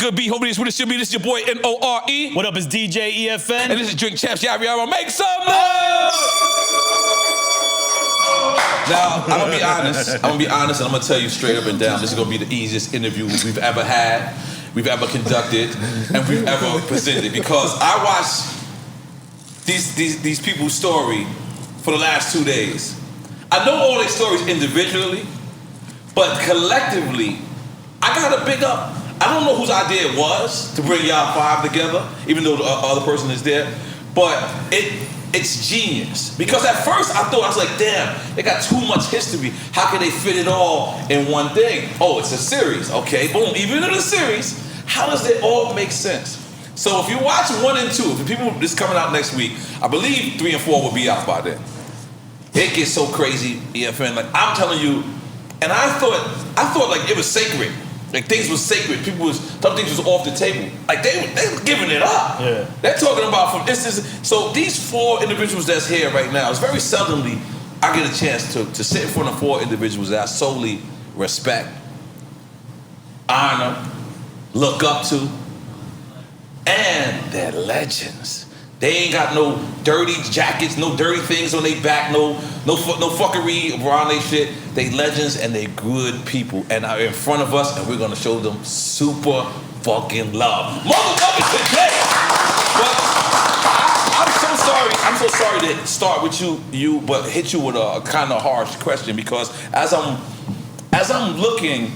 good be? Hopefully this is what it should be. This is your boy N.O.R.E. What up, it's DJ EFN. And this is Drink Champs. Y'all make some noise! Now, I'm gonna be honest, and I'm gonna tell you straight up and down, this is gonna be the easiest interview we've ever had, we've ever conducted, and we've ever presented, because I watched these people's story for the last 2 days. I know all their stories individually, but collectively, I gotta big up. I don't know whose idea it was to bring y'all five together, even though the other person is there, but it's genius. Because at first I was like, damn, they got too much history. How can they fit it all in one thing? Oh, it's a series. Okay, boom. Even in a series, how does it all make sense? So if you watch 1 and 2, if the people this coming out next week, I believe 3 and 4 will be out by then. It gets so crazy, EFN. Like I'm telling you, and I thought like it was sacred. Like things was sacred. Some things was off the table. Like they were giving it up. Yeah. They're talking about from instance. So these 4 individuals that's here right now, it's very seldomly I get a chance to sit in front of 4 individuals that I solely respect, honor, look up to, and they're legends. They ain't got no dirty jackets, no dirty things on their back, no fuckery around their shit. They legends and they good people and are in front of us, and we're gonna show them super fucking love. Motherfuckers today! But I'm so sorry to start with you, but hit you with a kind of harsh question, because as I'm looking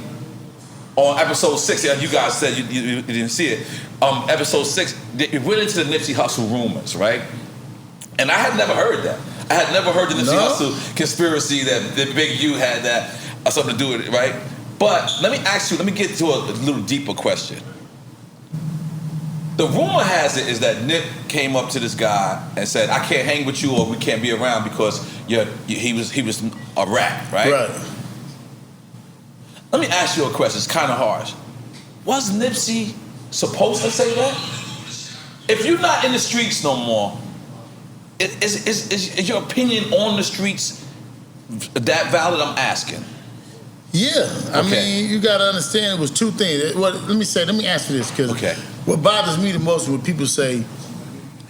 on episode 6, you guys said you didn't see it. Episode 6, it went into the Nipsey Hussle rumors, right? And I had never heard that. I had never heard the Nipsey Hussle conspiracy that Big U had that something to do with it, right? But let me get to a little deeper question. The rumor has it is that Nip came up to this guy and said, "I can't hang with you, or we can't be around because he was a rat," right? Right. Let me ask you a question. It's kind of harsh. Was Nipsey supposed to say that? If you're not in the streets no more, is your opinion on the streets that valid? I'm asking. Yeah, I mean, you gotta understand it was 2 things. Let me ask you this, because what bothers me the most is when people say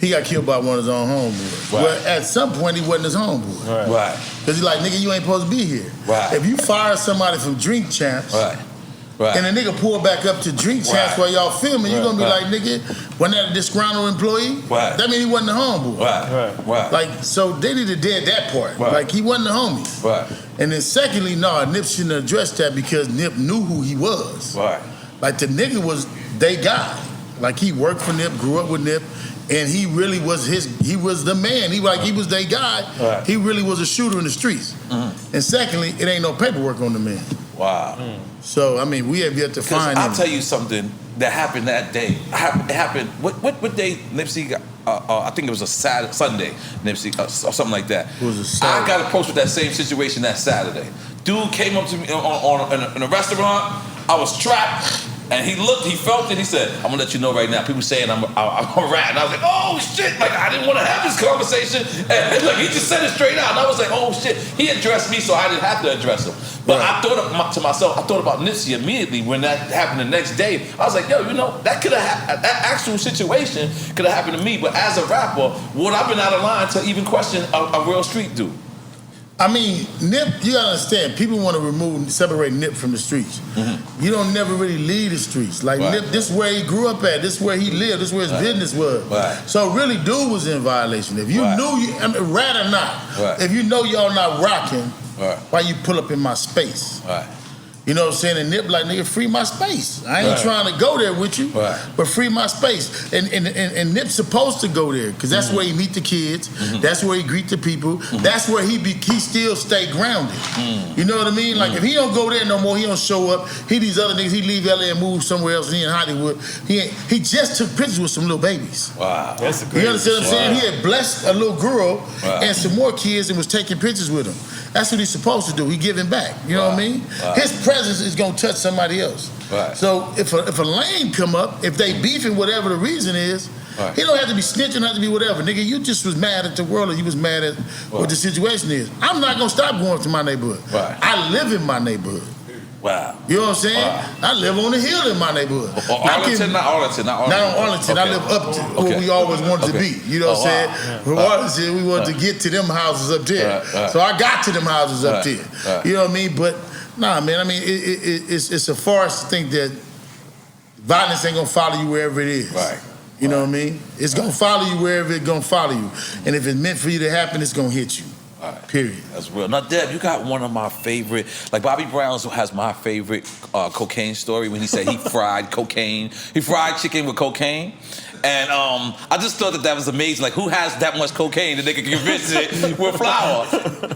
he got killed by one of his own homeboys. Right. Well, at some point he wasn't his homeboy. Right. Because he's like, nigga, you ain't supposed to be here. Right. If you fire somebody from Drink Champs, and the nigga pull back up to Drink Champs while y'all filming, you're gonna be like, nigga, wasn't that a disgruntled employee? Right. That means he wasn't the homeboy. Right. Like, so they need to dead that part. Right. Like, he wasn't the homie. Right. And then secondly, Nip shouldn't have addressed that, because Nip knew who he was. Right. Like, the nigga was they guy. Like, he worked for Nip, grew up with Nip, and he really was he was the man. He was their guy. Right. He really was a shooter in the streets. Mm-hmm. And secondly, it ain't no paperwork on the man. Wow. So, I mean, we have yet to find him. I'll tell you something that happened that day. It happened, what day Nipsey got, I think it was a Sunday, Nipsey, or something like that. It was a Saturday. I got approached with that same situation that Saturday. Dude came up to me in a restaurant. I was trapped. And he felt it, he said, "I'm gonna let you know right now, people saying I'm a rat." And I was like, oh shit, like I didn't want to have this conversation. And like, he just said it straight out. And I was like, oh shit, he addressed me, so I didn't have to address him. But I thought to myself, I thought about Nipsey immediately when that happened the next day. I was like, yo, that could have that actual situation could have happened to me. But as a rapper, would I been out of line to even question a real street dude? I mean, Nip, you gotta understand, people want to separate Nip from the streets. Mm-hmm. You don't never really leave the streets. Like Nip, this is where he grew up at, this is where he lived, this is where his business was. Right. So really, dude was in violation. If you knew, rat or not, if you know y'all not rocking, why you pull up in my space? Right. You know what I'm saying? And Nip like, nigga, free my space. I ain't trying to go there with you, but free my space. And Nip's supposed to go there, because that's where he meet the kids. Mm-hmm. That's where he greet the people. Mm-hmm. That's where he still stay grounded. Mm-hmm. You know what I mean? Like, if he don't go there no more, he don't show up. He these other niggas, he leave LA and move somewhere else. He in Hollywood. He just took pictures with some little babies. Wow. That's a great. You understand what I'm saying? He had blessed a little girl and some more kids and was taking pictures with them. That's what he's supposed to do. He giving back. You know what I mean? His presence is gonna touch somebody else. Right. So if a lane come up, if they beefing, whatever the reason is, he don't have to be snitching, don't have to be whatever. Nigga, you just was mad at the world, or you was mad at what the situation is. I'm not gonna stop going to my neighborhood. I live in my neighborhood. Wow. You know what I'm saying? Wow. I live on the hill in my neighborhood. Arlington, not Arlington. Not on Arlington. Okay. I live up to where we always wanted to be. You know what I'm saying? From Arlington, we wanted to get to them houses up there. So I got to them houses up there. You know what I mean? But nah, man, I mean, it's a farce to think that violence ain't gonna follow you wherever it is. Right. You know what I mean? It's gonna follow you wherever it's gonna follow you. And if it's meant for you to happen, it's gonna hit you. Period. That's real. Now, Deb, you got one of my favorite, like Bobby Brown has my favorite cocaine story when he said he fried cocaine. He fried chicken with cocaine. And I just thought that was amazing. Like, who has that much cocaine that they can convince it with flour?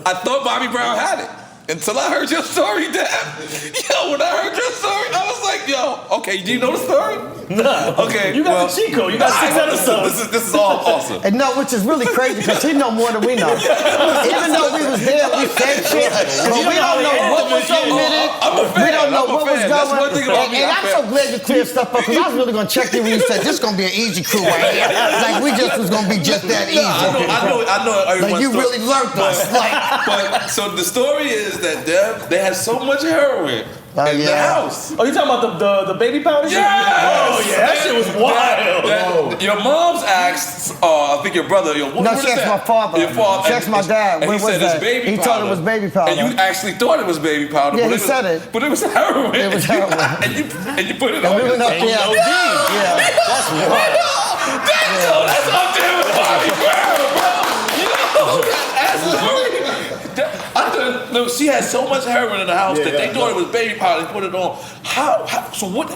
I thought Bobby Brown had it. Until I heard your story, Deb. Yo, when I heard your story, I was like, yo, okay, do you know the story? No. Okay. You got the Chico. You got 6 episodes. This is all awesome. And no, which is really crazy because he know more than we know. Even though we was there, we said shit, but we don't know what was omitted. We don't know what was going. And I'm so glad you cleared stuff up because I was really gonna check you when you said this is gonna be an easy crew right here. Like we just was gonna be just that easy. I know everyone's like you really learned us. But so the story is that they had so much heroin in the house. Oh, you talking about the baby powder? Yeah. Oh yeah, that shit was wild. Your mom's asked, I think your brother. No, she asked my father. Your father. She asked my dad. And he said it's baby powder. He told it was baby powder. And you actually thought it was baby powder. Yeah, he said it. But it was heroin. It was heroin. And you put it on. We went up there. Yeah, that's wild. That's up there with Bobby Brown, bro. No, she had so much heroin in the house that they thought it was baby powder. They put it on. So what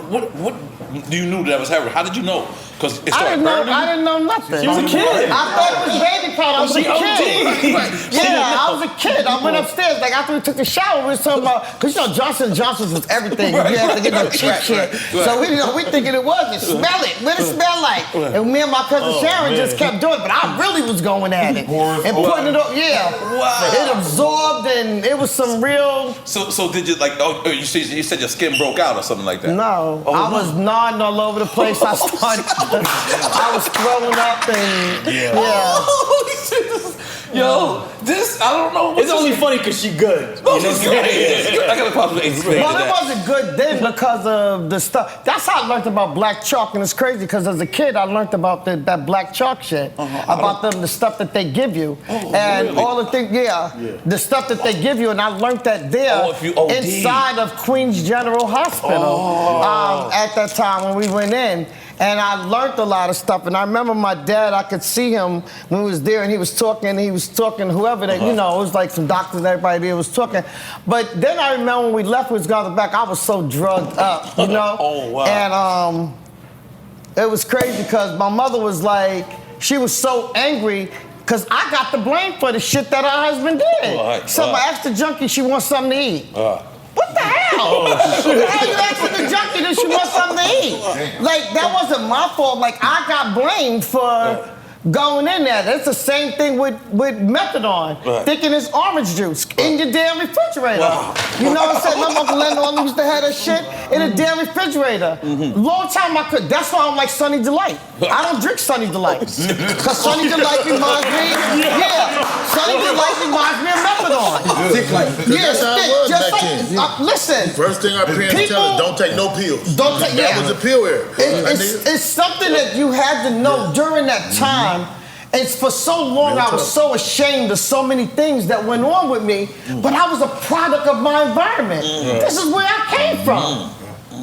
do you knew that was heroin? How did you know? Because it started burning? I didn't know nothing. She was a kid. I thought it was baby powder. I was a kid. Yeah, I was a kid. I went upstairs. Like after we took the shower, we was talking about, because you know Johnson & Johnson's was everything. You had to get no cheap shit. So we thinking it was. Smell it. What it smell like? And me and my cousin Sharon just kept doing it. But I really was going at it. And putting it on. Yeah. Wow. It absorbed and it was some real. So did you like, you said your skin broke out or something like that? No. I was nodding all over the place. I was throwing up and Yo, this, I don't know. It's only funny because she good. No, she's good. I gotta probably explain that. Well, it wasn't good then because of the stuff. That's how I learned about black chalk, and it's crazy because as a kid I learned about that black chalk shit, about the stuff that they give you, and really? All the things, the stuff that they give you, and I learned that there inside of Queens General Hospital at that time when we went in. And I learned a lot of stuff. And I remember my dad, I could see him when he was there and he was talking to whoever that, you know, it was like some doctors, everybody there was talking. But then I remember when we left, we was going back, I was so drugged up, you know? Oh, wow. And it was crazy because my mother was like, she was so angry because I got the blame for the shit that her husband did. So I asked the junkie, she wants something to eat. What the hell? What the hell you asking the junkie that she wants something to eat? Like, that wasn't my fault. Like, I got blamed for going in there. That's the same thing with methadone. Thinking it's orange juice in your damn refrigerator. You know what I'm saying? My Uncle Lennon used to have that shit in a damn refrigerator. Long time I could. That's why I don't like Sunny Delight. I don't drink Sunny Delight. Because Sunny Delight reminds me, Sunny Delight reminds me of methadone. Thick like, that's how it was back then. Listen. First thing our parents tell us, don't take no pills. Don't take, that was a pill era. It's something that you had to know during that time. And for so long, I was so ashamed of so many things that went on with me, but I was a product of my environment. This is where I came from.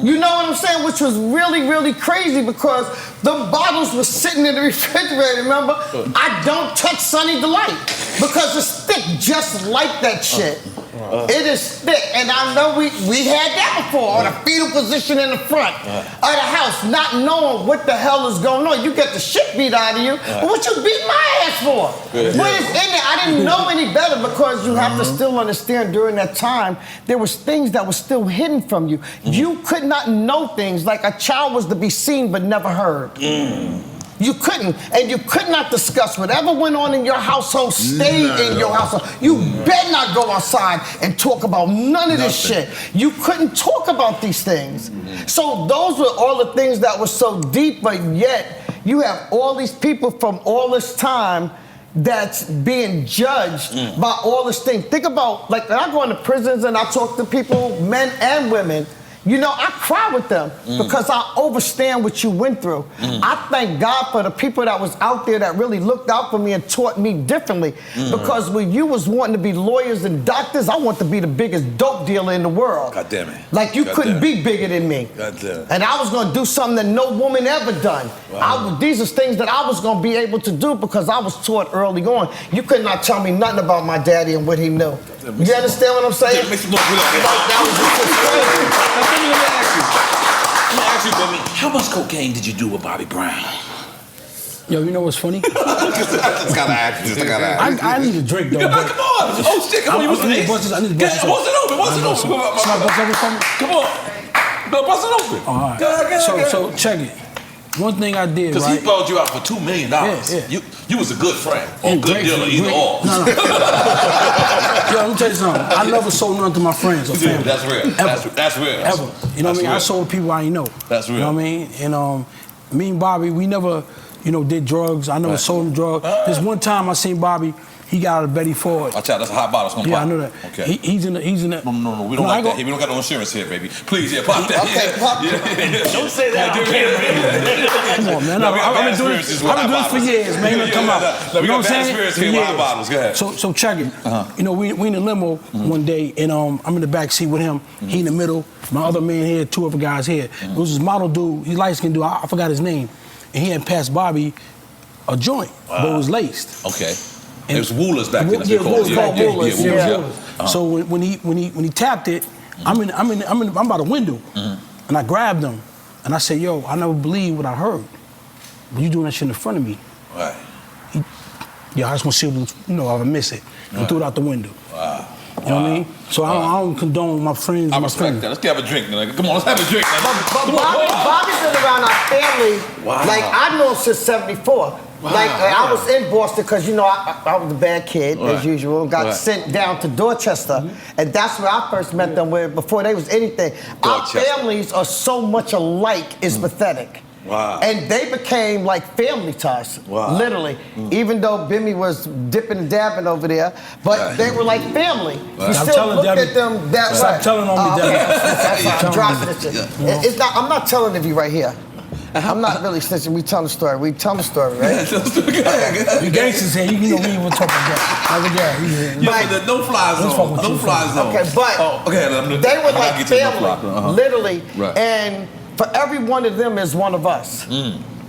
You know what I'm saying? Which was really, really crazy because the bottles were sitting in the refrigerator, remember? I don't touch Sunny Delight because it's thick just like that shit. It is thick, and I know we had that before, on a fetal position in the front of the house, not knowing what the hell is going on. You get the shit beat out of you, but what you beat my ass for? What is in there? I didn't know any better because you have to still understand during that time, there was things that were still hidden from you. You could not know things like a child was to be seen but never heard. You couldn't, and you could not discuss whatever went on in your household, stayed in your household. You better not go outside and talk about none of this shit. You couldn't talk about these things. So those were all the things that were so deep, but yet you have all these people from all this time that's being judged by all this thing. Think about, like, when I go into prisons and I talk to people, men and women, you know, I cry with them because I understand what you went through. I thank God for the people that was out there that really looked out for me and taught me differently. Because when you was wanting to be lawyers and doctors, I want to be the biggest dope dealer in the world. God damn it. Like, you couldn't be bigger than me. God damn it. And I was going to do something that no woman ever done. These are things that I was going to be able to do because I was taught early on. You could not tell me nothing about my daddy and what he knew. You understand what I'm saying? Let me ask you, baby, how much cocaine did you do with Bobby Brown? Yo, you know what's funny? I just gotta ask you. I need a drink though. Come on. Oh shit, come on. You was I need to bust this. Bust it open. Should I bust everything? Come on. No, bust it open. All right. So check it. One thing I did, because right? he bought you out for $2 million. Yeah. You was a good friend or good dealer, either or. No. Yo, let me tell you something. I never sold nothing to my friends or family. That's real. That's real. Ever. You know what I mean? I sold people I ain't know. That's real. You know what I mean? And me and Bobby, we never, did drugs. I never sold him drugs. This one time I seen Bobby. He got out of Betty Ford. Watch out, that's a hot bottle. It's gonna pop. I know that. Okay. He's in the. No, we don't like that. We don't got no insurance here, baby. Please, pop that. Okay, pop that. Don't say that on camera. Come on, man. I've been doing this for years, man. Come on. You know what I'm saying? Experience here with hot bottles. Go ahead. So check it. We in the limo one day, and I'm in the back seat with him. He in the middle. My other man here, two other guys here. It was this model dude. He light-skinned dude. I forgot his name. And he had passed Bobby a joint, but it was laced. Okay. And it was Woolers back then. Yeah. So when he tapped it, I'm by the window, and I grabbed him, and I said, "Yo, I never believed what I heard. But you doing that shit in front of me." Right. I just want to see if I miss it. And threw it out the window. Wow. You know what I mean? So I don't condone my friends. I respect that. Let's have a drink, nigga. Come on, let's have a drink. But Bobby's been around our family. Wow. Like, I know him since '74. Like, I was in Boston because, I was a bad kid, as usual. Got sent down to Dorchester. And that's where I first met them, before they was anything. Our families are so much alike, it's pathetic. Wow. And they became like family to us, literally. Even though Bimmy was dipping and dabbing over there, but they were like family. We still looked at them that way. Stop telling on me, Debbie. I'm dropping it. It's not. I'm not telling of you right here. I'm not really snitching. We tell the story. We tell the story, right? You gangsters here. You know we even talk about that. But the no-fly zone. No-fly zone. Okay, but they were like family, literally. And for every one of them is one of us.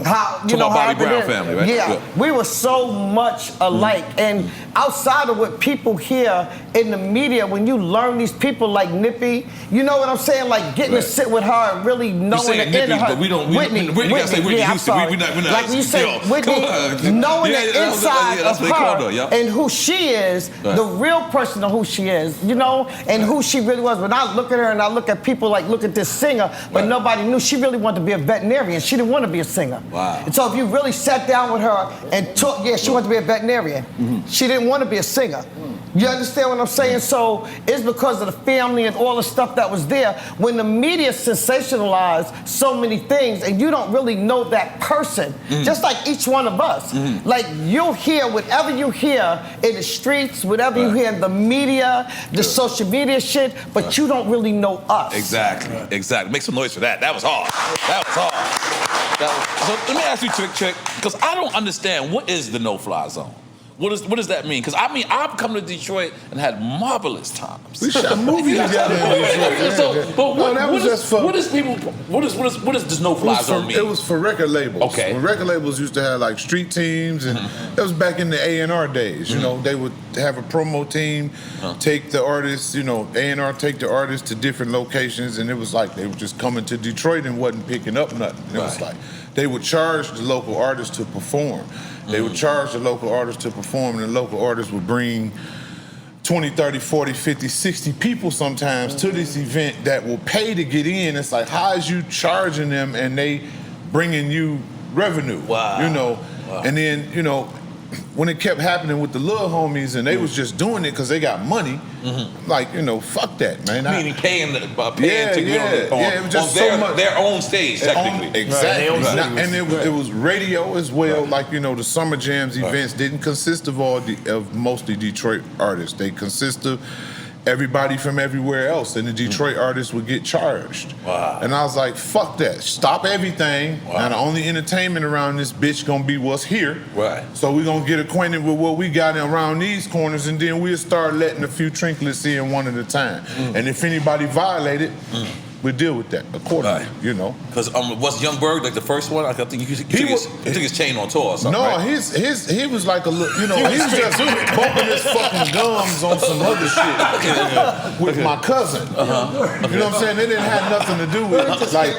How Bobby Brown family, right? Yeah, we were so much alike. And outside of what people hear in the media, when you learn these people like Nippy, you know what I'm saying? Like getting to sit with her and really knowing the inner her. But we don't. Whitney, gotta say Whitney Houston. We're not. Like when you say Whitney, knowing the inside of her and who she is, the real person of who she is, and who she really was. When I look at her and I look at people like, look at this singer, but nobody knew she really wanted to be a veterinarian. She didn't want to be a singer. Wow. And so if you really sat down with her and talked, she wanted to be a veterinarian. She didn't want to be a singer. You understand what I'm saying? So it's because of the family and all the stuff that was there. When the media sensationalized so many things and you don't really know that person, just like each one of us. Like you'll hear whatever you hear in the streets, whatever you hear in the media, the social media shit, but you don't really know us. Exactly. Make some noise for that. That was hard. So let me ask you, Chick, because I don't understand, what is the no-fly zone? What does that mean? Because I've come to Detroit and had marvelous times. We shot movies together in Detroit. What is this no-fly zone mean? It was for record labels. Okay. When record labels used to have like street teams, and that was back in the A&R days. They would have a promo team, take the artists. A&R take the artists to different locations, and it was like they were just coming to Detroit and wasn't picking up nothing. It was like they would charge the local artists to perform. They would charge the local artists to perform, and the local artists would bring 20, 30, 40, 50, 60 people sometimes to this event that will pay to get in. It's like, how is you charging them and they bringing you revenue? Wow. And then, when it kept happening with the little homies and they was just doing it because they got money, like, you know, fuck that, man. Meaning paying to get on it was just so much. Their own stage, technically. Exactly. Right. And it was radio as well. Like, you know, the Summer Jams events didn't consist of mostly Detroit artists. They consist of everybody from everywhere else, and the Detroit artists would get charged. Wow. And I was like, fuck that. Stop everything. Now the only entertainment around this bitch gonna be what's here. Right. So we gonna get acquainted with what we got around these corners, and then we'll start letting a few trinklets in one at a time. And if anybody violated, we deal with that accordingly, you know. Because was Young Berg like the first one? I think he took his chain on tour or something. No, right? he was like a little, you know, he was just bumping his fucking gums on some other shit with my cousin. You know what I'm saying? It didn't have nothing to do with like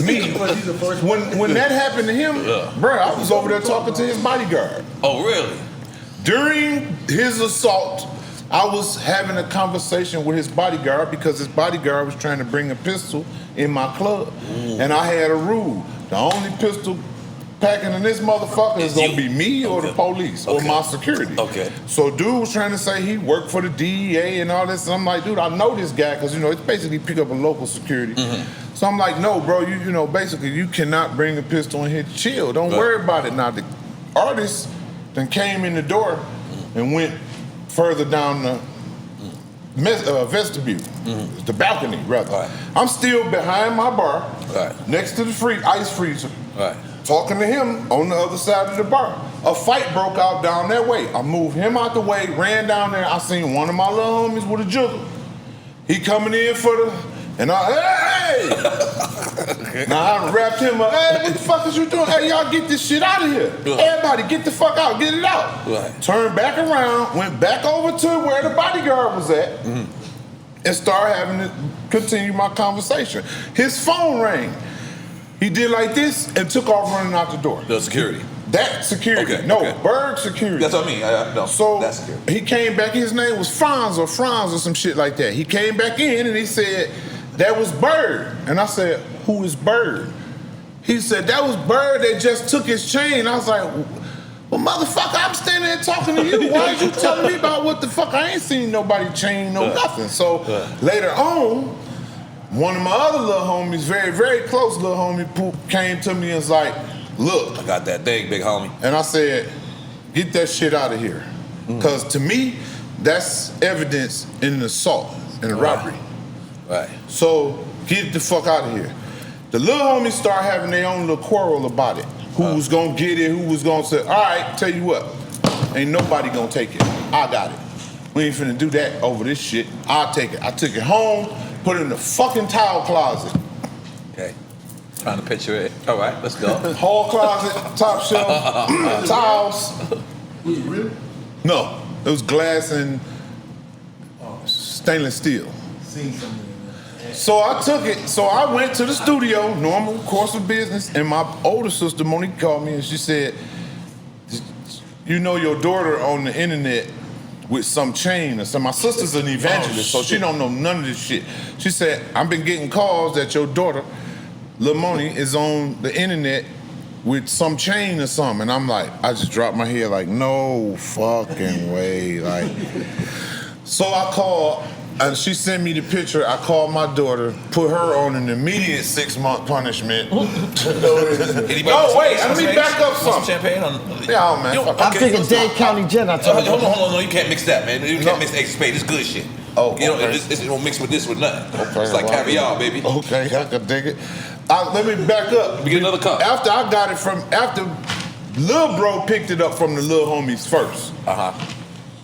me. When that happened to him, bro, I was over there talking to his bodyguard. Oh, really? During his assault, I was having a conversation with his bodyguard because his bodyguard was trying to bring a pistol in my club. And I had a rule. The only pistol packing in this motherfucker is gonna be me or the police or my security. So dude was trying to say he worked for the DEA and all this. And I'm like, dude, I know this guy because, you know, it's basically pick up a local security. So I'm like, no, bro, you know, basically you cannot bring a pistol in here. Chill, don't worry about it. Now the artist then came in the door and went further down the vestibule, the balcony rather. I'm still behind my bar, next to the ice freezer, talking to him on the other side of the bar. A fight broke out down that way. I moved him out the way, ran down there. I seen one of my little homies with a juggle. He coming in for the, and hey! Now I wrapped him up. Hey, what the fuck is you doing? Hey, y'all get this shit out of here. Everybody get the fuck out, get it out. Turned back around, went back over to where the bodyguard was at, and started having to continue my conversation. His phone rang. He did like this and took off running out the door. The security. That security. Berg security. That's what I mean. No, so that's security. He came back, his name was Franz or some shit like that. He came back in and he said, that was Bird. And I said, who is Bird? He said, that was Bird that just took his chain. I was like, well, motherfucker, I'm standing there talking to you. Why are you telling me about what the fuck? I ain't seen nobody chain, nothing. So later on, one of my other little homies, very, very close little homie, came to me and was like, look. I got that thing, big homie. And I said, get that shit out of here. Because to me, that's evidence in an assault, in a robbery. So get the fuck out of here. The little homies start having their own little quarrel about it. Who was gonna get it, who was gonna say, all right, tell you what, ain't nobody gonna take it. I got it. We ain't finna do that over this shit. I'll take it. I took it home, put it in the fucking towel closet. Okay. Trying to picture it. All right, let's go. Hall closet, top shelf, towels. Was it real? No, it was glass and stainless steel. Seen something. So I took it, so I went to the studio, normal course of business, and my older sister, Monique, called me and she said, you know your daughter on the internet with some chain or something. My sister's an evangelist, so she don't know none of this shit. She said, I've been getting calls that your daughter, Lil Moni, is on the internet with some chain or something. And I'm like, I just dropped my head like, no fucking way. Like, so I called, and she sent me the picture. I called my daughter, put her on an immediate 6-month punishment. No, wait, let me back up some champagne. Yeah, man. I'm thinking Dade County Gin. I told you. Hold on, no, you can't mix that, man. You can't mix the extra spade. It's good shit. Oh, you know, it don't mix with this with nothing. It's like caviar, baby. Okay, I can dig it. Let me back up. We get another cup. After I got it after Lil Bro picked it up from the Lil Homies first.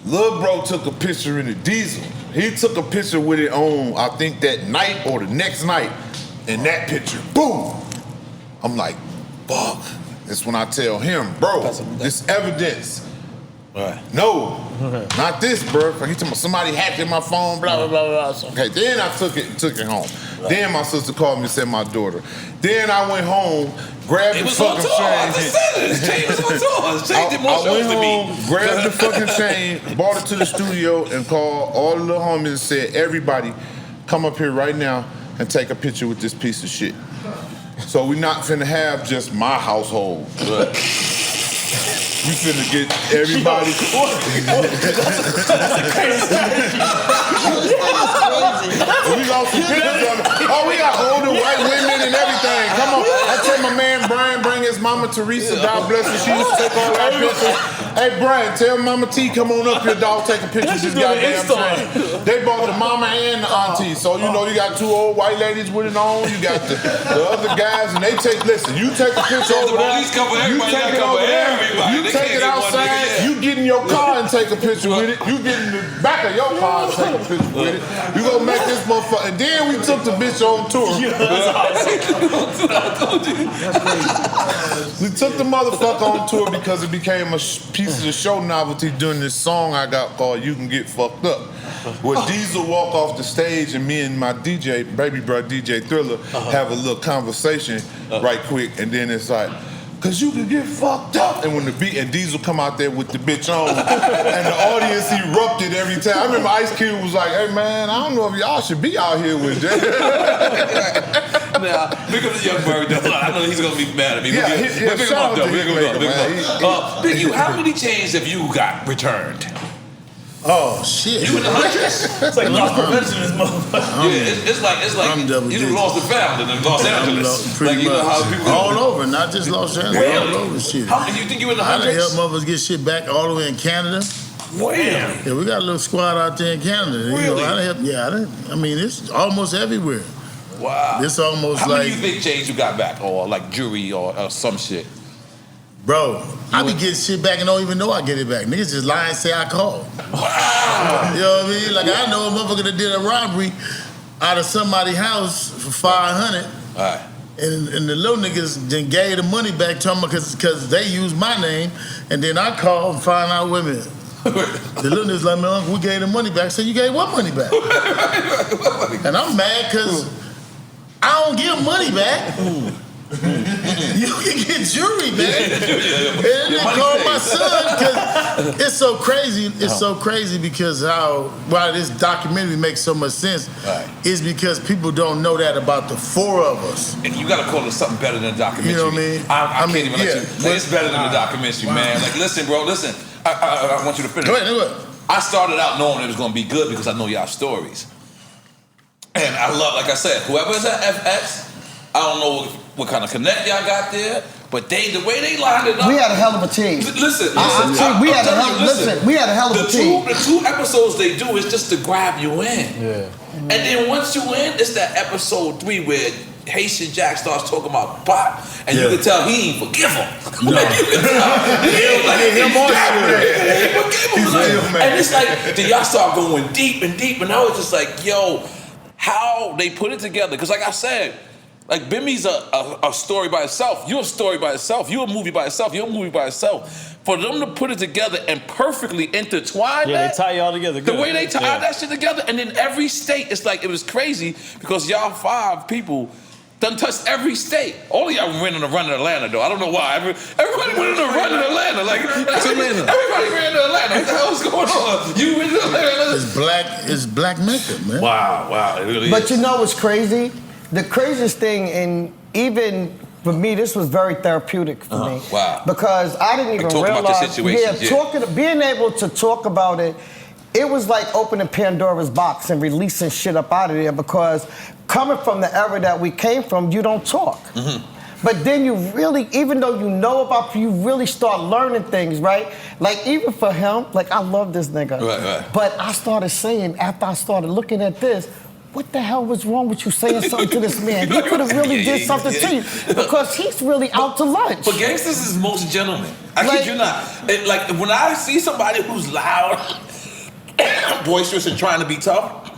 Lil Bro took a picture in the diesel. He took a picture with it on, I think that night or the next night. And that picture, boom. I'm like, fuck. That's when I tell him, bro, this evidence. No, not this, bro. He told me somebody hacked in my phone, blah, blah, blah, blah. Okay, then I took it home. Then my sister called me and said my daughter. Then I went home, grabbed the fucking chain. I just said it. His chain was on tour. His chain did more shows than me. Grabbed the fucking chain, brought it to the studio, and called all the little homies and said, everybody, come up here right now and take a picture with this piece of shit. So we're not finna have just my household. We finna get everybody. That's a crazy We got some pictures of it. Oh, we got older white women and everything. Come on. I tell my man Brian bring his mama Teresa, God bless her. She used to take all our pictures. Hey Brian, tell Mama T come on up here, dog, take a picture of this goddamn thing. They bought the mama and the auntie. So you know you got two old white ladies with it on. You got the other guys and they take, listen, you take a picture over there. You take it over there. You take it outside. You get in your car and take a picture with it. You get in the back of your car and take a picture with it. You gonna make this motherfucker. And then we took the bitch on tour. We took the motherfucker on tour because it became a piece of the show novelty during this song I got called You Can Get Fucked Up. Where Diesel walk off the stage and me and my DJ, baby bro DJ Thriller, have a little conversation right quick, and then it's like, cause you can get fucked up. And when the beat and Diesel come out there with the bitch on, and the audience erupted every time. I remember Ice Cube was like, hey man, I don't know if y'all should be out here with Jay. Now, big up the young bird though. I know he's gonna be mad at me. Yeah, we'll pick him up though. Big you, how many chains have you got returned? Oh shit! You in the hundreds? It's like lost prevention in this motherfucker. Yeah, it's like you lost and found in Los Angeles. Like you know how people all over, not just Los Angeles, all over shit. How many you think you in the hundreds? I done help motherfuckers get shit back all the way in Canada. Damn. Yeah, we got a little squad out there in Canada. Really? You know, I mean, it's almost everywhere. Wow. It's almost how like. How many you think chains you got back, or like jewelry, or some shit? Bro, I be getting shit back and don't even know I get it back. Niggas just lie and say I called. Wow. You know what I mean? Like I know a motherfucker that did a robbery out of somebody's house for $500. All right. And the little niggas then gave the money back to them because they used my name. And then I called and find out, wait a minute. The little niggas like, man, we gave the money back. So you gave what money back? And I'm mad because I don't give money back. You can get jewelry back. And then they called my son because it's so crazy. It's so crazy because why this documentary makes so much sense is because people don't know that about the four of us. And you gotta call it something better than a documentary. You know what I mean? I can't even let you. Like, it's better than a documentary, man. Like, listen, bro, listen. I want you to finish. Go ahead. I started out knowing it was gonna be good because I know y'all stories. And I love, like I said, whoever's at FX, I don't know what kind of connect y'all got there, but the way they lined it up. We had a hell of a team. Listen, we had a hell of a team. The two episodes they do is just to grab you in. Yeah. And then once you in, it's that episode 3 where Haitian Jack starts talking about Pop, and you can tell he ain't forgive him. No. You can tell. He ain't forgive him. And it's like, then y'all start going deep and deep, and I was just like, yo, how they put it together. Because like I said, like Bimby's a story by itself. You're a story by itself. You're a movie by itself. You're a movie by itself. For them to put it together and perfectly intertwine they tie y'all together good. The way they tie that shit together, and then every state, it's like, it was crazy because y'all 5 people done touched every state. All of y'all went on a run in Atlanta, though. I don't know why. Everybody went on a run in Atlanta. Like, everybody ran to Atlanta. What the hell's going on? You went to Atlanta? It's black makeup, man. Wow, it really But is. you know what's crazy? The craziest thing, and even for me, this was very therapeutic for me. Wow. Because I didn't even talking realize. about the situation, being able to talk about it, it was like opening Pandora's box and releasing shit up out of there, because coming from the era that we came from, you don't talk. Mm-hmm. But then you really, even though you know about, you really start learning things, right? Like even for him, like I love this nigga. Right. But I started saying, after I started looking at this, what the hell was wrong with you saying something to this man? He could have really did something to you because he's really out to lunch. But gangsters is most gentlemen. I kid you not. Like when I see somebody who's loud, boisterous, and trying to be tough,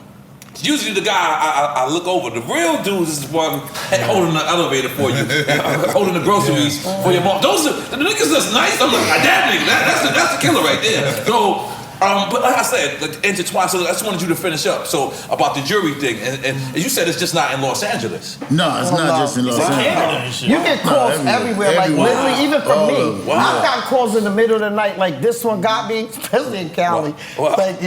usually the guy I look over. The real dudes is the one holding the elevator for you, holding the groceries for your mom. Those are the niggas that's nice. I'm like, that nigga, that's the killer right there. So. But like I said, like, intertwined, so I just wanted you to finish up. So about the jury thing, and you said it's just not in Los Angeles. No, it's not just in Los Angeles. You get calls everywhere, like literally, even from me. I've got calls in the middle of the night, like this one got me, especially in Cali. Like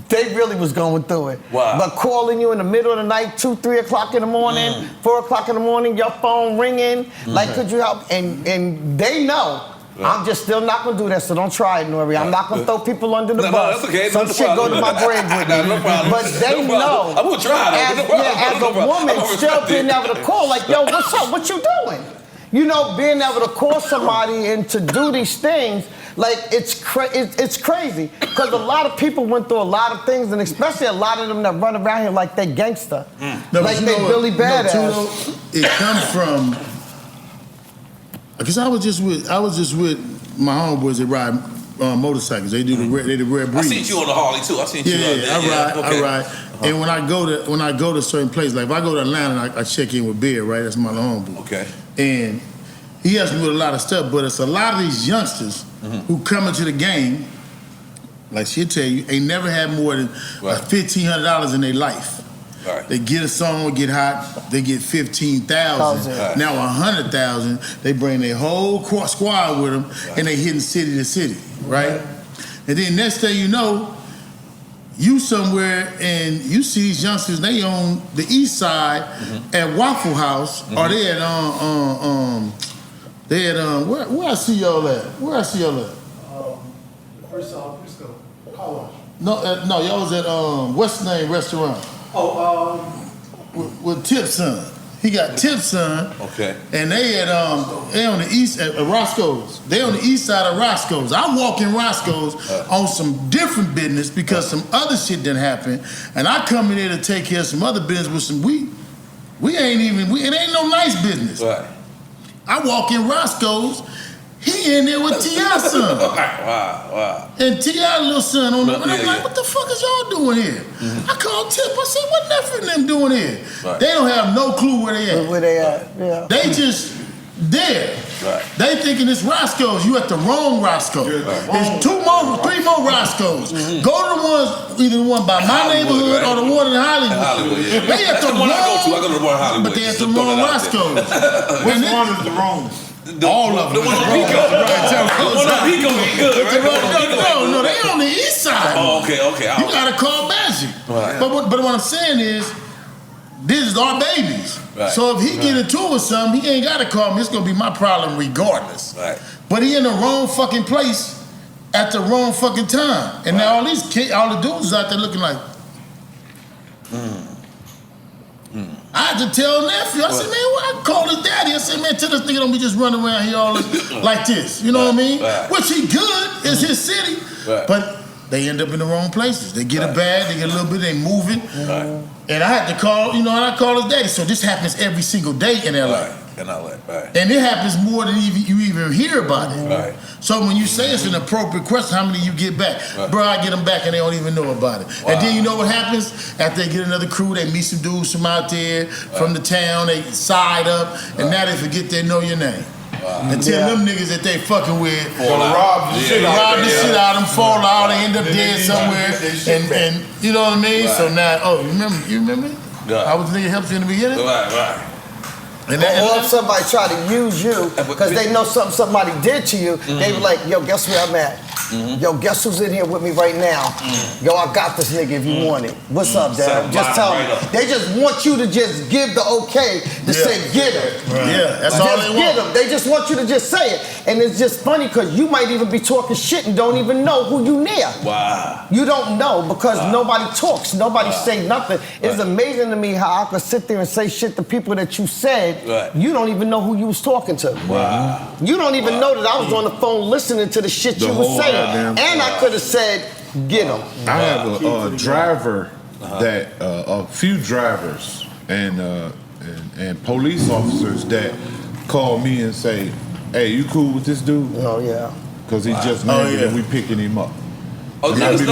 they really was going through it. But calling you in the middle of the night, 2, 3 o'clock in the morning, 4 o'clock in the morning, your phone ringing, like could you help? And they know. I'm just still not gonna do that, so don't try it, N.O.R.E. I'm not gonna throw people under the bus. No, that's okay. Some shit go to my grave with me. No problem. But they know. I'm gonna try it. As a woman, still being able to call, like, yo, what's up? What you doing? You know, being able to call somebody and to do these things, like, it's crazy. Because a lot of people went through a lot of things, and especially a lot of them that run around here like they gangster. No, like they really badass. It comes from, because I was just with my homeboys that ride motorcycles. They do the red breeze. I seen you on the Harley too. I seen you. I ride. And when I go to certain places, like if I go to Atlanta, I check in with Beard, right? That's my homeboy. Okay. And he helps me with a lot of stuff, but it's a lot of these youngsters who come into the game, like she'll tell you, ain't never had more than $1,500 in their life. Right. They get a song, get hot, they get 15,000. Right. Now 100,000. They bring their whole squad with them, and they hitting city to city, right? And then next thing you know, you somewhere and you see these youngsters. They on the east side at Waffle House, or they at where I see y'all at? Where I see y'all at? Frisco. Car wash. No, y'all was at what's the name restaurant? With Tip's son. He got Tip's son. Okay. And they on the east at Roscoe's. They on the east side of Roscoe's. I walk in Roscoe's on some different business because some other shit didn't happen, and I come in there to take care of some other business with some it ain't no nice business. Right. I walk in Roscoe's. He in there with T.I.'s son. Wow. And T.I. little son on the, and I'm like, what the fuck is y'all doing here? I called Tip, I said, what Nephew and them doing here? Right. They don't have no clue where they at. Where they at, yeah. They just there. Right. They thinking it's Roscoe's. You at the wrong Roscoe. There's 3 more Roscoe's. Go to the ones, either the one by my neighborhood or the one in Hollywood. They at the wrong. I go to the one in Hollywood. But they at the wrong Roscoe's. Which one is the wrong? All of them. The one on Pico. The one on Pico is good, right? No, they on the east side. Oh, okay. You gotta call Magic. Right. But what I'm saying is, this is our babies. Right. So if he get into it with something, he ain't gotta call me. It's gonna be my problem regardless. Right. But he in the wrong fucking place at the wrong fucking time. And now all the dudes is out there looking like, I had to tell Nephew. I said, man, I called his daddy. I said, man, tell this nigga don't be just running around here all like this. You know what I mean? Right. Which he good. It's his city. Right. But they end up in the wrong places. They get a bag, they get a little bit, they moving. Right. And I had to call, and I call his daddy. So this happens every single day in LA. Right. In LA, right. And it happens more than you even hear about it. Right. So when you say it's an appropriate question, how many you get back? Right. Bro, I get them back and they don't even know about it. Wow. And then you know what happens? After they get another crew, they meet some dudes from out there, from the town, they side up, and now they forget they know your name. Wow. And tell them niggas that they fucking with, rob the shit out of them, fall out, they end up dead somewhere, and you know what I mean? Right. So now, you remember? Yeah. I was the nigga helped you in the beginning? Right. And Or if somebody try to use you because they know something somebody did to you, they be like, yo, guess where I'm at? Yo, guess who's in here with me right now? Yo, I got this nigga if you want it. What's up, Dad? Just tell me. They just want you to just give the okay to say get him. Right. Yeah, that's all they want. Get him. They just want you to just say it. And it's just funny because you might even be talking shit and don't even know who you near. Wow. You don't know because nobody talks. Nobody say nothing. It's amazing to me how I could sit there and say shit to people that you said you don't even know who you was talking to. Wow. You don't even know that I was on the phone listening to the shit you was saying. And I could have said, get him. I have a driver that, a few drivers and police officers that call me and say, hey, you cool with this dude? Oh, yeah. Because he just made it and we picking him up. Oh, niggas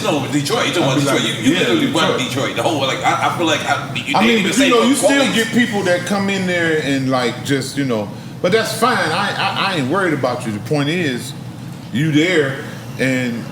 know Detroit. You talking about Detroit? You literally run Detroit. The whole I feel like you still get people that come in there and like just but that's fine. I ain't worried about you. The point is, you there and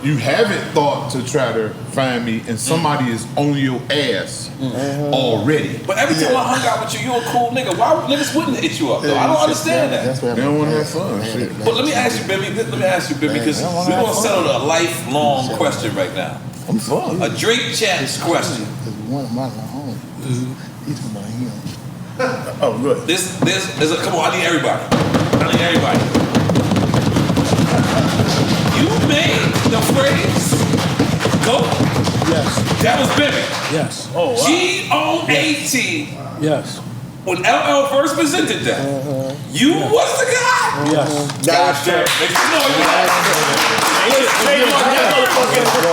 you haven't thought to try to find me, and somebody is on your ass already. But every time I hung out with you, you a cool nigga. Why niggas wouldn't hit you up though? I don't understand that. They don't want to have fun. Shit. But let me ask you, baby. Because we're gonna settle a lifelong question right now. I'm fun. A Drake Chats question. One of my home. He's talking about him. Oh, good. Come on, I need everybody. The phrase, GOAT. Yes. That was Bimmy. Yes. Oh, wow. G-O-A-T. Yes. When LL first presented that, you was the guy. Yes. Gosh damn. Make some noise.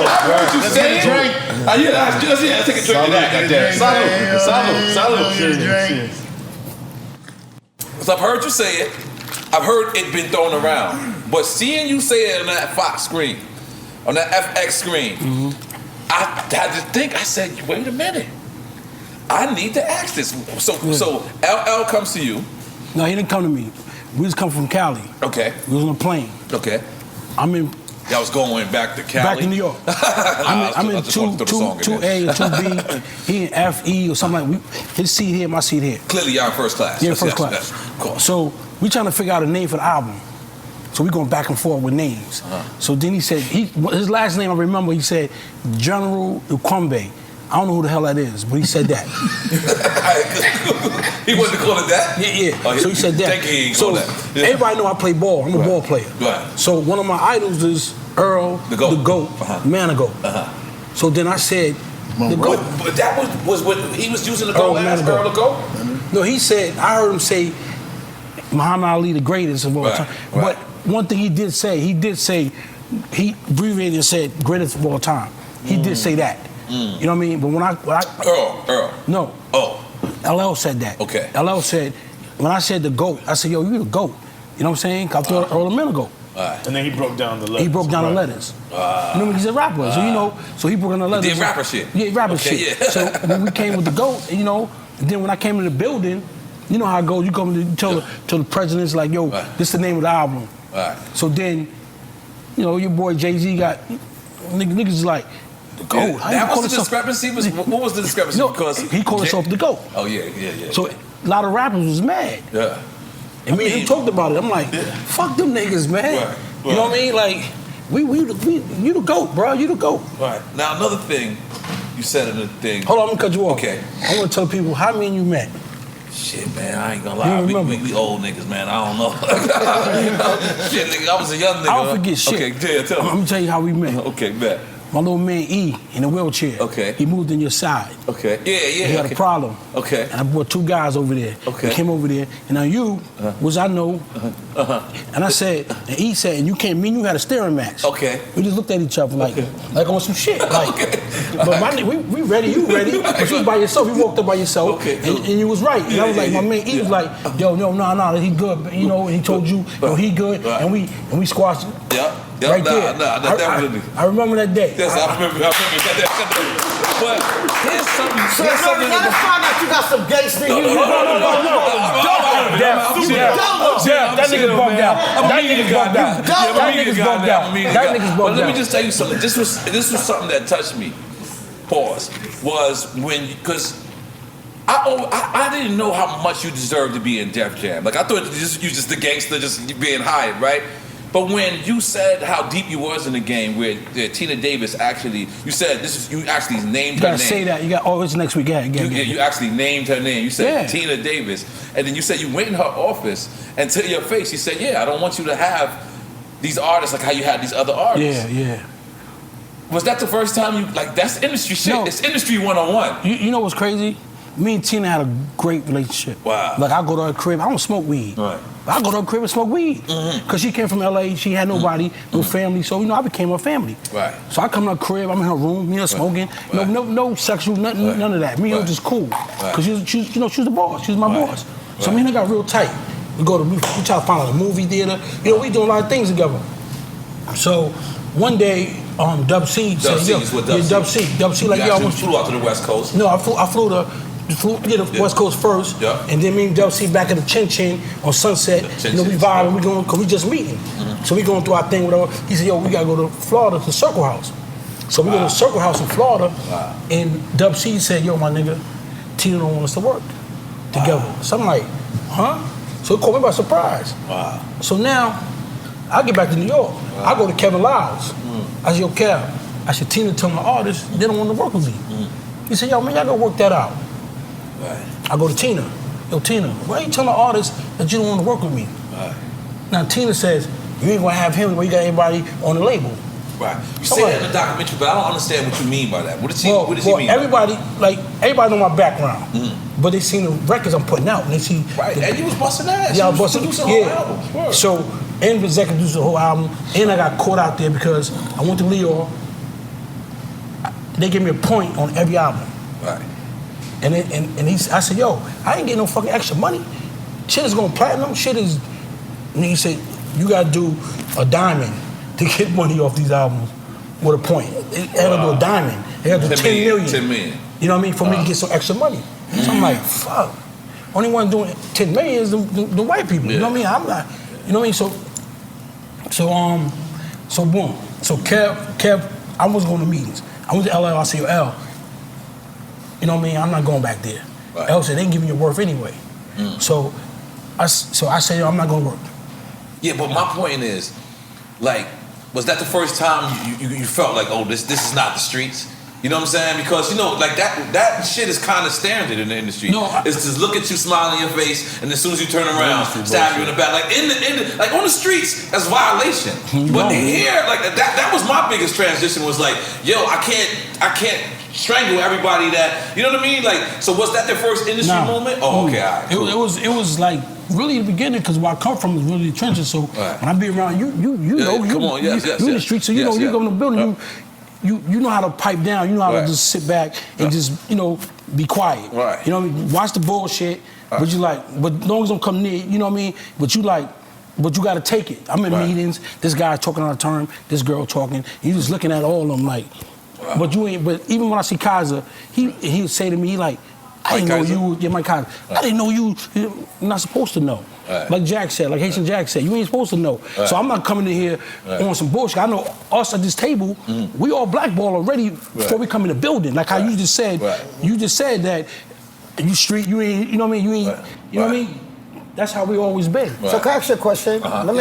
I heard you say it. Yeah, take a drink of that. Salud. So I've heard you say it. I've heard it been thrown around. But seeing you say it on that Fox screen, on that FX screen, I had to think. I said, wait a minute. I need to ask this. So LL comes to you. No, he didn't come to me. We just come from Cali. Okay. We was on a plane. Okay. I'm in. Y'all was going back to Cali? Back to New York. I'm in 2A and 2B. He in FE or something like that. His seat here, my seat here. Clearly y'all in first class. Yeah, first class. Yes, of course. So we trying to figure out a name for the album. So we going back and forth with names. So then he said, his last name I remember, he said General Ukwembe. I don't know who the hell that is, but he said that. He wasn't calling that? Yeah. So he said that. Thank you, he ain't so call that. Yeah. everybody know I play ball. I'm a ball player. Right. So one of my idols is Earl, the GOAT, Manigault. So then I said, the GOAT. But that was what he was using the GOAT as Earl the GOAT? No, he said, I heard him say Muhammad Ali the greatest of all time. But one thing he did say, he abbreviated and said greatest of all time. He did say that. You know what I mean? But when I Earl. No. Oh. LL said that. Okay. LL said, when I said the GOAT, I said, yo, you the GOAT. You know what I'm saying? I thought Earl a minute ago. And then he broke down the letters. He broke down the letters. You know, he's a rapper, so he broke down the letters. He did rapper shit. Yeah, rapper shit. Yeah. So when we came with the GOAT, and then when I came in the building, you know how it goes. You come to tell the presidents like, yo, this is the name of the album. So then, your boy Jay-Z got niggas like, the GOAT. That was the discrepancy? What was the discrepancy? No, because he called himself the GOAT. Oh, yeah. So a lot of rappers was mad. Yeah. And me and him talked about it. I'm like, fuck them niggas, man. Right. You know what I mean? Like, you the GOAT, bro. You the GOAT. Right. Now, another thing you said in the thing. Hold on, I'm gonna cut you off. Okay. I want to tell people how me and you met. Shit, man, I ain't gonna lie. We old niggas, man. I don't know. Shit, nigga, I was a young nigga. I don't forget shit. Okay, yeah, tell me. I'm gonna tell you how we met. Okay, bet. My little man E in a wheelchair. Okay. He moved in your side. Okay. Yeah. He had a problem. Okay. And I brought 2 guys over there. Okay. They came over there. And now you was I know. And I said, and E said, and you came, me and you had a staring match. Okay. We just looked at each other like on some shit. Like, Okay. But my nigga, we ready, you ready. But you was by yourself. You walked up by yourself. Okay. And you was right. And I was like, my man E was like, yo, no, he good. And he told you, no, he good. And we squashed it. Yeah. Right there. I remember that day. Yes, I remember that. But here's something. So let's find out you got some gangster. No. That nigga's bugged out. That nigga's bugged out. But let me just tell you something. This was something that touched me. Pause. Was when, because I didn't know how much you deserved to be in Def Jam. Like, I thought you just the gangster just being hired, right? But when you said how deep you was in the game, where Tina Davis actually, you said you actually named her name. You gotta say that. It's next week. You actually named her name. You said Tina Davis, and then you said you went in her office, and to your face, you said, "Yeah, I don't want you to have these artists like how you had these other artists." Yeah. Was that the first time you That's industry shit. No. It's industry 101. You know what's crazy? Me and Tina had a great relationship. Wow. Like, I go to her crib. I don't smoke weed. Right. I go to her crib and smoke weed. Because she came from LA. She had nobody, no family. So, I became her family. Right. So I come to her crib. I'm in her room. Smoking. Right. No sexual, nothing, none of that. Me and her just cool. Because she was the boss. She was my boss. So me and her got real tight. We try to find out a movie theater. We doing a lot of things together. So one day, Dub C said, Dub C, like, yo, I want you. Flew out to the West Coast. No, I flew to the West Coast first, and then me and Dub C back at the Chin Chin on Sunset. We vibing, cause we just meeting. So we going through our thing, whatever. He said, yo, we gotta go to Florida to Circle House. So we go to Circle House in Florida, and Dub C said, yo, my nigga, Tina don't want us to work together. So I'm like, huh? So it caught me by surprise. Wow. So now, I get back to New York. I go to Kevin Lyles. I said, yo, Kev, I said, Tina told my artists they don't want to work with me. He said, yo, man, y'all go work that out. Right. I go to Tina. Yo, Tina, why you telling the artists that you don't want to work with me? Right. Now, Tina says, you ain't going to have him where you got everybody on the label. Right. You say that in the documentary, but I don't understand what you mean by that. What does he mean? Everybody know my background, but they seen the records I'm putting out, and they see. Right, and you was busting ass. Yeah, I was busting. busting. Yeah. So, and the executive produced the whole album, and I got caught out there because I went to Leo. They gave me a point on every album. Right. And I said, yo, I ain't getting no fucking extra money. Shit is going platinum. Shit is. And he said, you gotta do a diamond to get money off these albums with a point. It had to do a diamond. It had to do 10 million. 10 million. You know what I mean? For me to get some extra money. So I'm like, fuck. Only one doing 10 million is the white people. You know what I mean? I'm not. You know what I mean? So boom. So Kev, I wasn't going to meetings. I went to LL. I said, yo, L. You know what I mean? I'm not going back there. Right. L said they ain't giving you worth anyway. So I said, yo, I'm not going to work. Yeah, but my point is, like, was that the first time you felt like, oh, this is not the streets? You know what I'm saying? Because, you know, like that shit is kind of standard in the industry. No, it's just look at you, smile in your face, and as soon as you turn around, stab you in the back. Like like on the streets, that's violation. But here, like that was my biggest transition. Was like, yo, I can't strangle everybody that, you know what I mean? Like, so was that the first industry moment? Oh, okay, all right. Cool. It was like really the beginning, because where I come from is really the trenches. So when I be around you know, you in the streets, so you know, you go in the building, you know how to pipe down, you know how to just sit back and just, you know, be quiet. Right. You know what I mean? Watch the bullshit, but you like, but as long as don't come near, you know what I mean? But you gotta take it. I'm in meetings, this guy talking out of turn, this girl talking, you just looking at all of them like, but you ain't, but even when I see Kaiser, he would say to me like, I didn't know you, Mike Kaiser, I didn't know you're not supposed to know. Like Jack said, like Haitian Jack said, you ain't supposed to know. So I'm not coming in here on some bullshit. I know us at this table, we all blackball already before we come in the building. Like how you just said, that you street, you ain't, you know what I mean? You ain't, you know what I mean? That's how we always been. So can I ask you a question? Let me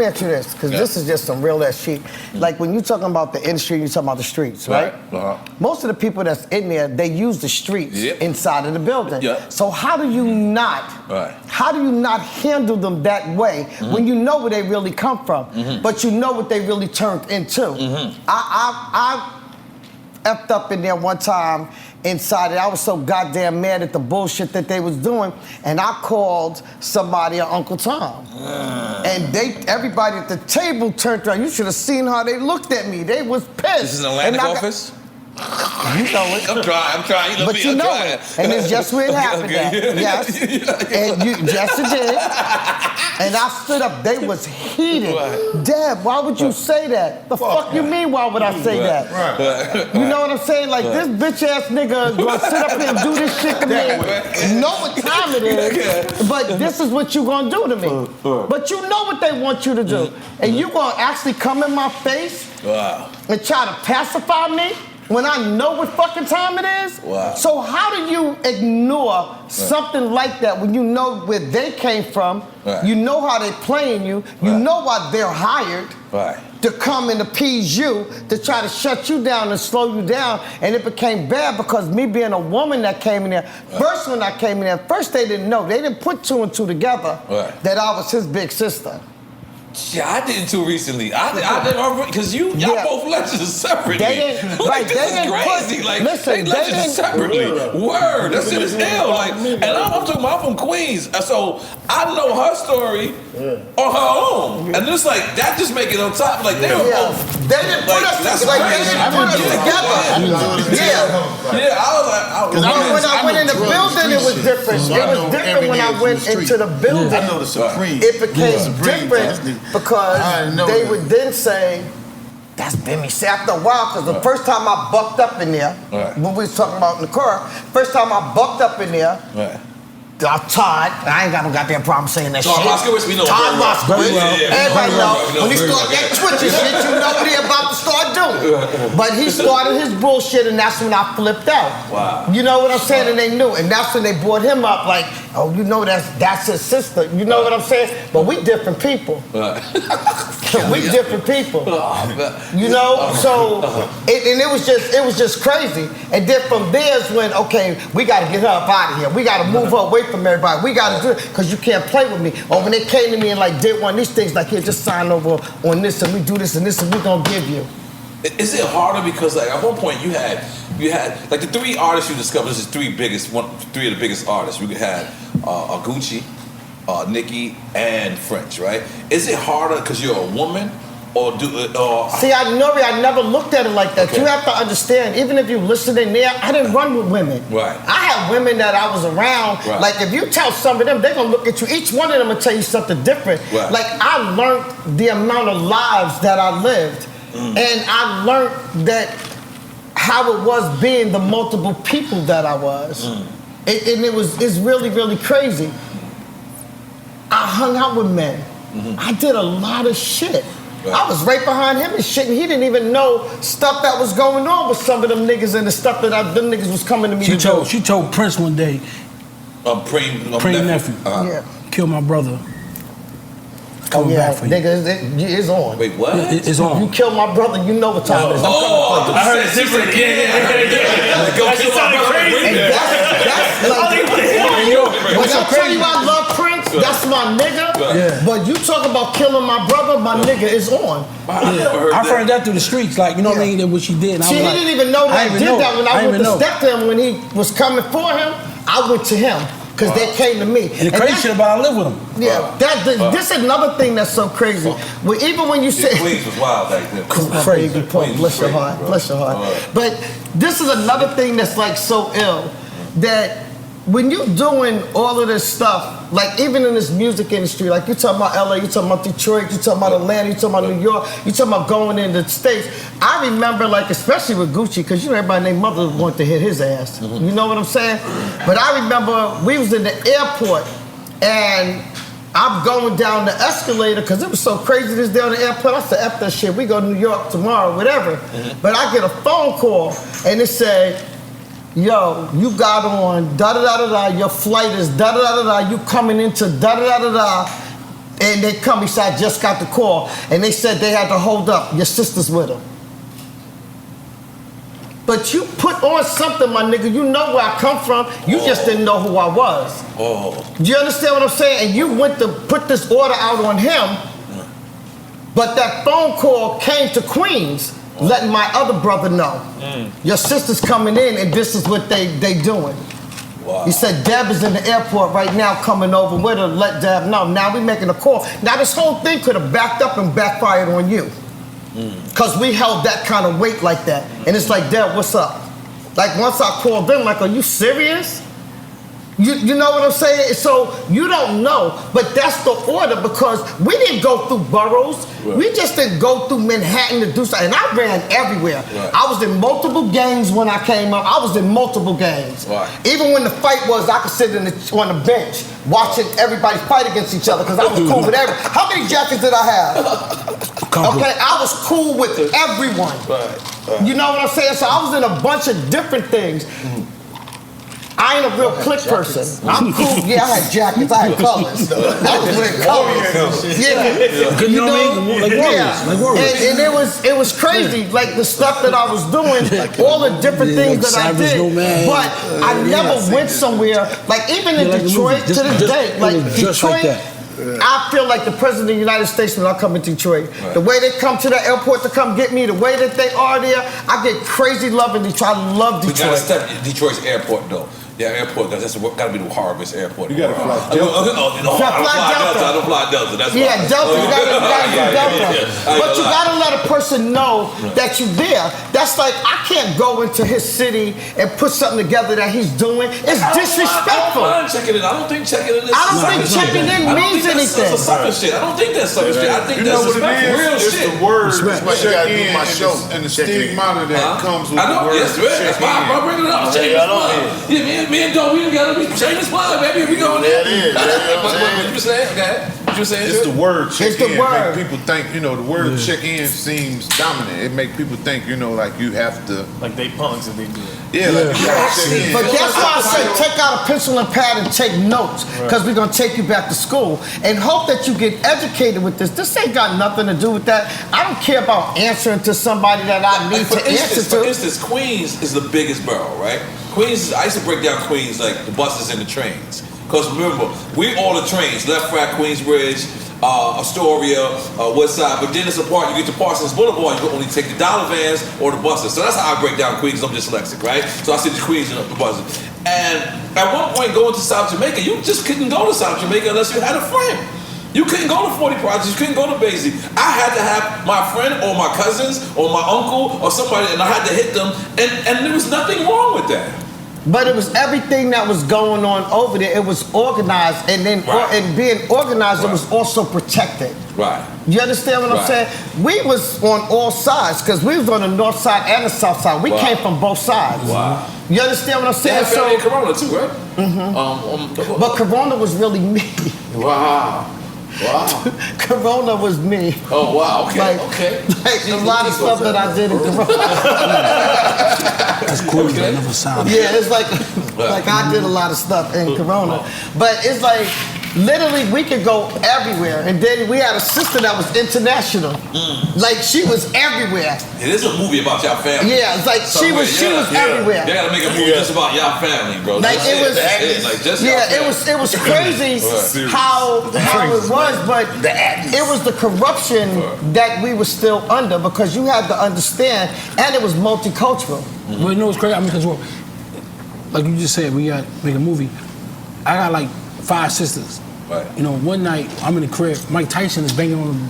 ask you this, because this is just some real ass shit. Like when you talking about the industry, you talking about the streets, right? Most of the people that's in there, they use the streets inside of the building. So how do you not handle them that way when you know where they really come from, but you know what they really turned into? I effed up in there one time inside it. I was so goddamn mad at the bullshit that they was doing, and I called somebody an Uncle Tom. And everybody at the table turned around. You should have seen how they looked at me. They was pissed. This is an Atlantic office? You know it. I'm trying. You know but me, you know it. And it's just where it happened at. Yes. And yes, it did. And I stood up. They was heated. Dad, why would you say that? The fuck you mean, why would I say that? You know what I'm saying? Like, this bitch-ass nigga gonna sit up here and do this shit to me. Know what time it is, but this is what you gonna do to me. But you know what they want you to do. And you gonna actually come in my face and try to pacify me? When I know what fucking time it is? So how do you ignore something like that when you know where they came from, you know how they playing you, you know why they're hired to come and appease you, to try to shut you down and slow you down, and it became bad because me being a woman that came in there, first when I came in there, first they didn't know, they didn't put two and two together that I was his big sister. Yeah, I did too recently. I did because y'all both legends separately. They didn't, like, this is crazy. Like, they legends separately. Word, that shit is hell. Like, and I'm talking about, I'm from Queens, so I know her story on her own, and it's like that just make it on top. Like they were both. They didn't put us together. Yeah, I was like, when I went in the building, it was different. It was different when I went into the building. I know the Supreme. It became different. Because they would then say, that's Bimmy. See, after a while, because the first time I bucked up in there, when we was talking about in the car, first time I bucked up in there, Todd, I ain't got no goddamn problem saying that shit. Moskowitz, we know. Todd Moskowitz. Everybody know. When he started that twitching shit, you know what he about to start doing. But he started his bullshit, and that's when I flipped out. Wow. You know what I'm saying? And they knew. And that's when they brought him up like, oh, you know that's his sister. You know what I'm saying? But we different people. We different people. You know? So, and it was just crazy. And then from there is when, okay, we got to get her up out of here. We got to move her away from everybody. We got to do it because you can't play with me. Or when they came to me and like did one of these things, like, here, just sign over on this and we do this and this and we going to give you. Is it harder because like at one point you had like the three artists you discovered? This is three of the biggest artists. You had Gucci, Nicki, and French, right? Is it harder because you're a woman? See, I never looked at it like that. Okay. You have to understand, even if you listen in there, I didn't run with women. Right. I had women that I was around. Right. Like, if you tell some of them, they're going to look at you. Each one of them will tell you something different. Right. Like, I learned the amount of lives that I lived. And I learned that how it was being the multiple people that I was. It's really, really crazy. I hung out with men. I did a lot of shit. Right. I was right behind him and shit, and he didn't even know stuff that was going on with some of them niggas and the stuff that them niggas was coming to me to do. She told Prince one day, Preem nephew, kill my brother. Coming back for you. Nigga, it's on. Wait, what? It's on. You kill my brother, you know what time it is. I heard it's different. Go kill my brother. When I tell you I love Prince, that's my nigga. Yeah. But you talk about killing my brother, my nigga is on. I've heard that through the streets, like, you know what I mean, that what she did. He didn't even know that I did that when I went to step to him when he was coming for him. I went to him. Because they came to me. And the crazy shit about I live with him. Yeah, this is another thing that's so crazy. Well, even when you say Queens was wild back then. Crazy point. Bless your heart. Bless your heart. But this is another thing that's like so ill that when you doing all of this stuff, like even in this music industry, like you talking about LA, you talking about Detroit, you talking about Atlanta, you talking about New York, you talking about going into the States. I remember, like, especially with Gucci, because you know everybody named Mother wanted to hit his ass. You know what I'm saying? But I remember we was in the airport and I'm going down the escalator because it was so crazy this day on the airport. I said, F that shit, we go to New York tomorrow, whatever. But I get a phone call and it said, yo, you got on da-da-da-da-da, your flight is da-da-da-da-da, you coming into da-da-da-da-da, and they come, he said, I just got the call, and they said they had to hold up, your sister's with him. But you put on something, my nigga, you know where I come from, you just didn't know who I was. Do you understand what I'm saying? And you went to put this order out on him, but that phone call came to Queens, letting my other brother know. Your sister's coming in and this is what they doing. Wow. He said Deb is in the airport right now coming over with her, let Deb know. Now we making a call. Now this whole thing could have backed up and backfired on you. Because we held that kind of weight like that. And it's like, Deb, what's up? Like once I called them, like, are you serious? You know what I'm saying? So you don't know, but that's the order because we didn't go through boroughs. Right. We just didn't go through Manhattan to do something. And I ran everywhere. Right. I was in multiple gangs when I came up. I was in multiple gangs. Right. Even when the fight was, I could sit on the bench watching everybody fight against each other because I was cool with everyone. How many jackets did I have? Okay, I was cool with everyone. Right. You know what I'm saying? So I was in a bunch of different things. I ain't a real click person. I'm cool. Yeah, I had jackets. I had colors. I was wearing colors. Yeah. You know, like warriors. And it was crazy. Like the stuff that I was doing, all the different things that I did. But I never went somewhere. Like even in Detroit to this day, like Detroit. I feel like the president of the United States when I come to Detroit. Right. The way they come to the airport to come get me, the way that they are there, I get crazy love in Detroit. I love Detroit. We gotta step Detroit's airport though. Yeah, airport, that's gotta be the hardest airport. You gotta fly Delta. I don't fly Delta. That's yeah, Delta. You gotta do Delta. But you gotta let a person know that you're there. That's like, I can't go into his city and put something together that he's doing. It's disrespectful. I don't mind checking in. I don't think checking in is I don't think checking in means anything. That's sucker shit. I don't think that's sucker shit. I think that's real shit. It's the word check in and the stigma that comes with the word check in. I bring it up. Yeah, me and Doe, we gotta be shameless plug, baby. We going there. What you saying? Okay. What you saying? It's the word check in. It's the word. Make people think, the word check in seems dominant. It make people think, like you have to. Like they punks and they do it. Yeah, like you have to check in. But that's why I say take out a pencil and pad and take notes. Because we're gonna take you back to school and hope that you get educated with this. This ain't got nothing to do with that. I don't care about answering to somebody that I need to answer to. For instance, Queens is the biggest borough, right? Queens, I used to break down Queens like the buses and the trains. Because remember, we all the trains, Left Rack, Queensbridge, Astoria, Woodside, but then it's a part, you get to Parsons Boulevard, you can only take the dollar vans or the buses. So that's how I break down Queens, I'm dyslexic, right? So I see the Queens and the buses. And at one point going to South Jamaica, you just couldn't go to South Jamaica unless you had a friend. You couldn't go to 40 Projects, you couldn't go to Basie. I had to have my friend or my cousins or my uncle or somebody, and I had to hit them, and there was nothing wrong with that. But it was everything that was going on over there. It was organized, and then and being organized, it was also protected. Right. You understand what I'm saying? We was on all sides because we was on the north side and the south side. We came from both sides. Wow. You understand what I'm saying? Yeah, family in Corona too, right? But Corona was really me. Wow. Wow. Corona was me. Oh wow, okay, Like a lot of stuff that I did in Corona. That's cool, okay. Never sound. Yeah, it's like I did a lot of stuff in Corona. But it's like literally we could go everywhere. And then we had a sister that was international. Like she was everywhere. It is a movie about y'all family. Yeah, it's like she was everywhere. They gotta make a movie just about y'all family, bro. Like it was it was crazy how it was, but it was the corruption that we were still under because you had to understand, and it was multicultural. Well, you know what's crazy? I mean, because like you just said, we got to make a movie. I got like 5 sisters. Right. You know, one night I'm in the crib. Mike Tyson is banging on the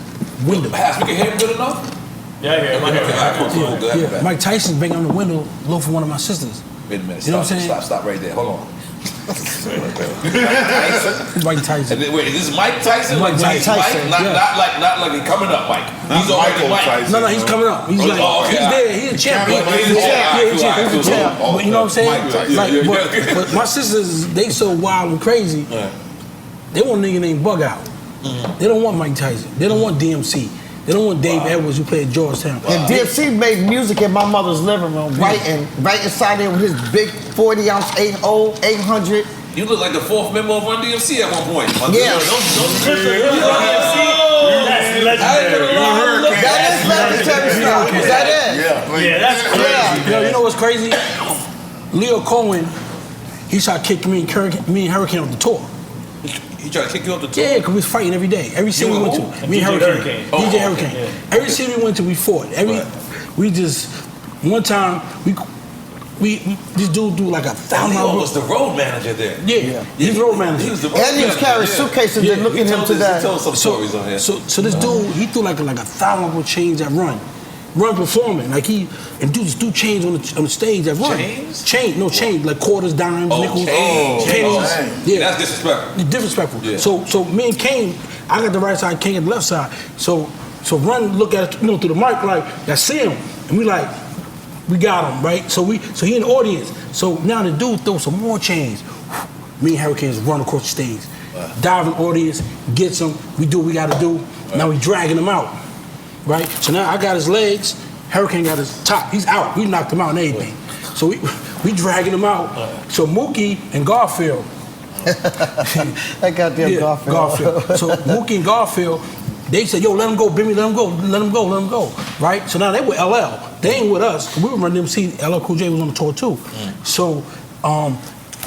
window. Perhaps we can hear him good enough? Yeah, Yeah. Mike Tyson's banging on the window, look for one of my sisters. Wait a minute. You know what I'm saying? Stop right there. Hold on. Mike Tyson. Wait, this is Mike Tyson? Mike Tyson. Not like he's coming up, Mike. He's already Mike. No, he's coming up. He's like, he's there. He's a champion. He's a champ. But you know what I'm saying? Like, but my sisters, they so wild and crazy. They want a nigga named Bug Out. They don't want Mike Tyson. They don't want DMC. They don't want Dave Edwards who played Georgetown. And DMC made music in my mother's living room, right inside there with his big 40-ounce 800. You look like the 4th member of Run DMC at one point. Yeah. That's legendary. That is legendary stuff. Is that it? Yeah, that's crazy. Yo, you know what's crazy? Leo Cohen, he tried to kick me and Hurricane off the tour. He tried to kick you off the tour? Yeah, because we was fighting every day. Every city we went to. Me and Hurricane. DJ Hurricane. Yeah. Every city we went to, we fought. We just, one time, this dude do like 1,000. Leo was the road manager there. Yeah. He's the road manager. And he was carrying suitcases and looking at him today. Tell us some stories on here. So this dude, he threw like 1,000 chains at Run performing. Like this dude chains on the stage at Run. Chains? No, chains, like quarters, dimes, nickels. Chains. Yeah. That's disrespectful. Disrespectful. Yeah. So me and Kane, I got the right side, Kane got the left side. So Run look at it, through the mic like, I see him. And we like, we got him, right? So he in the audience. So now the dude throws some more chains. Me and Hurricanes run across the stage. Dive in the audience, gets him, we do what we gotta do. Now we dragging him out. Right? So now I got his legs, Hurricane got his top. He's out. We knocked him out and everything. So we dragging him out. So Mookie and Garfield. I got them Garfield. So Mookie and Garfield, they said, yo, let him go, Bimmy, let him go. Right? So now they were LL. They ain't with us. We were running MC. LL Cool J was on the tour too. So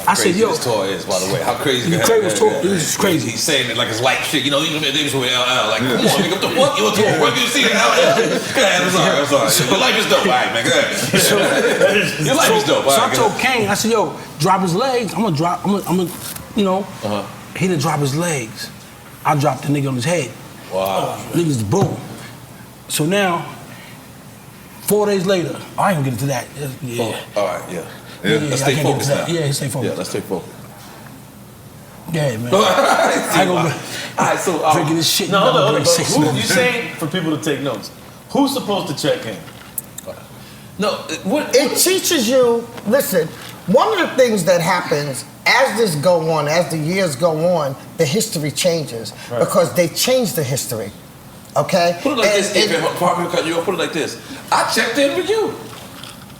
I said, yo. This tour is, by the way. How crazy it was crazy. He's saying it like it's light shit. You know, they just with LL. Like, come on, nigga, what the fuck? You want to run you see LL? Go ahead, I'm sorry. Your life is dope. All right, man, go ahead. Your life is dope. So I told Kane, I said, yo, drop his legs. I'm gonna, you know, he didn't drop his legs. I dropped the nigga on his head. Wow. Niggas, boom. So now, 4 days later, I ain't gonna get into that. Yeah. All right, yeah. Let's stay focused now. Yeah, stay focused. Yeah, let's stay focused. Yeah, man. All right, so drinking this shit. No, hold on. Who you saying for people to take notes? Who's supposed to check in? No, it teaches you. Listen, one of the things that happens as this go on, as the years go on, the history changes because they change the history. Okay. Put it like this. Put it like this. I checked in with you.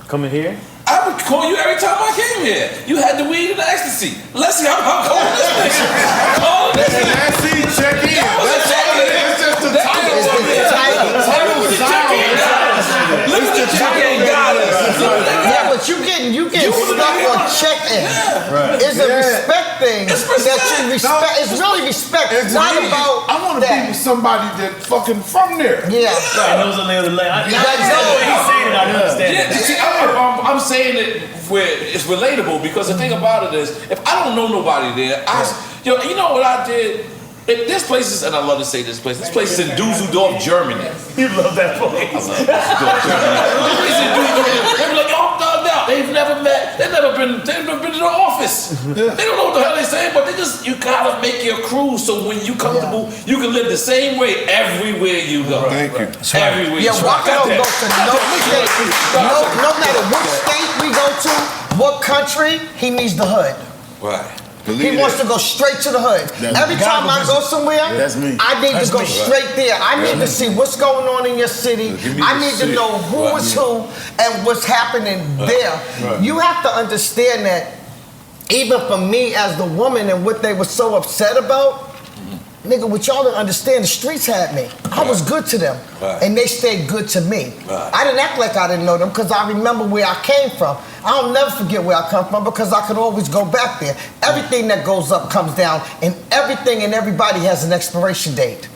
Coming here. I would call you every time I came here. You had the weed and the ecstasy. Let's see, I'm calling this nigga. I'm calling this nigga. That's check in. That's just the title. Look at the check-in goddess. Yeah, but you getting stuck on check-in. It's a respect thing that you respect. It's really respect. It's not about I want to be with somebody that fucking from there. Yeah. Right, knows the lay of the land. I know what he's saying, I understand. Yeah, see, I'm saying it where it's relatable because the thing about it is, if I don't know nobody there, you know what I did? This place is, and I love to say this place is in Dusseldorf, Germany. You love that place. I love Dusseldorf, Germany. It's in Dusseldorf. They be like, oh, no, they've never met, they've never been to the office. They don't know what the hell they're saying, but you gotta make your crew so when you comfortable, you can live the same way everywhere you go. Thank you. Everywhere you go. Waka don't go to no state. No matter what state we go to, what country, he needs the hood. Right. He wants to go straight to the hood. Every time I go somewhere, I need to go straight there. I need to see what's going on in your city. I need to know who is who and what's happening there. You have to understand that even for me as the woman and what they were so upset about, nigga, what y'all didn't understand, the streets had me. I was good to them, and they stayed good to me. I didn't act like I didn't know them because I remember where I came from. I'll never forget where I come from because I could always go back there. Everything that goes up comes down, and everything and everybody has an expiration date.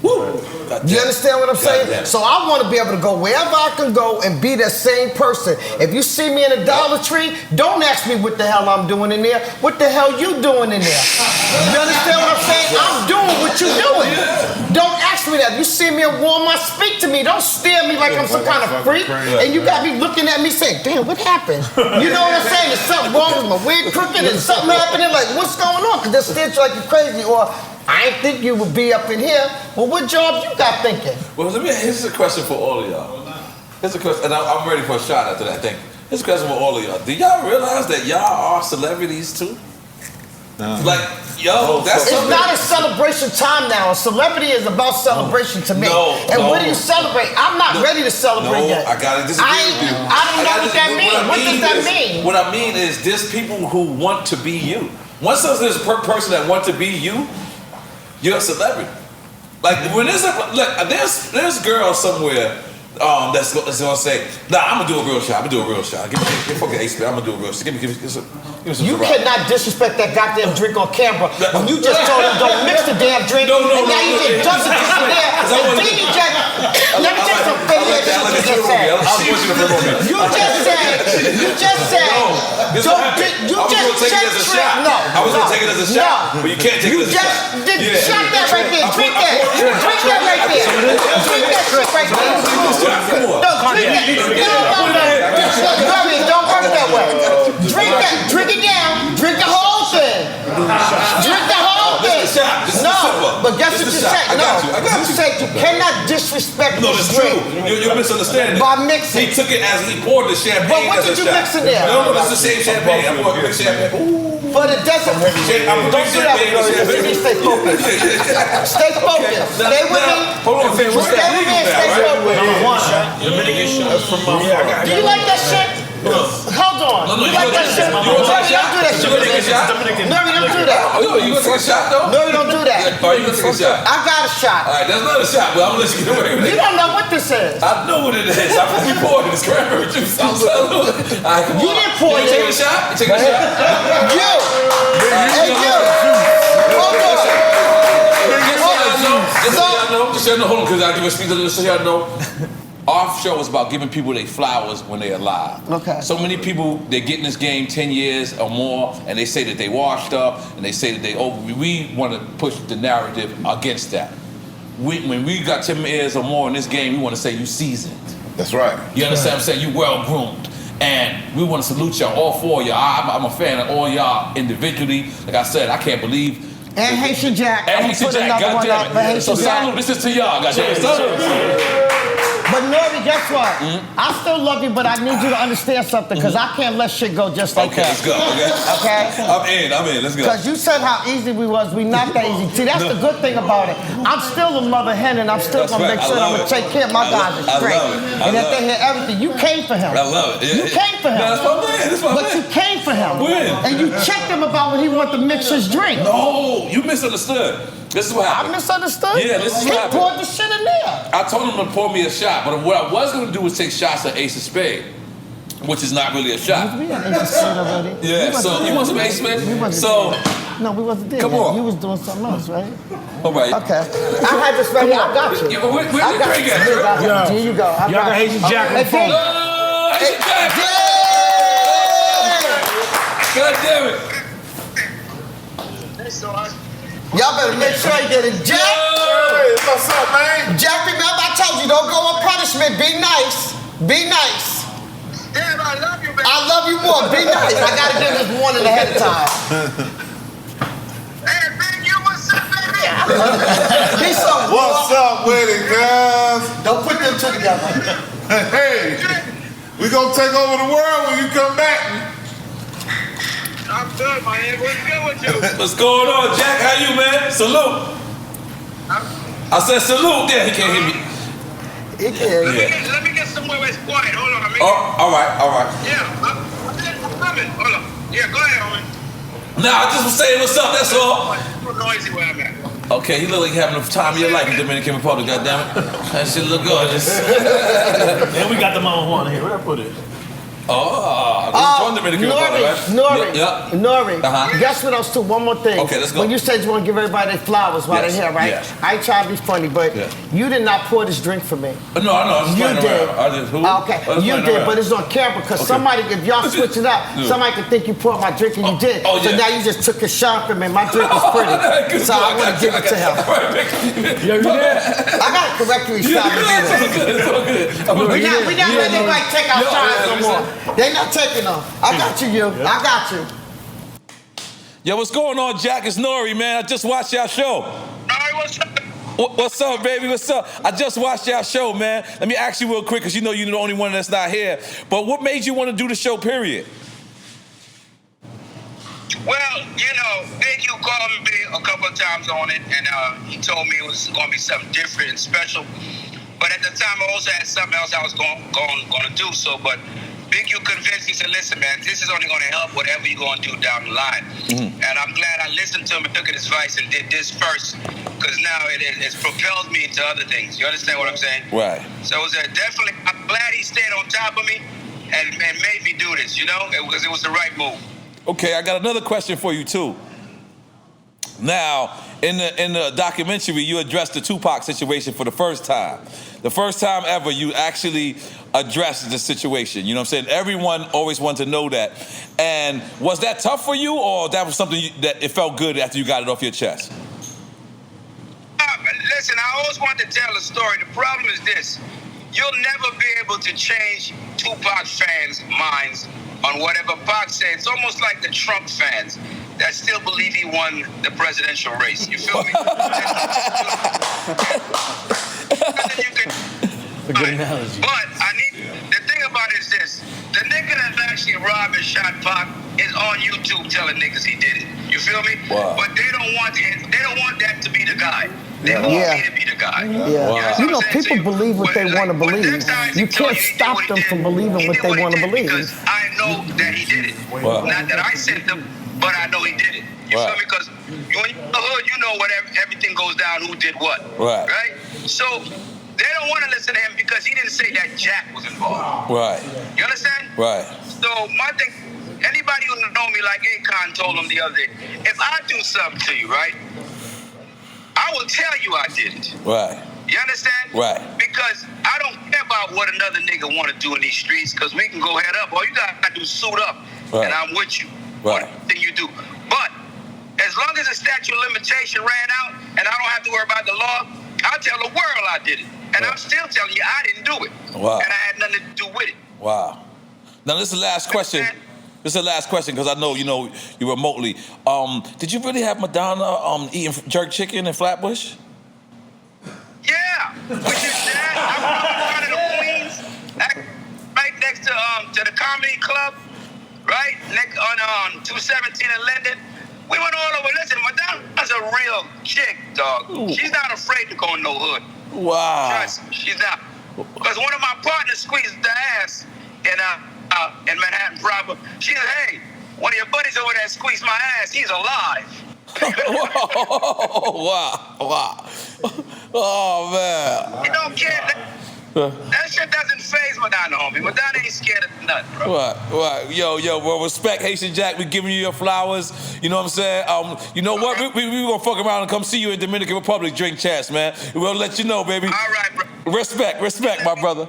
You understand what I'm saying? So I want to be able to go wherever I can go and be that same person. If you see me in a Dollar Tree, don't ask me what the hell I'm doing in there. What the hell you doing in there? You understand what I'm saying? I'm doing what you doing. Don't ask me that. You see me at Walmart, speak to me. Don't stare at me like I'm some kind of freak. And you got me looking at me saying, damn, what happened? You know what I'm saying? There's something wrong with my wig crooked and something happening. Like, what's going on? Because they're staring at you like you're crazy. Or, I ain't think you would be up in here. Well, what job you got thinking? Well, here's a question for all of y'all. Here's a question, and I'm ready for a shot after that. Here's a question for all of y'all. Do y'all realize that y'all are celebrities too? Like, that's it's not a celebration time now. A celebrity is about celebration to me. What do you celebrate? I'm not ready to celebrate yet. I gotta disagree with you. I don't know what that means. What does that mean? What I mean is there's people who want to be you. Once there's a person that wants to be you, you're a celebrity. Like when there's there's girls somewhere that's gonna say, nah, I'm gonna do a real shot. Give me fucking ace, I'm gonna do a real shot. Give me some You cannot disrespect that goddamn drink on camera when you just told him don't mix the damn drink and now you just dump it just there and then you just let me tell you some funny shit you just said. You just said check the drink. No. I was gonna take it as a shot, but you can't take it as a shot. You just shot that right there. Drink that. Drink that right there. Drink that shit right there. No, drink that. No, don't work that way. Drink that. Drink it down. Drink the whole thing. Drink the whole thing. No, but guess what you said? No, you said you cannot disrespect this drink. You're misunderstanding. By mixing. He took it as he poured the champagne. But what did you mix in there? No, that's the same champagne. I poured mixed champagne. But it doesn't. Don't do that. Stay focused. Stay focused. Stay with me. Hold on. Stay with me and stay focused. Dominican shot from my Do you like that shit? Hold on. You like that shit? No, we don't do that shit. No, we don't do that. You gonna take a shot though? No, we don't do that. Are you gonna take a shot? I got a shot. All right, that's not a shot, but I'm gonna let you get away with it. You don't know what this is. I know what it is. I put you poured it. It's cranberry juice. I'm telling you. All right, come on. You didn't pour it. You taking a shot? You taking a shot? You. Hey, you. Hold on. Just so y'all know, hold on, because I give a speech to this so y'all know. Our show is about giving people their flowers when they're alive. Okay. So many people, they get in this game 10 years or more, and they say that they washed up, and they say that they over. We want to push the narrative against that. When we got 10 years or more in this game, we want to say you seasoned. That's right. You understand what I'm saying? You well groomed. And we want to salute y'all, all four of y'all. I'm a fan of all y'all individually. Like I said, I can't believe. And Haitian Jack. And Haitian Jack, goddamn it. So salute, this is to y'all, goddamn it. But N.O.R.E, guess what? I still love you, but I need you to understand something, because I can't let shit go just like that. Okay, let's go. Okay? I'm in, let's go. Because you said how easy we was. We not that easy. See, that's the good thing about it. I'm still a mother hen, and I'm still going to make sure I'm going to take care of my guys straight. And if they hear everything, you came for him. I love it. You came for him. That's my man. That's my man. But you came for him. When? And you checked him about when he wanted to mix his drink. No, you misunderstood. This is what happened. I misunderstood? Yeah, this is what happened. He poured the shit in there. I told him to pour me a shot, but what I was going to do was take shots at Ace of Spades. which is not really a shot. We had Ace of Spades already. Yeah, so you want some Ace of Spades? So, no, we wasn't there. Come on. You was doing something else, right? All right. Okay. I had this ready. I got you. Where's your I got drink you. at? Here you go. Y'all got Haitian Jack on the phone. Haitian Jack! God damn it. Y'all better make sure you get it. Jack! Hey, what's up, man? Jack, remember I told you, don't go on punishment. Be nice. Be nice. Damn, I love you, man. I love you more. Be nice. I gotta give this warning ahead of time. Hey, Big U, what's up, baby? He's so What's up with it, guys? Don't put them two together. Hey, we gonna take over the world when you come back. I'm good, my nigga. What's good with you? What's going on, Jack? How you, man? Salute. I said salute. Yeah, he can't hear me. He can. Let me get somewhere where it's quiet. Hold on. Oh, all right. Yeah, I'm coming. Hold on. Yeah, go ahead, homie. Nah, I just was saying what's up, that's all. It's too noisy where I'm at. Okay, you look like you're having the time of your life in Dominican Republic, goddammit. That shit look gorgeous. And we got the mama Juana here. Where I put it? Oh, this is from Dominican Republic, right? N.O.R.E. Guess what else too? One more thing. Okay, let's go. When you said you want to give everybody their flowers while they're here, right? Yes. I ain't trying to be funny, but you did not pour this drink for me. No, I know. I'm just You playing did. around. I just, who? Okay, you did, but it's on camera because somebody, if y'all switch it up, Yeah. somebody could think you poured my drink and you did. Oh, So yeah. now you just took a shot from me. My drink is pretty, so I want to give it to him. Yo, you there? I got to correct you. Stop it. It's all good. We not letting anybody take our shots no more. They not taking them. I got you. I got you. Yo, what's going on, Jack? It's N.O.R.E, man. I just watched y'all show. Alright, what's up? What's up, baby? What's up? I just watched y'all show, man. Let me ask you real quick, because you know you're the only one that's not here. But what made you want to do the show, period? Well, you know, Big U called me a couple of times on it, and he told me it was going to be something different and special. But at the time, I also had something else I was going to do. So, but Big U convinced me, said, listen, man, this is only going to help whatever you're going to do down the line. And I'm glad I listened to him and took his advice and did this first, because now it's propelled me into other things. You understand what I'm saying? Right. So it was definitely, I'm glad he stayed on top of me and made me do this, you know, because it was the right move. Okay, I got another question for you, too. Now, in the documentary, you addressed the Tupac situation for the first time. The first time ever you actually addressed the situation. You know what I'm saying? Everyone always wanted to know that. And was that tough for you, or that was something that it felt good after you got it off your chest? Listen, I always wanted to tell a story. The problem is this. You'll never be able to change Tupac fans' minds on whatever Pac said. It's almost like the Trump fans that still believe he won the presidential race. You feel me? A good analogy. But the thing about it is this. The nigga that actually robbed and shot Pac is on YouTube telling niggas he did it. You feel me? Wow. But they don't want that to be the guy. They want me to be the guy. Yeah. You know, people believe what they want to believe. You can't stop them from believing what they want to believe. Because I know that he did it. Wow. Not that I sent them, but I know he did it. You feel me? Because when you're in the hood, you know everything goes down, who did what. Right. Right? So they don't want to listen to him because he didn't say that Jack was involved. Right. You understand? Right. So my thing, anybody who know me like Akon told him the other day, if I do something to you, right, I will tell you I did it. Right. You understand? Right. Because I don't care about what another nigga want to do in these streets, because we can go head up. All you got to do is suit up, and I'm with you. Right. Thing you do. But as long as the statute of limitation ran out, and I don't have to worry about the law, I'll tell the world I did it. And I'm still telling you I didn't do it. Wow. And I had nothing to do with it. Wow. Now this is the last question. This is the last question because I know you remotely. Did you really have Madonna eating jerk chicken in Flatbush? Yeah. Which is that? I was in Queens, right next to the comedy club, right next on 217 in Linden. We went all over. Listen, Madonna's a real chick, dog. Ooh. She's not afraid to go in no hood. Wow. Trust me, she's not. Because one of my partners squeezed the ass in Manhattan proper. She said, hey, one of your buddies over there squeezed my ass. He's alive. Wow. Oh, man. You don't care. That shit doesn't faze Madonna, homie. Madonna ain't scared of nothing, bro. Right. Yo, well, respect, Haitian Jack. We giving you your flowers. You know what I'm saying? You know what? We gonna fuck around and come see you in Dominican Republic, drink chats, man. We'll let you know, baby. All right, bro. Respect, my brother.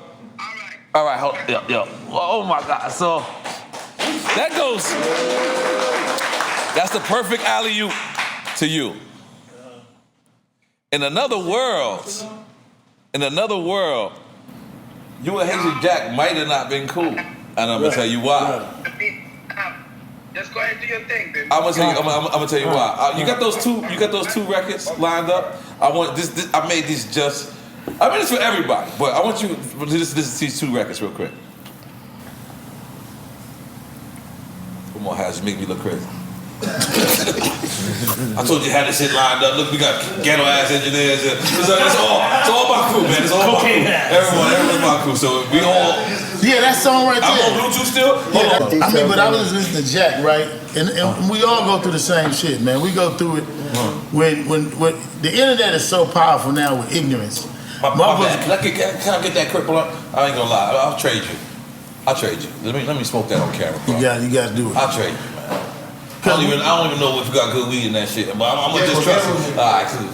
All right, hold, yo. Oh my God. So that goes. That's the perfect alley-oop to you. In another world, you and Haitian Jack might have not been cool, and I'm gonna tell you why. Just go ahead and do your thing, baby. I'm gonna tell you why. You got those two records lined up. I want this. I made these just. I made this for everybody, but I want you to listen to these two records real quick. Come on, Haz, you make me look crazy. I told you had this shit lined up. Look, we got ghetto ass engineers. It's all my crew, man. It's all my crew. Everyone's my crew. So we all. Yeah, that song right there. I'm on Bluetooth still. I mean, but I was listening to Jack, right? And we all go through the same shit, man. We go through it when the internet is so powerful now with ignorance. My bad. Can I get that cripple up? I ain't gonna lie. I'll trade you. Let me smoke that on camera, bro. You gotta do it. I'll trade you, man. I don't even know if you got good weed in that shit, but I'm gonna just trust you. All right, cool.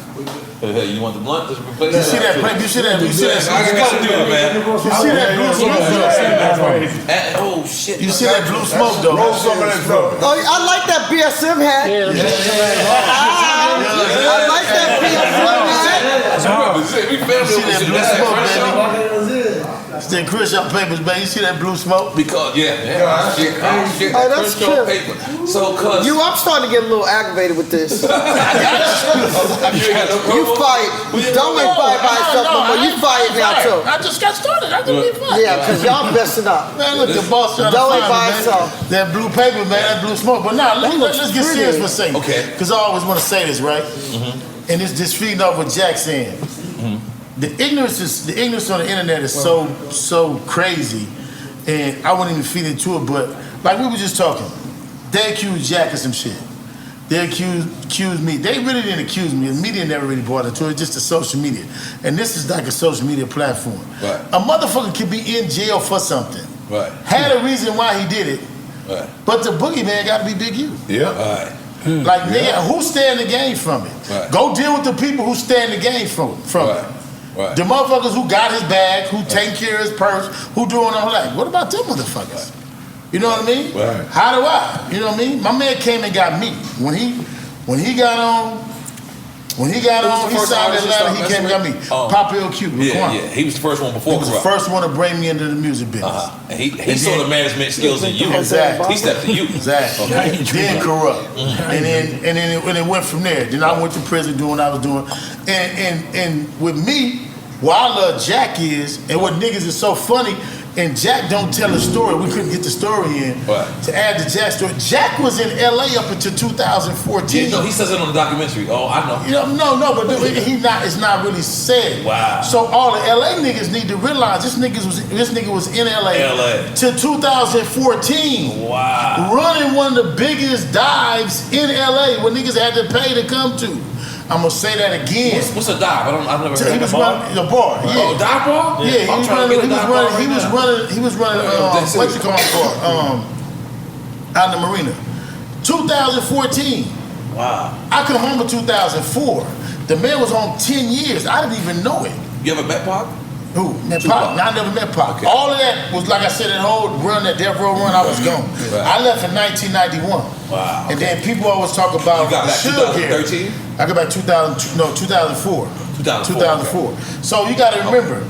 Hey, you want the blunt? Just replace You see that? I gotta do it, man. You see that blue smoke, though? Oh shit! You see that blue smoke, though? Roll some of that bro. Oh, I like that BSM hat. I like that BSM hat. We family. You see that blue smoke, baby? Still Crenshaw papers, baby. You see that blue smoke? Because shit. Oh, that's true. Paper. So, cause I'm starting to get a little aggravated with this. you fight. Don't make fight by yourself no more. You fight now too. I just got started. I didn't even fight. Yeah, because y'all messing up. Man, look, the boss trying to Don't find make me, by man. yourself. That blue paper, man, that blue smoke. But now, let's get serious for a second. Okay. Because I always want to say this, right? And it's just feeding off what Jack's saying. The ignorance on the internet is so crazy, and I wouldn't even feed into it. But like we were just talking, they accused Jack of some shit. They accused me. They really didn't accuse me. The media never really brought it to it. Just the social media, and this is like a social media platform. Right. A motherfucker could be in jail for something. Right. Had a reason why he did it. Right. But the boogeyman got to be Big U. Yeah. All right. Like nigga, who stand the game from it? Right. Go deal with the people who stand the game from it. Right. The motherfuckers who got his bag, who take care of his purse, who doing all that. What about them motherfuckers? You know what I mean? Right. How do I? You know what I mean? My man came and got me. When he got on, he signed that letter, he came and got me. Pop LQ. Yeah. He was the first one before. He was the first one to bring me into the music business. And he saw the management skills in you. Exactly. He stepped to you. Exactly. Okay. Then Corrupt. And then it went from there. Then I went to prison doing what I was doing. And with me, what I love Jack is, and what niggas is so funny, and Jack don't tell a story. We couldn't get the story in to add to Jack's story. Jack was in LA up until 2014. Yeah, no, he says it on the documentary. Oh, I know. You know, no, but it's not really said. Wow. So all the LA niggas need to realize this nigga was in LA till 2014. Wow. Running one of the biggest dives in LA where niggas had to pay to come to. I'm gonna say that again. What's a dive? I've never heard of a bar. Yeah. Oh, dive bar? Yeah, I'm trying to get a dive bar right now. He was running what you call it for? Out in the marina. 2014. Wow. I could home in 2004. The man was on 10 years. I didn't even know it. You ever met Pac? Who? Met Pac? No, I never met Pac. Okay. All of that was, like I said, that whole run, that Death Row run, I was gone. Right. I left in 1991. Wow. Okay. And then people always talk about you got back 2013? I got back 2004. 2004. So you got to remember,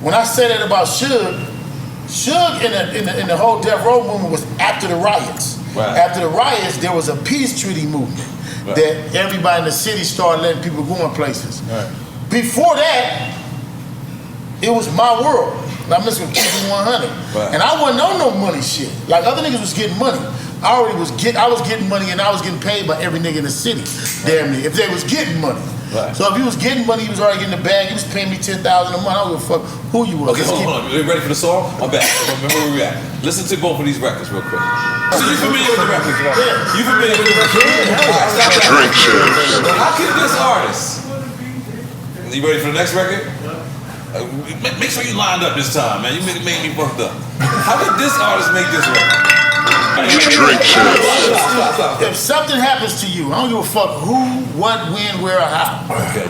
when I say that about Suge in the whole Death Row movement was after the riots. Right. After the riots, there was a peace treaty movement that everybody in the city started letting people go in places. Right. Before that, it was my world. I'm just gonna keep it 100. Right. And I wasn't on no money shit. Like other niggas was getting money. I was getting money and I was getting paid by every nigga in the city. Damn near. If they was getting money. Right. So if he was getting money, he was already getting the bag. He was paying me $10,000 a month. I don't give a fuck who you was. Okay, hold on. You ready for the song? I'm back. Remember where we at. Listen to both of these records real quick. So you familiar with the records? Yeah. You familiar with the records? Drink shows. How can this artist? You ready for the next record? Make sure you lined up this time, man. You made me fucked up. How did this artist make this record? If something happens to you, I don't give a fuck who, what, when, where, or how. Okay.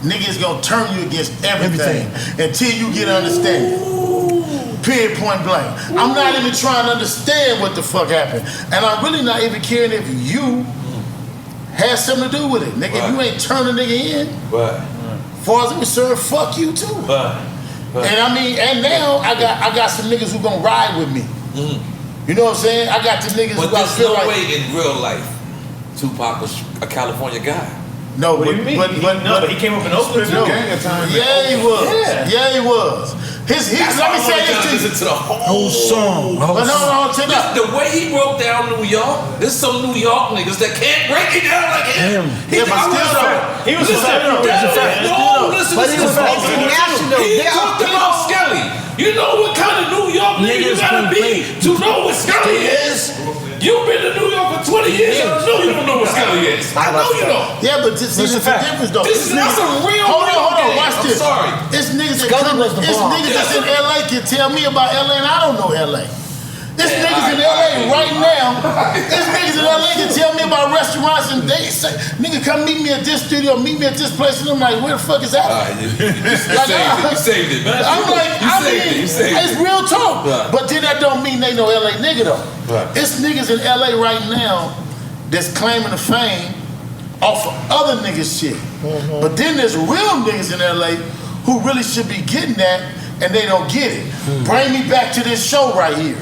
Niggas gonna turn you against everything until you get understanding. Period, point blank. I'm not even trying to understand what the fuck happened. And I'm really not even caring if you had something to do with it. Nigga, if you ain't turn a nigga in, as far as I'm concerned, fuck you too. And I mean, and now I got some niggas who gonna ride with me. You know what I'm saying? I got the niggas who I feel like. But there's no way in real life Tupac was a California guy. No, what do you mean? But he came up in Oakland too. Yeah, he was. Yeah, he was. Let me say this to you. Listen to the whole song. But no, check out. The way he broke down New York, there's some New York niggas that can't break it down like him. He was international. He talked about Skelly. You know what kind of New York nigga you gotta be to know what Skelly is? You've been to New York for 20 years. I know you don't know what Skelly is. I know you don't. Yeah, but this is the difference though. This is not some real. Hold on. Watch this. I'm sorry. It's niggas that's in LA can tell me about LA and I don't know LA. There's niggas in LA right now. There's niggas in LA can tell me about restaurants and they say, nigga, come meet me at this studio, meet me at this place, and I'm like, where the fuck is that? You saved it, man. I'm like, it's real talk. But then that don't mean they know LA nigga though. It's niggas in LA right now that's claiming the fame off of other niggas shit. But then there's real niggas in LA who really should be getting that and they don't get it. Bring me back to this show right here.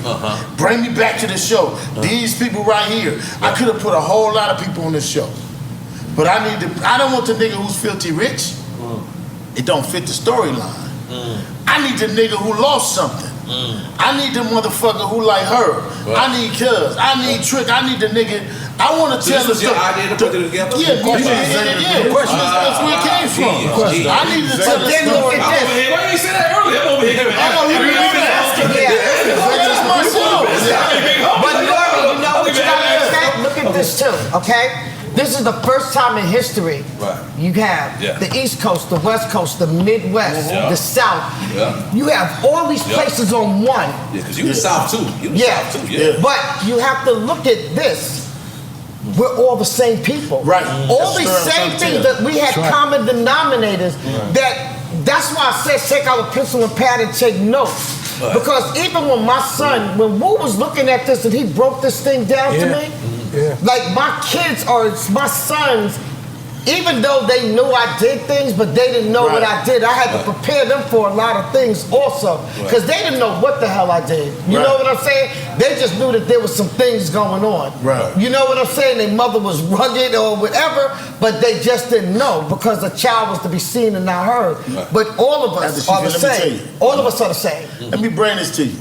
Bring me back to this show. These people right here. I could have put a whole lot of people on this show. But I don't want the nigga who's filthy rich. It don't fit the storyline. I need the nigga who lost something. I need the motherfucker who like her. I need Cuz. I need Trick. I need the nigga. I want to tell the story. Your idea to put it together? Yeah. That's where it came from. I need to tell the story. Why didn't you say that earlier? I'm over here. That's my show. But N.O.R.E, you know what you gotta understand? Look at this too, okay? This is the first time in history you have the East Coast, the West Coast, the Midwest, the South. You have all these places on one. Yeah, because you the South too. But you have to look at this. We're all the same people. Right. All these same things that we had common denominators. That's why I said take out a pencil and pad and take notes. Because even when my son, when Wu was looking at this and he broke this thing down to me, like my kids are my sons, even though they knew I did things, but they didn't know what I did. I had to prepare them for a lot of things also, because they didn't know what the hell I did. You know what I'm saying? They just knew that there was some things going on. You know what I'm saying? Their mother was rugged or whatever, but they just didn't know because a child was to be seen and not heard. But all of us are the same. All of us are the same. Let me bring this to you.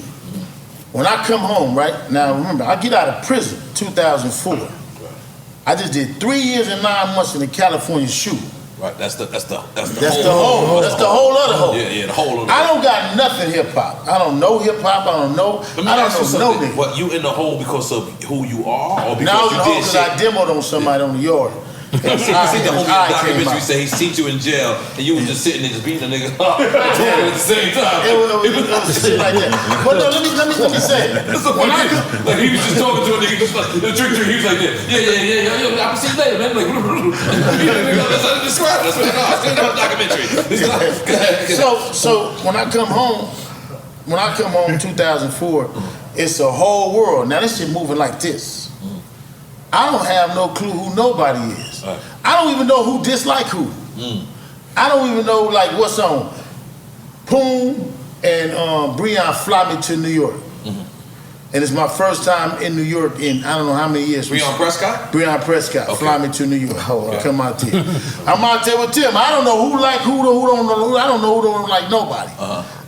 When I come home, right now, remember, I get out of prison 2004. I just did 3 years and 9 months in the California shoot. Right, that's the whole other hole. Yeah, the whole other. I don't got nothing hip hop. I don't know hip hop. I don't know no nigga. What, you in the hole because of who you are, or because now you did shit? I demoed on somebody on the yard. See the whole documentary say he seen you in jail and you was just sitting there just beating a nigga up at the same time. It was shit like that. But no, let me say. Like he was just talking to a nigga, just like the trick. He was like that. Yeah. I'll see you later, man. Like, that's how to describe it. That's what documentary. So when I come home, 2004, it's a whole world. Now this shit moving like this. I don't have no clue who nobody is. I don't even know who dislike who. I don't even know like what's on. Poon and Breon fly me to New York. And it's my first time in New York in I don't know how many years. Breon Prescott? Breon Prescott fly me to New York. Come out there. I'm out there with Tim. I don't know who like who don't know who. I don't know who don't like nobody.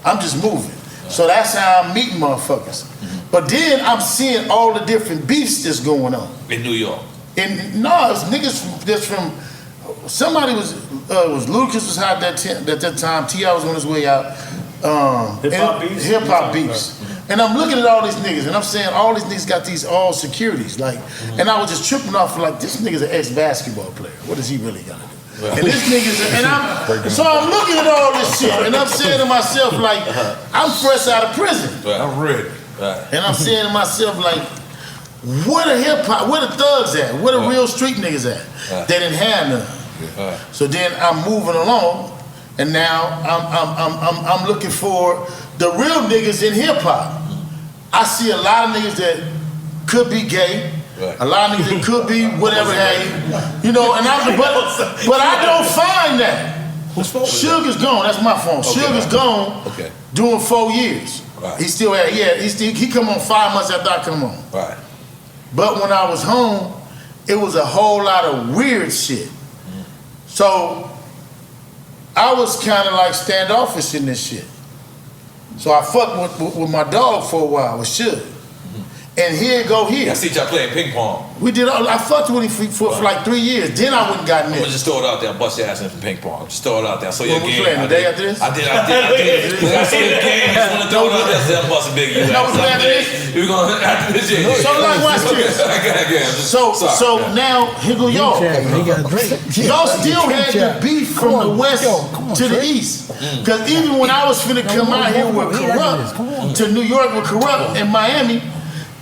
I'm just moving. So that's how I'm meeting motherfuckers. But then I'm seeing all the different beefs that's going on. In New York? No, it's niggas that's from, somebody was Ludacris was hot at that time, T.I. was on his way out. Hip-hop beefs. And I'm looking at all these niggas and I'm saying all these niggas got these all securities. Like, and I was just tripping off like, this nigga's an ex-basketball player. What does he really got to do? And this nigga's, and I'm looking at all this shit, and I'm saying to myself, like, I'm fresh out of prison. I'm ready. And I'm saying to myself, like, where the hip hop, where the thugs at? Where the real street niggas at? They didn't have none. So then I'm moving along, and now I'm looking for the real niggas in hip hop. I see a lot of niggas that could be gay, a lot of niggas that could be whatever, you know. And but I don't find that. Sugar's gone. That's my phone. Sugar's gone. Doing 4 years. He still had. He come on 5 months after I come on. But when I was home, it was a whole lot of weird shit. So I was kind of like standoffish in this shit. So I fucked with my dog for a while, with Suge. And here go here. I see y'all playing ping pong. We did. I fucked with him for like 3 years. Then I went and got I'm Nick. gonna just throw it out there, bust your ass in ping pong. Just throw it out there. So your we game. playing the day after this? I did. I see the game. Just wanna throw it out there. So bust a big. No, we playing after this? We're gonna after this. So like, watch this. So now here go y'all. Y'all still had the beef from the west to the east. Because even when I was finna come out here with Corrupt to New York with Corrupt in Miami,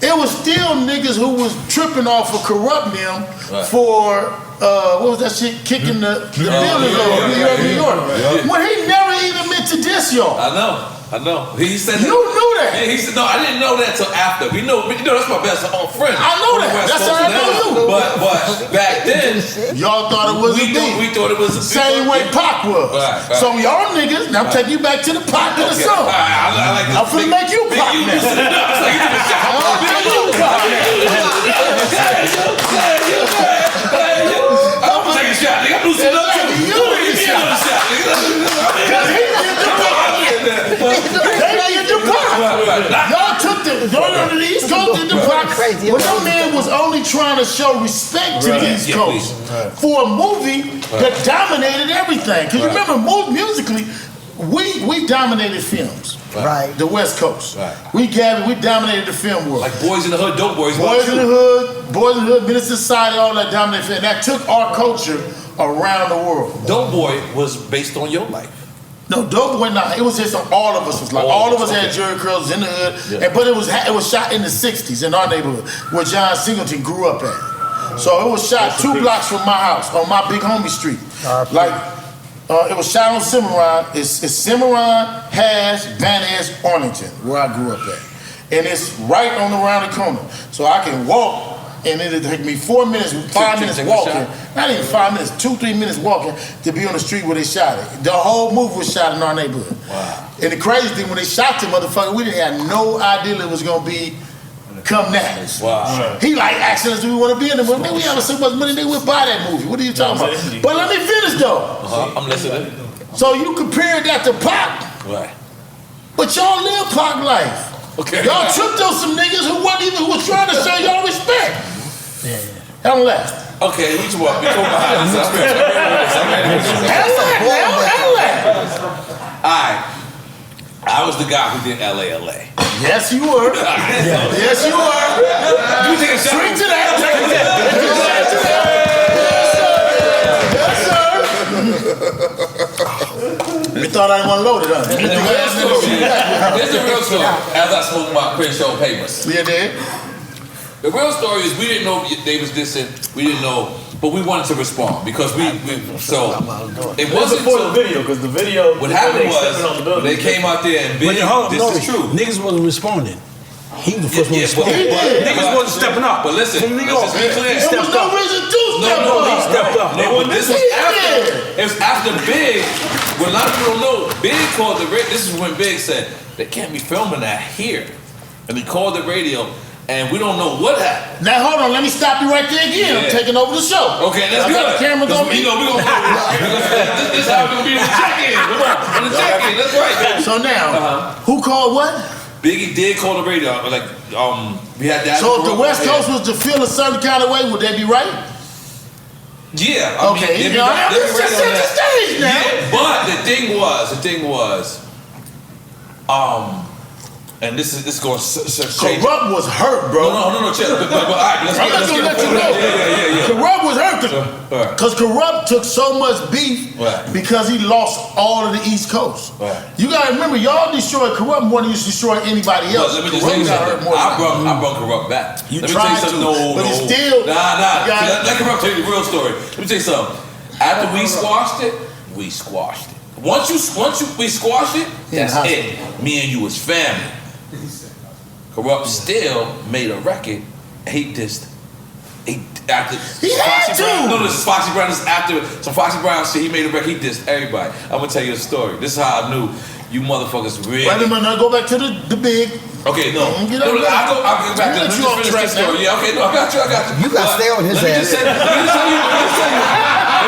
it was still niggas who was tripping off of Corrupt them for what was that shit, kicking the buildings over New York. When he never even meant to diss y'all. I know. He said you knew that. Yeah, he said no. I didn't know that till after. We know that's my best friend. I know that. That's how I know you. But back then, y'all thought it was a beef. We thought it was a same way Pac was. So y'all niggas, now I'm taking you back to the Pac in the song. I like this. I'm finna make you Pac now. I'm make you Pac now. I'm gonna take a shot, nigga. I'm losing up. You take a shot, nigga. Y'all took the East Coast did the Pac, but your man was only trying to show respect to the East Coast for a movie that dominated everything. Because remember, musically, we dominated films. The West Coast. We dominated the film world. Like Boys in the Hood, Dope Boys. Boys in the Hood, Menace to Society, all that dominated film. That took our culture around the world. Dope Boy was based on your life. No, Dope Boy, it was just on all of us. Was like all of us had Jerry curls in the hood, but it was shot in the '60s in our neighborhood where John Singleton grew up at. So it was shot 2 blocks from my house on my big homie street. It was shot on Cimarron. It's Cimarron, Hash, Van Ness, Arlington, where I grew up at, and it's right on the round the corner. So I can walk. And it'll take me 4 minutes, 5 minutes walking. Not even 5 minutes, 2-3 minutes walking to be on the street where they shot it. The whole movie was shot in our neighborhood. And the crazy thing, when they shot the motherfucker, we didn't have no idea it was gonna be come next. He like asking us, do we want to be in the movie? Man, we have so much money, they would buy that movie. What are you talking about? But let me finish though. I'm listening. So you compared that to Pac. But y'all live Pac life. Y'all tripped on some niggas who was trying to show y'all respect. Don't laugh. Okay, which one? We go behind this. Alright. I was the guy who did LA. Yes, you were. Yes, you were. You take a shot. Drink to that. Yes, sir. You thought I didn't want to load it, huh? Here's the real story. As I smoked my Crenshaw papers. Yeah, dude. The real story is we didn't know they was dissing. We didn't know, but we wanted to respond because so it wasn't for the video because the video. What happened was they came out there and Big. This is true. Niggas wasn't responding. He was the first one to respond. Niggas wasn't stepping up. But listen, let's just be clear. There was no reason to step up. He stepped up. No, but this was after. It was after Big. What a lot of people don't know, Big called the radio. This is when Big said they can't be filming that here, and he called the radio. And we don't know what happened. Now hold on, let me stop you right there again. I'm taking over the show. Okay, that's good. The camera gonna be. This is how it's gonna be on the check-in. On the check-in, that's right. So now, who called what? Biggie did call the radio. Like, we had that. So if the West Coast was to feel a certain kind of way, would they be right? Yeah. Okay. Set the stage now. Yeah, but the thing was, And this is going to Corrupt was hurt, bro. No, chill. But all right, let's I'm just gonna let you know. Yeah. Corrupt was hurt because Corrupt took so much beef because he lost all of the East Coast. You gotta remember, y'all destroyed Corrupt more than you destroyed anybody else. Let me just tell you something. I brought Corrupt back. You let me tried tell you to, something. but it's still. Nah. Let Corrupt tell you the real story. Let me tell you something. After we squashed it, we squashed it. Once we squashed it, that's it. Me and you was family. Corrupt still made a record. He dissed. He had to. No, this is Foxy Brown. This is after some Foxy Brown shit. He made a record. He dissed everybody. I'm gonna tell you a story. This is how I knew you motherfuckers really. Wait a minute. Now go back to the big. Okay, no. I'll go back to this story. Yeah, okay, no, I got you. You gotta stay on his ass. Let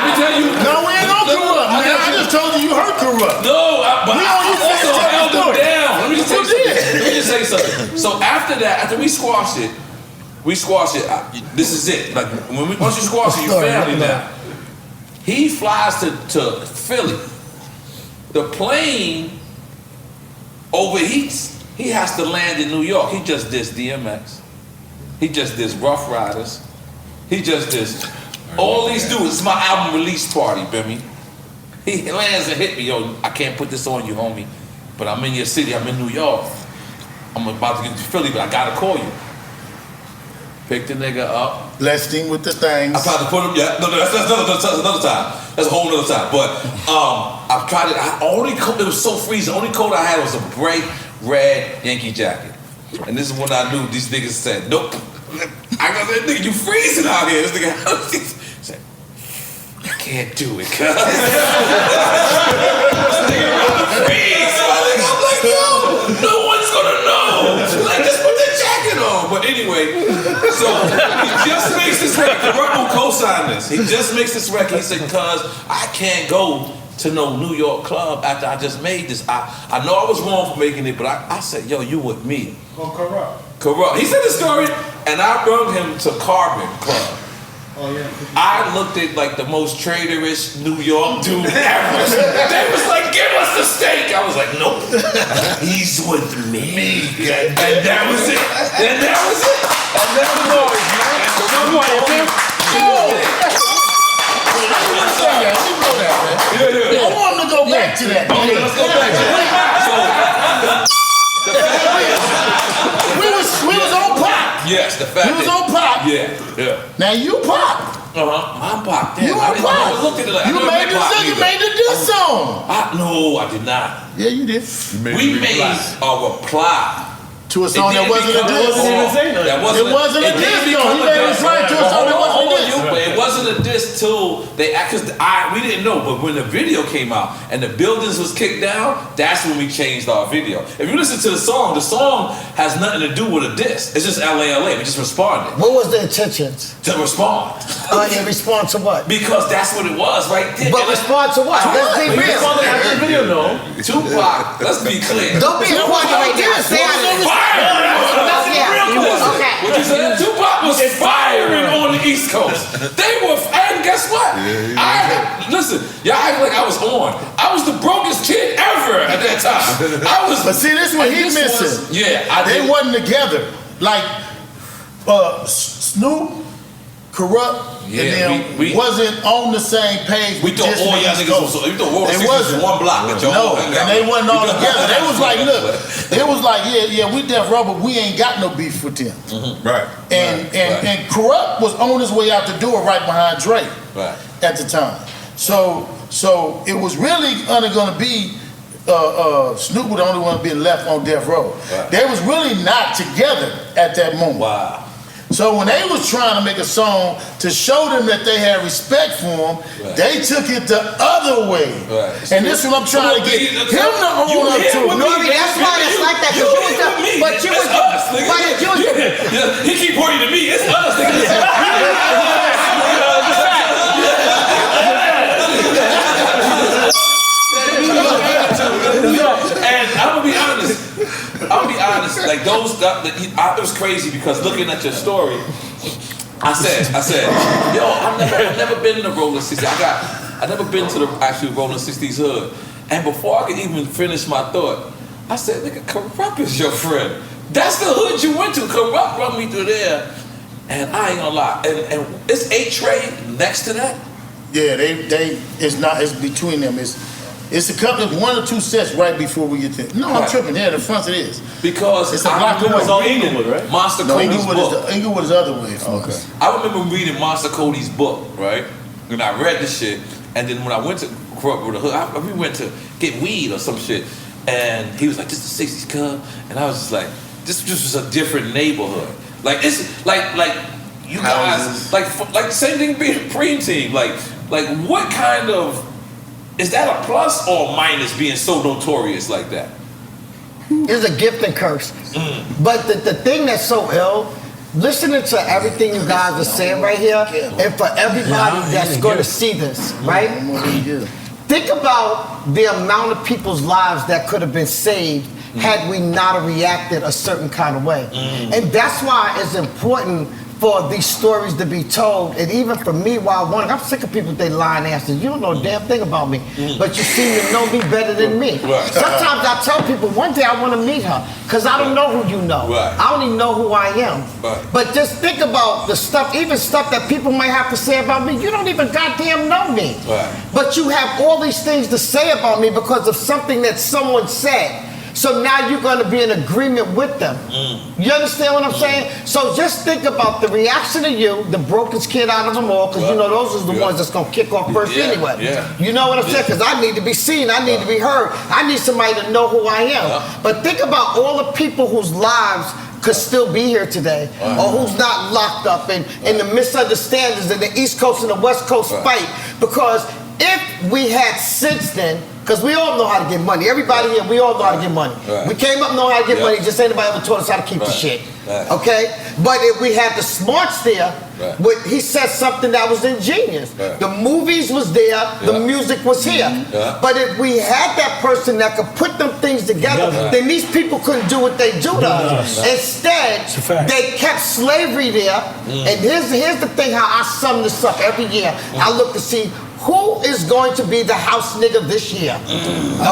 me tell you. No, we ain't on Corrupt, man. I just told you heard Corrupt. No, but we I also held him down. Let me just say something. So after that, after we squashed it. This is it. Like once you squash it, you family now. He flies to Philly. The plane overheats. He has to land in New York. He just dissed DMX. He just dissed Rough Riders. He just dissed all these dudes. It's my album release party, baby. He lands and hit me, yo, I can't put this on you, homie. But I'm in your city, I'm in New York. I'm about to get to Philly, but I gotta call you. Pick the nigga up. Blessed him with the things. I tried to put him, no, that's another time. That's a whole other time. But I've tried it. It was so freezing. The only coat I had was a bright red Yankee jacket. And this is when I knew these niggas said, nope. I got that nigga, you freezing out here. This nigga said, you can't do it, cuz. This nigga freeze. I'm like, yo, no one's gonna know. Like, just put the jacket on. But anyway, so he just makes this record. Corrupt will co-sign this. He just makes this record. He said, cuz I can't go to no New York club after I just made this. I know I was wrong for making it, but I said, yo, you with me. Oh, Corrupt. He said the story, and I brought him to Carbon Club. Oh, yeah. I looked at like the most traitorous New York dude ever. They was like, give us the steak. I was like, nope. He's with me. And that was it. And that was it. And that was always, man. I want him to go back to that. Okay, let's go back to that. We was on Pop. Yes, the fact we was on Pop. Yeah. Now you Pop. I'm Pop. Damn, You on Pop. You made the diss song. No, I did not. Yeah, you did. We made a reply to a song that wasn't a diss. It wasn't a diss. He made a reply to a song that wasn't a diss. But it wasn't a diss till they because we didn't know. But when the video came out and the buildings was kicked down, that's when we changed our video. If you listen to the song has nothing to do with a diss. It's just LA. We just responded. What was the intentions? To respond. In response to what? Because that's what it was right there. But respond to what? Let's be real. Tupac, let's be clear. Don't be important right now. Say What you said? Tupac was firing on the East Coast. They were, and guess what? Listen, y'all act like I was on. I was the brokest kid ever at that time. But see, this is what he's missing. They wasn't together. Like Snoop, Corrupt, and them wasn't on the same page. We thought all y'all niggas was one block. No, and they wasn't all together. They was like, look, it was like, we Death Row, but we ain't got no beef with them. Right. And Corrupt was on his way out the door right behind Drake at the time. So it was really only going to be Snoop was the only one being left on Death Row. They was really not together at that moment. Wow. So when they was trying to make a song to show them that they had respect for them, they took it the other way. And this is what I'm trying to get him to own up to. N.O.R.E, that's why it's like that. He keep pointing to me. It's us. And I'm gonna be honest. Like it was crazy because looking at your story, I said, yo, I've never been in the Rolling 60s. I've never been to the actual Rolling 60s hood. And before I could even finish my thought, I said, nigga, Corrupt is your friend. That's the hood you went to. Corrupt brought me through there. And I ain't gonna lie. And it's A-Trade next to that? Yeah, it's between them. It's a couple of 1 or 2 sets right before we get there. No, I'm tripping. Yeah, the front it is. Because it's a block away. It's all Inglewood, right? Monster Cody's book. Inglewood is the other way. Okay. I remember reading Monster Cody's book, right? And I read the shit. And then when I went to Corrupt with the hood, we went to get weed or some shit. And he was like, this is the 60s, cuz. And I was just like, this just was a different neighborhood. Like, it's like you guys, like the same thing being Preem Team. Like what kind of, is that a plus or minus being so notorious like that? It's a gift and curse. But the thing that's so ill, listening to everything you guys are saying right here, and for everybody that's going to see this, right? Think about the amount of people's lives that could have been saved had we not reacted a certain kind of way. And that's why it's important for these stories to be told. And even for me, I'm sick of people with their lying asses. You don't know a damn thing about me, but you seem to know me better than me. Right. Sometimes I tell people, one day I want to meet her, because I don't know who you know. Right. I only know who I am. Right. But just think about the stuff, even stuff that people might have to say about me. You don't even goddamn know me. Right. But you have all these things to say about me because of something that someone said. So now you're going to be in agreement with them. You understand what I'm saying? So just think about the reaction of you, the brokest kid out of them all, because you know those are the ones that's going to kick off first anyway. You know what I'm saying? Because I need to be seen. I need to be heard. I need somebody to know who I am. But think about all the people whose lives could still be here today, or who's not locked up, and the misunderstandings and the East Coast and the West Coast fight. Because if we had since then, because we all know how to get money. Everybody here, we all know how to get money. We came up knowing how to get money, just ain't nobody ever taught us how to keep the shit. Okay? But if we had the smarts there, he said something that was ingenious. The movies was there, the music was here. But if we had that person that could put them things together, then these people couldn't do what they do to us. Instead, they kept slavery there. And here's the thing how I sum this up every year. I look to see who is going to be the house nigga this year?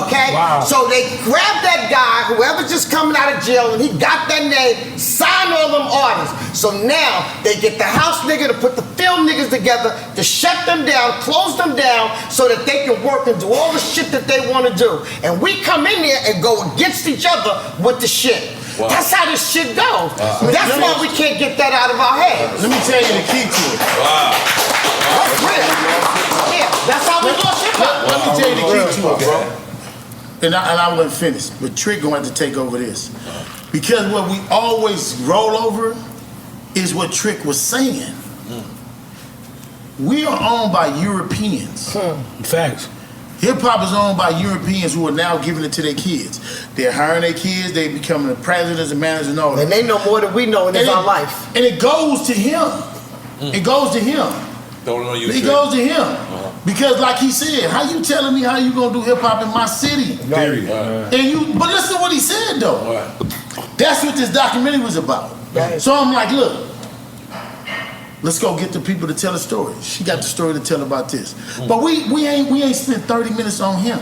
Okay? So they grabbed that guy, whoever just coming out of jail, and he got that name, signed all them artists. So now they get the house nigga to put the film niggas together, to shut them down, close them down, so that they can work and do all the shit that they want to do. And we come in there and go against each other with the shit. That's how this shit goes. That's why we can't get that out of our heads. Let me tell you the key to it. That's real. Yeah, that's how we do shit. Let me tell you the key to it, bro. And I wasn't finished, but Trick gonna have to take over this. Because what we always roll over is what Trick was saying. We are owned by Europeans. Facts. Hip-hop is owned by Europeans who are now giving it to their kids. They're hiring their kids, they becoming the presidents and managers and all that. And they know more than we know, and it's our life. And it goes to him. It goes to him. Don't know you. It goes to him. Because like he said, how you telling me how you gonna do hip-hop in my city? But listen to what he said though. That's what this documentary was about. So I'm like, look, let's go get the people to tell a story. She got the story to tell about this. But we ain't spent 30 minutes on him.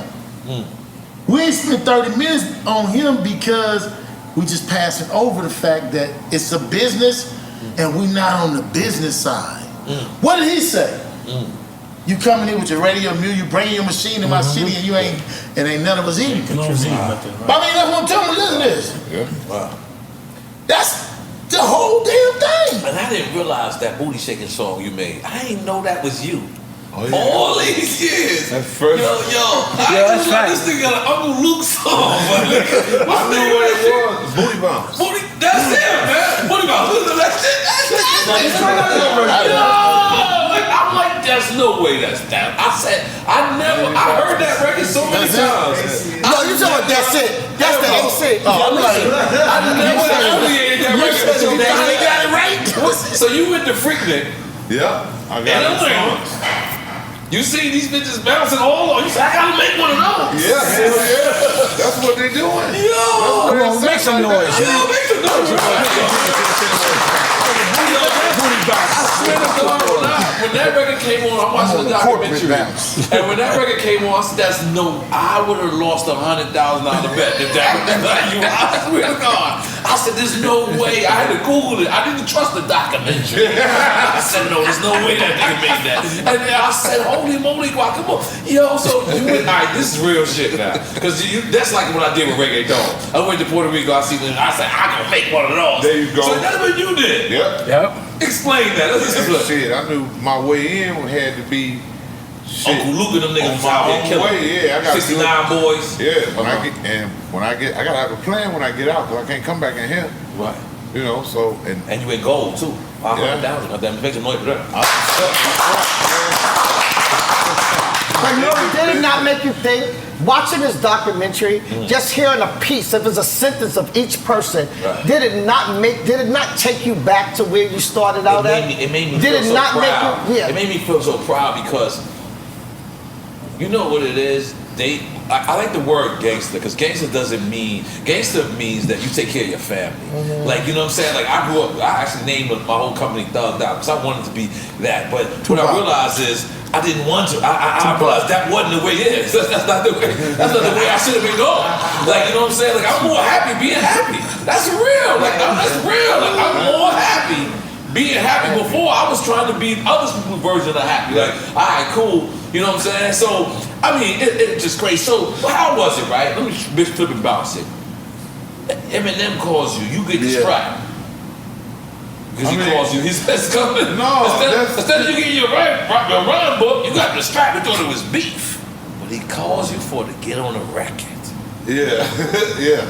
We ain't spent 30 minutes on him because we just passing over the fact that it's a business and we not on the business side. What did he say? You coming in with your radio, you bringing your machine to my city and ain't none of us eating. I mean, that's what I'm telling you. Listen to this. That's the whole damn thing. And I didn't realize that booty shaking song you made. I didn't know that was you. All these years. That's first. Yo, I just like this thing got an Uncle Luke song. I knew what it was. Booty Bombs. That's it, man. Booty Bombs. That's it. I'm like, there's no way that's that. I heard that record so many times. No, you talking about that's it. That's the AC. I'm like, I never affiliated that record. So you got it right. So you went to Freaknik. Yeah, I got it. You see these bitches bouncing all on you. Say, I gotta make one of those. Yeah, hell yeah. That's what they're doing. Come on, make some noise. Make some noise. I swear to God, when that record came on, I'm watching the documentary. And when that record came on, I said, I would have lost $100,000 bet if that was like you. I swear to God. I said, there's no way. I had to Google it. I didn't trust the documentary. I said, no, there's no way that nigga made that. And then I said, holy moly, guacamole. Yo, so you went, all right, this is real shit now. Because that's like what I did with reggaeton. I went to Puerto Rico, I said, I'm going to make one of those. There you go. So that's what you did. Yep. Explain that. Shit, I knew my way in had to be shit. Uncle Luke and them niggas was out there killing. Yeah, I got 69 boys. Yeah, when I get, I gotta have a plan when I get out, because I can't come back in here. Right. You know, so and you in gold too. 500,000. That makes some noise for that. But did it not make you think? Watching this documentary, just hearing a piece, if it's a sentence of each person, did it not take you back to where you started out at? It made me feel so proud. It made me feel so proud because you know what it is? I like the word gangster, because gangster means that you take care of your family. Like, you know what I'm saying? Like, I grew up, I actually named my whole company Thugged Out because I wanted to be that. But what I realized is I didn't want to. I realized that wasn't the way it is. That's not the way I should have been going. Like, you know what I'm saying? Like, I'm more happy being happy. That's real. Like, that's real. Like, I'm more happy being happy. Before, I was trying to be other people's version of happy. Like, all right, cool. You know what I'm saying? So, I mean, it's just crazy. So, how was it, right? Let me flip and bounce it. Eminem calls you, you get the strap. Because he calls you, he says, coming. No, instead of you getting your rhyme book, you got the strap. You thought it was beef. But he calls you to get on a record. Yeah.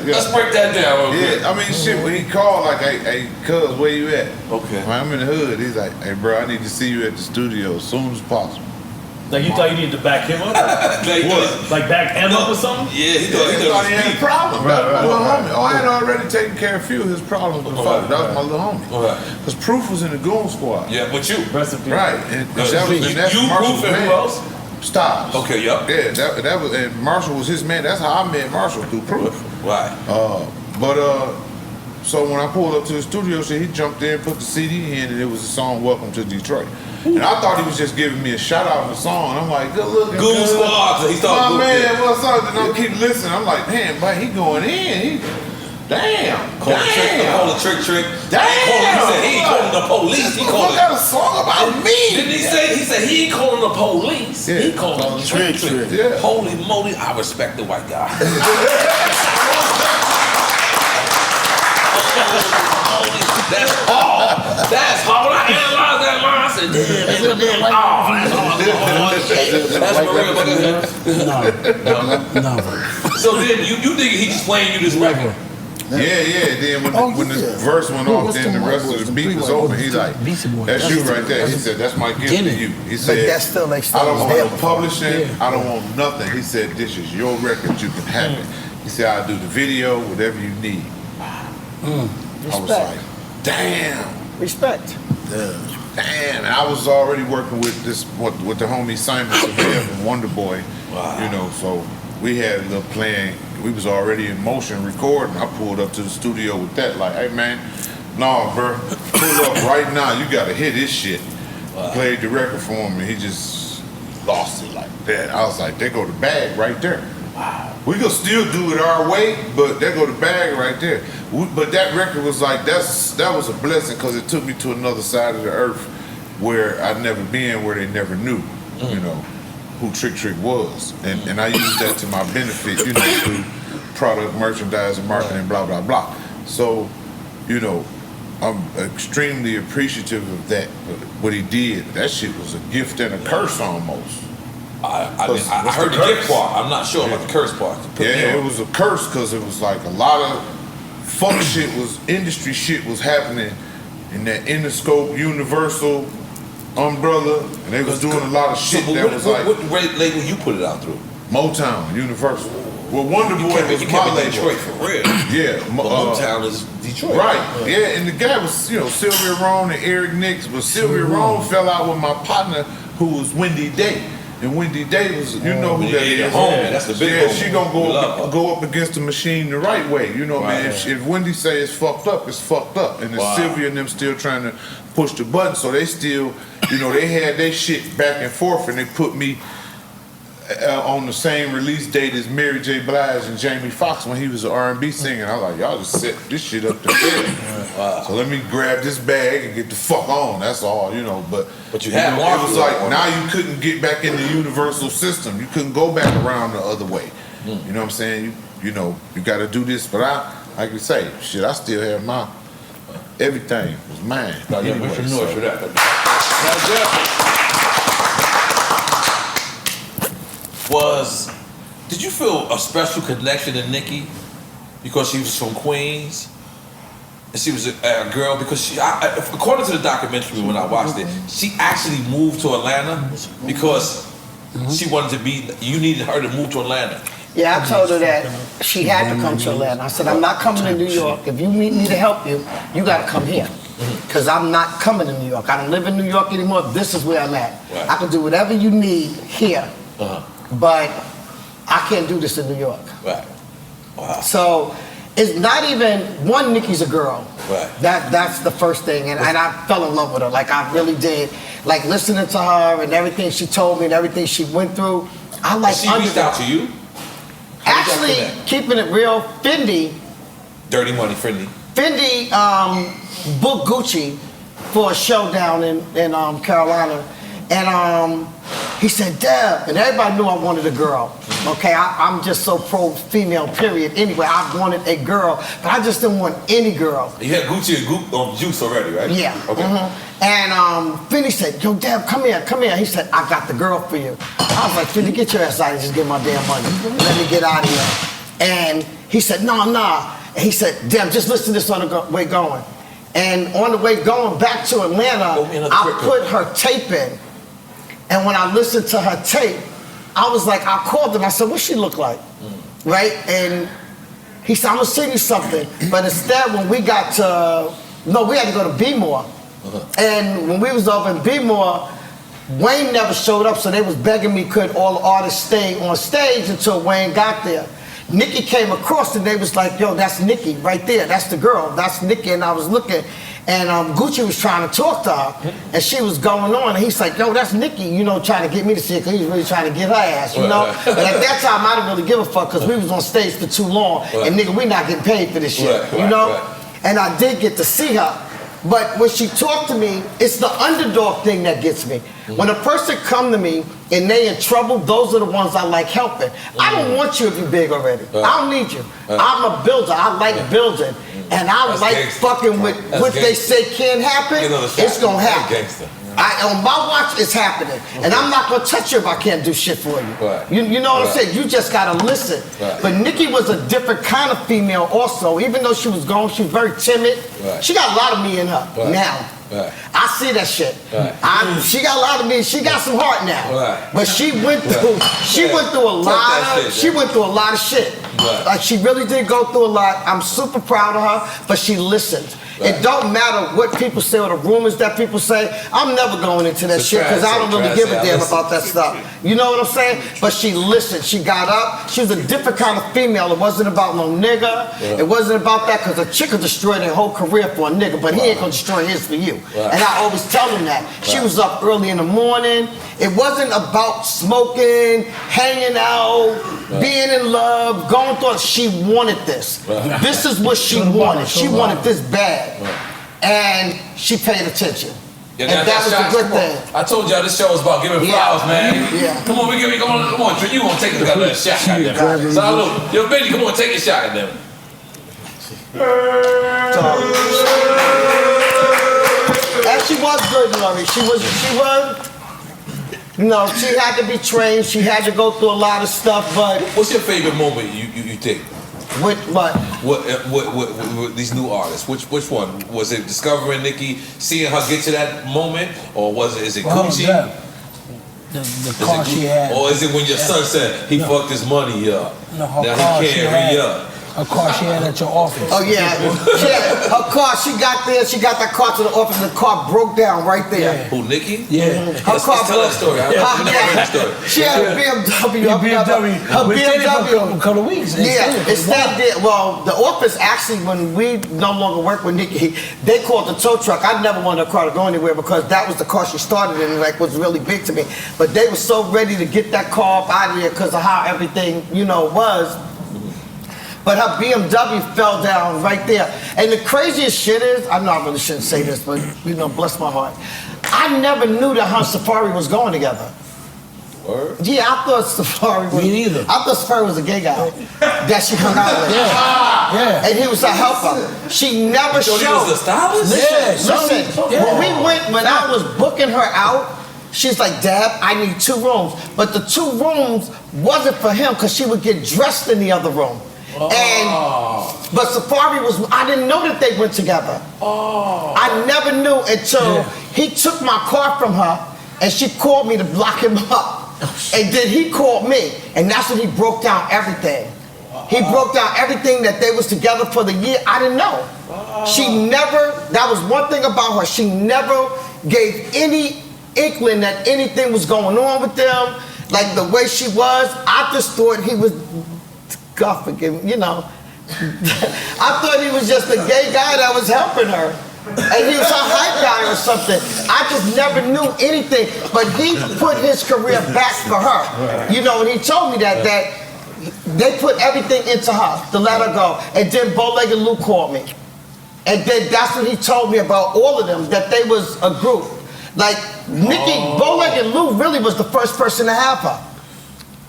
Let's break that down. I mean, shit, when he called, like, hey, cuz, where you at? Okay. When I'm in the hood, he's like, hey, bro, I need to see you at the studio as soon as possible. Like, you thought you needed to back him up? Like back him up or something? Yeah, he thought he had a problem. Right. I had already taken care of a few of his problems before. That was my little homie. Because Proof was in the Goon Squad. Yeah, but you. Right. And that was you, Proof, and who else? Styles. Okay, yep. Yeah, that was, and Marshall was his man. That's how I met Marshall, through Proof. Right. So when I pulled up to the studio, he jumped in, put the CD in, and it was the song "Welcome to Detroit." And I thought he was just giving me a shout out of the song. I'm like, good looking. Goon Squad. He thought, my man, what's up? And I keep listening. I'm like, damn, but he going in. Call the trick. Damn. He said he ain't calling the police. He got a song about me. Didn't he say? He said he ain't calling the police. Yeah. He calling the trick. Yeah. Holy moly, I respect the white guy. That's all. That's all. When I analyzed that line, I said, damn, that's No. So then you think he just playing you this record? Yeah. Then when the verse went off, then the rest of the beat was over. He's like, that's you right there. He said, that's my gift to you. He said, I don't want no publishing. I don't want nothing. He said, this is your record. You can have it. He said, I'll do the video, whatever you need. I was like, damn. Respect. Damn. And I was already working with the homie Simon Seville from Wonder Boy. Wow. You know, so we had a little plan. We was already in motion recording. I pulled up to the studio with that, like, hey man, nah, bro, pull up right now. You gotta hit this shit. Wow. Played the record for him, and he just lost it like that. I was like, there go the bag right there. Wow. We could still do it our way, but there go the bag right there. But that record was like, that was a blessing, because it took me to another side of the earth where I'd never been, where they never knew, you know, who Trick was. And I used that to my benefit, you know, through product, merchandising, marketing, blah, blah, blah. So, you know, I'm extremely appreciative of that, what he did. That shit was a gift and a curse almost. I heard the gift part. I'm not sure about the curse part. Yeah, it was a curse, because it was like a lot of fuck shit industry shit was happening in that Interscope, Universal umbrella, and they was doing a lot of shit what label you put it out through? Motown, Universal. Well, Wonder Boy was my label. Detroit for real. Yeah. Motown is Detroit. Right, yeah, and the guy was, you know, Sylvia Rhone and Eric Nix, but Sylvia Rhone fell out with my partner, who was Wendy Day. And Wendy Day was, you know who that is. Yeah, that's the big she gonna go up against the machine the right way. You know what I mean? If Wendy say it's fucked up, it's fucked up. And it's Sylvia and them still trying to push the button, so they still you know, they had their shit back and forth, and they put me on the same release date as Mary J. Blige and Jamie Foxx when he was an R&B singer. I was like, y'all just set this shit up to bed. So let me grab this bag and get the fuck on. That's all, you know. But you had more. It was like now you couldn't get back in the universal system. You couldn't go back around the other way. You know what I'm saying? You know, you got to do this. But like you say, shit, I still have my everything was mine. No, yeah, anyway, we for that. Did you feel a special connection to Nicki because she was from Queens and she was a girl? Because according to the documentary when I watched it, she actually moved to Atlanta because she wanted to be. You needed her to move to Atlanta. Yeah, I told her that she had to come to Atlanta. I said, I'm not coming to New York. If you need me to help you, you got to come here. Because I'm not coming to New York. I don't live in New York anymore. This is where I'm at. Right. I can do whatever you need here. But I can't do this in New York. Right. Wow. So it's not even one. Nicki's a girl. Right. That's the first thing, and I fell in love with her. Like I really did. Like listening to her and everything she told me and everything she went through. I like. She reached out to you. Actually, keeping it real, Fendi. Dirty Money, Fendi. Fendi booked Gucci for a show down in Carolina, and he said, Deb, and everybody knew I wanted a girl. Okay, I'm just so pro-female, period. Anyway, I wanted a girl, but I just didn't want any girl. You had Gucci and Juice already, right? Yeah. Okay. And Fendi said, yo, Deb, come here. He said, I got the girl for you. I was like, Fendi, get your ass out and just get my damn money. Let me get out of here. And he said, nah. And he said, Deb, just listen to this on the way going. And on the way going back to Atlanta, I put her tape in. And when I listened to her tape, I was like, I called him. I said, what she look like? Right? And he said, I'm going to send you something. But instead, when we got to, we had to go to B-More. And when we was over in B-More, Wayne never showed up, so they was begging me could all the artists stay on stage until Wayne got there. Nicki came across and they was like, yo, that's Nicki right there. That's the girl. That's Nicki. And I was looking, and Gucci was trying to talk to her, and she was going on. And he's like, yo, that's Nicki, you know, trying to get me to see it because he was really trying to get her ass, you know? But at that time, I didn't really give a fuck because we was on stage for too long. And nigga, we not getting paid for this shit, you know? And I did get to see her. But when she talked to me, it's the underdog thing that gets me. When a person come to me and they in trouble, those are the ones I like helping. I don't want you if you big already. I don't need you. I'm a builder. I like building. And I like fucking with what they say can't happen. It's gonna happen. On my watch, it's happening. And I'm not gonna touch you if I can't do shit for you. You know what I'm saying? You just gotta listen. But Nicki was a different kind of female also. Even though she was gone, she was very timid. She got a lot of me in her now. I see that shit. She got a lot of me. She got some heart now. But she went through a lot of shit. Like she really did go through a lot. I'm super proud of her, but she listened. It don't matter what people say or the rumors that people say. I'm never going into that shit because I don't really give a damn about that stuff. You know what I'm saying? But she listened. She got up. She was a different kind of female. It wasn't about no nigga. It wasn't about that because a chick will destroy their whole career for a nigga, but he ain't gonna destroy his for you. And I always tell him that. She was up early in the morning. It wasn't about smoking, hanging out, being in love, going through it. She wanted this. This is what she wanted. She wanted this bad. And she paid attention. Yeah, and that was a good thing. I told y'all this show was about giving flowers, man. Come on, come on, Trey, you gonna take a shot, goddamn. Salute. Yo, Benny, come on, take a shot at them. And she was good, N.O.R.E. She was, you know, she had to be trained. She had to go through a lot of stuff, but. What's your favorite moment you think? With what? What these new artists? Which one? Was it discovering Nicki, seeing her get to that moment, or is it Gucci? The car she had. Or is it when your son said he fucked his money up? No, her now car he can't re-up. a car she had at your office. Oh yeah, her car. She got there. She got that car to the office. And the car broke down right there. Who, Nicki? Yeah. Her car tell that story. She had a BMW. Her We stayed there for BMW. a couple of weeks. Yeah, it stayed there. Well, the office actually, when we no longer work with Nicki, they called the tow truck. I never wanted her car to go anywhere because that was the car she started in, and like was really big to me. But they were so ready to get that car up out of there because of how everything, was. But her BMW fell down right there. And the craziest shit is, I know I really shouldn't say this, but bless my heart. I never knew that her and Safari was going together. Word? Yeah, I thought Safari was. Me neither. I thought Safari was a gay guy that she hung out with. Yeah. And he was a helper. She never showed. He was the stylist? Listen. When I was booking her out, she's like, Dad, I need 2 rooms. But the 2 rooms wasn't for him because she would get dressed in the other room. But Safari I didn't know that they went together. I never knew until he took my car from her and she called me to block him up. And then he called me, and that's when he broke down everything. He broke down everything that they was together for the year. I didn't know. She never, that was one thing about her, she never gave any inkling that anything was going on with them. Like the way she was, I just thought he was, God forgive me, I thought he was just a gay guy that was helping her. And he was a hype guy or something. I just never knew anything. But he put his career back for her. And he told me that they put everything into her to let her go. And then Bow-Legged Lou called me. And then that's what he told me about all of them, that they was a group. Like Nicki, Bow-Legged Lou really was the first person to have her.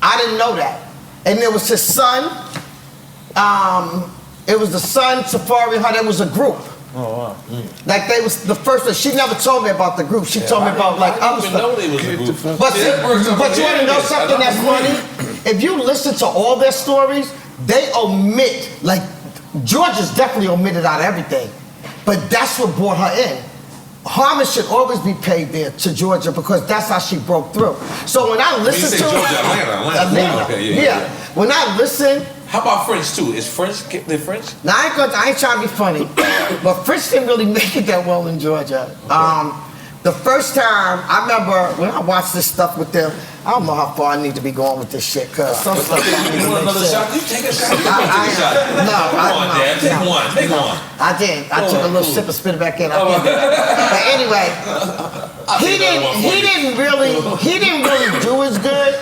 I didn't know that. And there was his son. It was the son, Safari, and her. There was a group. Oh, wow. Like they was the first one. She never told me about the group. She told me about like other stuff. know they was a group. But you want to know something that's funny? If you listen to all their stories, they omit, like Georgia's definitely omitted out of everything. But that's what brought her in. Harmon should always be paid there to Georgia because that's how she broke through. So when I listen to Georgia, Atlanta. Okay, yeah. When I listen. How about French too? Is French the French? Now I ain't trying to be funny, but French didn't really make it that well in Georgia. The first time I remember when I watched this stuff with them, I don't know how far I need to be going with this shit, cause some stuff. You want another shot? You take a shot. Take one. I did. I took a little sip and spit it back in. But anyway, he didn't really do as good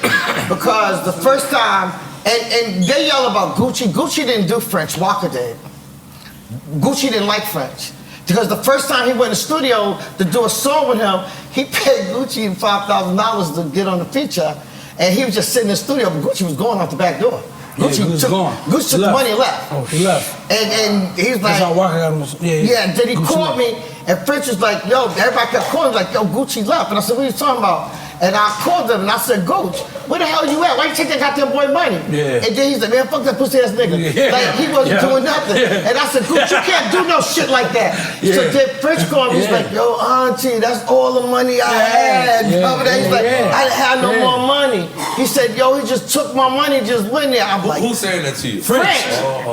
because the first time. And they yell about Gucci. Gucci didn't do French. Walker did. Gucci didn't like French. Because the first time he went in the studio to do a song with him, he paid Gucci $5,000 to get on the feature. And he was just sitting in the studio, but Gucci was going out the back door. Gucci took the money and left. Oh, he left. And he was like, that's how Walker got him. Yeah, and then he called me, and French was like, yo, everybody kept calling, like, yo, Gucci left. And I said, what are you talking about? And I called him and I said, Gooch, where the hell you at? Why you take that goddamn boy money? Yeah. And then he's like, man, fuck that pussy ass nigga. Yeah. Like he wasn't doing nothing. Yeah. And I said, Gooch, you can't do no shit like that. So then French called me, he's like, yo, auntie, that's all the money I had. Over there. He's like, I didn't have no more money. He said, yo, he just took my money, just went there. I'm like, who's saying that to you? French.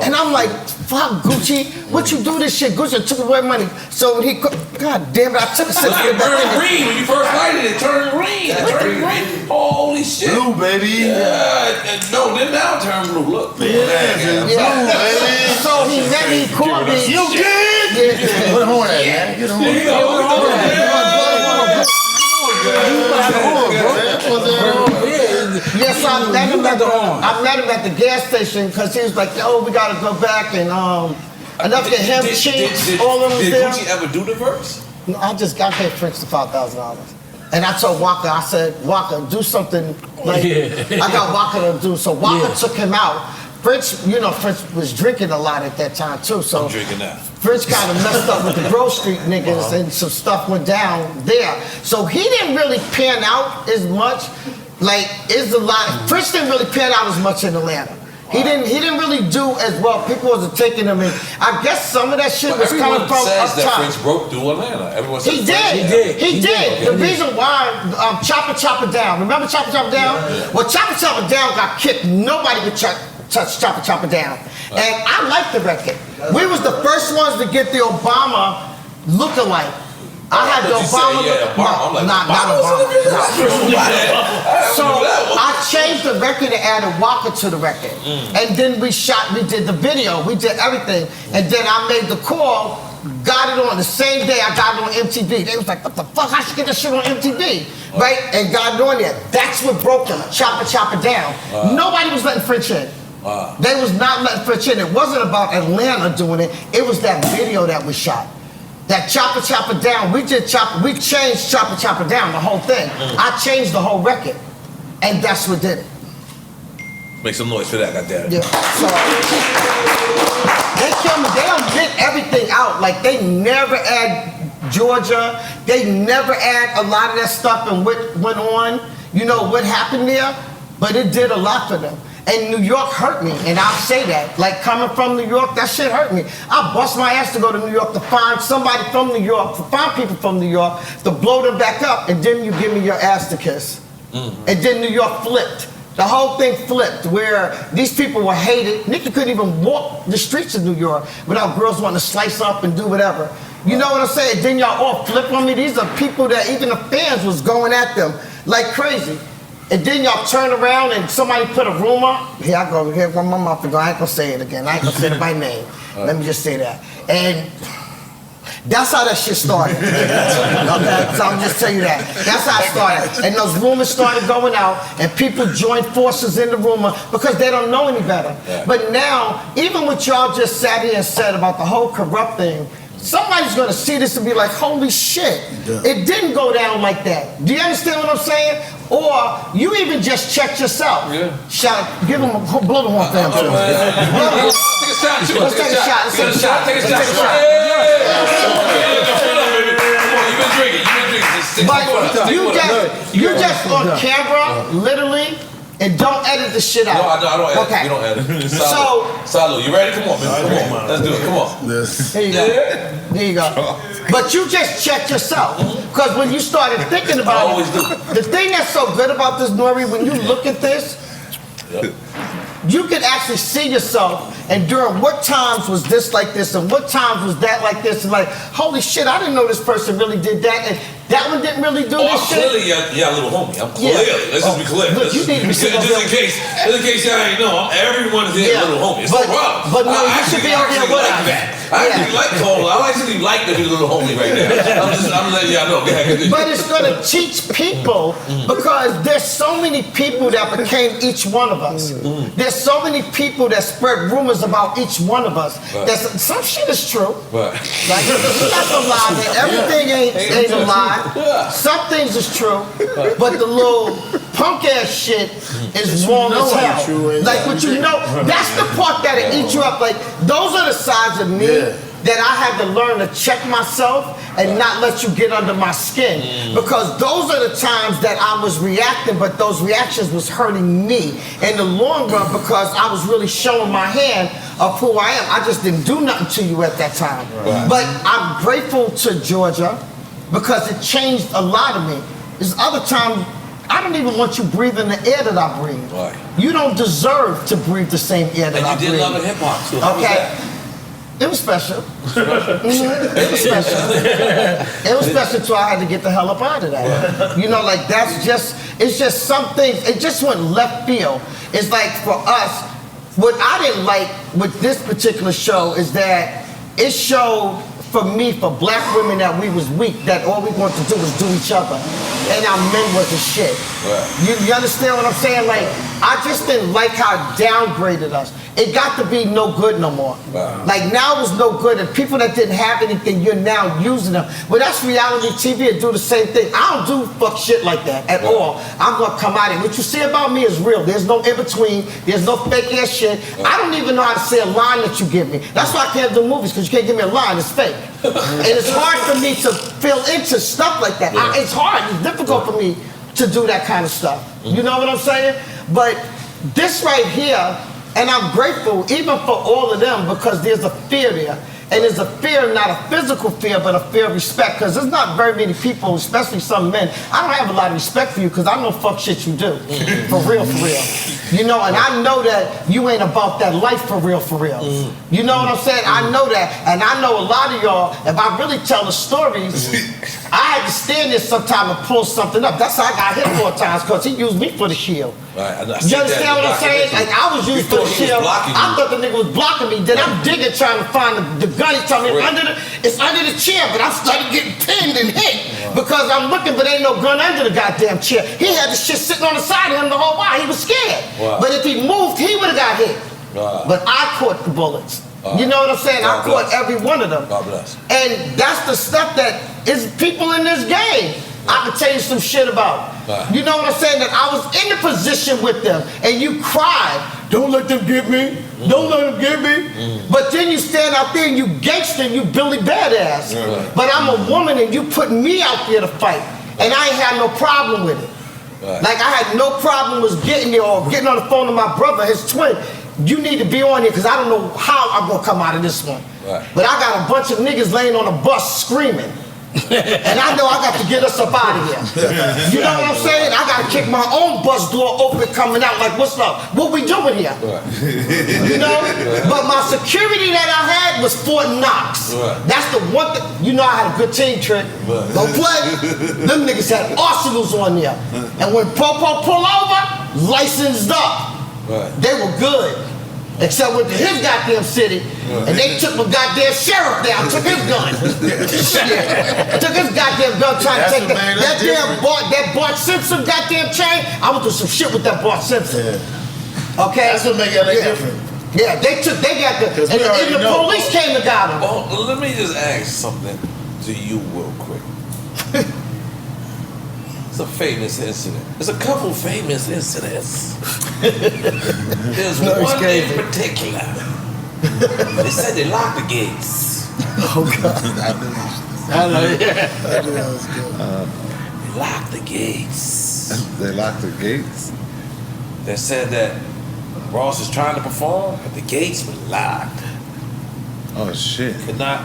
And I'm like, fuck Gucci, what you do this shit? Gucci took away money. So when he, God damn it, I took a sip. It turned green when you first lighted it. Turned green. It turned green. Holy shit. Blue, baby. No, then now it turned blue. Look. Blue, baby. So he called me. You did? Yeah. Put a horn at, man. Get a horn. Yes, I met him at the gas station because he was like, oh, we gotta go back and enough to get him cheats, all of them there. Did Gucci ever do the verse? No, I paid French the $5,000. And I told Walker, I said, Walker, do something like I got Walker to do. So Walker took him out. French, French was drinking a lot at that time too. So I'm drinking now. French kind of messed up with the Grove Street niggas and some stuff went down there. So he didn't really pan out as much. French didn't really pan out as much in Atlanta. He didn't really do as well. People wasn't taking him in. I guess some of that shit was coming from says up that top. French broke through Atlanta. Everyone says He did. The reason why Chopper Down. Remember Chopper Down? Yeah. Well, Chopper Down got kicked. Nobody could touch Chopper Down. And I liked the record. We was the first ones to get the Obama look-alike. I had the Obama. Not Obama. So I changed the record and added Walker to the record. And then we did the video, we did everything. And then I made the call, got it on the same day I got it on MTV. They was like, what the fuck, I should get this shit on MTV. Right? And got it on there. That's what broke them. Chop it down. Nobody was letting French in. They was not letting French in. It wasn't about Atlanta doing it. It was that video that was shot. That chop it down. We changed chop it down, the whole thing. I changed the whole record. And that's what did it. Make some noise for that, goddamn. Yeah. So they killed me. They don't get everything out. Like they never add Georgia. They never add a lot of that stuff and what went on. You know what happened there? But it did a lot for them. And New York hurt me, and I'll say that. Like coming from New York, that shit hurt me. I bust my ass to go to New York to find somebody from New York, to find people from New York, to blow them back up, and then you give me your ass to kiss. And then New York flipped. The whole thing flipped, where these people were hated. Nicki couldn't even walk the streets of New York without girls wanting to slice up and do whatever. You know what I'm saying? Then y'all all flip on me. These are people that even the fans was going at them like crazy. And then y'all turn around and somebody put a rumor. Here I go, here my mouth to go. I ain't gonna say it again. I ain't gonna say it by name. Let me just say that. And that's how that shit started. Okay, so I'm just tell you that. That's how it started. And those rumors started going out, and people joined forces in the rumor because they don't know any better. But now, even what y'all just sat here and said about the whole corrupt thing, somebody's gonna see this and be like, holy shit, it didn't go down like that. Do you understand what I'm saying? Or you even just checked yourself. Shout, give him a blow the horn for him. Take a shot, too. Let's take a shot. Take a shot. You've been drinking. But you just on camera, literally, and don't edit the shit out. No, I don't edit. Okay. We don't edit. So, Salud, you ready? Come on, man. Come on. Let's do it. Come on. There you go. There you go. But you just checked yourself. Because when you started thinking about it, the thing that's so good about this, N.O.R.E, when you look at this, you can actually see yourself and during what times was this like this and what times was that like this and like, holy shit, I didn't know this person really did that and that one didn't really do this shit. Clearly, yeah, little homie. I'm clearly. Let's just be clear. Look, you need to be just in case y'all ain't know, everyone is a little homie. It's no problem. But no, you should be out there with us. I actually like Cole. I actually like to be a little homie right now. I'm letting y'all know. But it's gonna teach people because there's so many people that became each one of us. There's so many people that spread rumors about each one of us. Some shit is true. Like that's a lie. Everything ain't a lie. Some things is true, but the little punk ass shit is wrong as hell. Like what you know, that's the part that'll eat you up. Like those are the sides of me that I had to learn to check myself and not let you get under my skin. Because those are the times that I was reacting, but those reactions was hurting me in the long run because I was really showing my hand of who I am. I just didn't do nothing to you at that time. But I'm grateful to Georgia because it changed a lot of me. There's other times I don't even want you breathing the air that I breathe. You don't deserve to breathe the same air that I breathe. And you did love it hip-hop too. Okay. It was special. It was special. It was special till I had to get the hell up out of that. You know, like that's just, it's just some things, it just went left field. It's like for us, what I didn't like with this particular show is that it showed for me, for black women, that we was weak, that all we wanted to do was do each other. And our men wasn't shit. You understand what I'm saying? Like, I just didn't like how it downgraded us. It got to be no good no more. Like now it was no good, and people that didn't have anything, you're now using them. Well, that's reality TV and do the same thing. I don't do fuck shit like that at all. I'm gonna come out and what you see about me is real. There's no in between. There's no fake ass shit. I don't even know how to say a line that you give me. That's why I can't do movies, because you can't give me a line. It's fake. And it's hard for me to fill into stuff like that. It's hard. It's difficult for me to do that kind of stuff. You know what I'm saying? But this right here, and I'm grateful even for all of them because there's a fear there. And it's a fear, not a physical fear, but a fear of respect. Because there's not very many people, especially some men. I don't have a lot of respect for you because I know fuck shit you do. For real, for real. You know, and I know that you ain't about that life for real, for real. You know what I'm saying? I know that. And I know a lot of y'all, if I really tell the stories, I had to stand there sometime and pull something up. That's how I got hit 4 times, because he used me for the shield. Right. You understand what I'm saying? Like, I was used for the shield. I thought the nigga was blocking me. Then I'm digging trying to find the gun. He told me it's under the chair, but I started getting pinned and hit because I'm looking, but ain't no gun under the goddamn chair. He had the shit sitting on the side of him the whole while. He was scared. But if he moved, he would have got hit. But I caught the bullets. You know what I'm saying? I caught every one of them. God bless. And that's the stuff that is people in this game. I can tell you some shit about. You know what I'm saying? That I was in the position with them and you cried, don't let them get me, don't let them get me. But then you stand out there and you gangster and you Billy Badass. But I'm a woman and you put me out there to fight. And I ain't had no problem with it. Like I had no problem with getting there or getting on the phone to my brother, his twin. You need to be on here because I don't know how I'm gonna come out of this one. But I got a bunch of niggas laying on a bus screaming. And I know I got to get us up out of here. You know what I'm saying? I got to kick my own bus door open coming out like, what's up? What we doing here? You know? But my security that I had was Fort Knox. That's the one thing. You know I had a good team, Trick. Don't play. Them niggas had arsenals on there. And when Popo pull over, licensed up. They were good. Except went to his goddamn city, and they took my goddamn sheriff down, took his gun. Took his goddamn gun, trying to take that Bart Simpson goddamn chain. I went through some shit with that Bart Simpson. Okay? That's what make it different. Yeah, they got the, and the police came and got him. Oh, let me just ask something to you real quick. It's a famous incident. There's a couple famous incidents. There's one in particular. They said they locked the gates. Oh God! I know. Yeah. They locked the gates. They locked the gates. They said that Ross is trying to perform, but the gates were locked. Oh shit! Could not.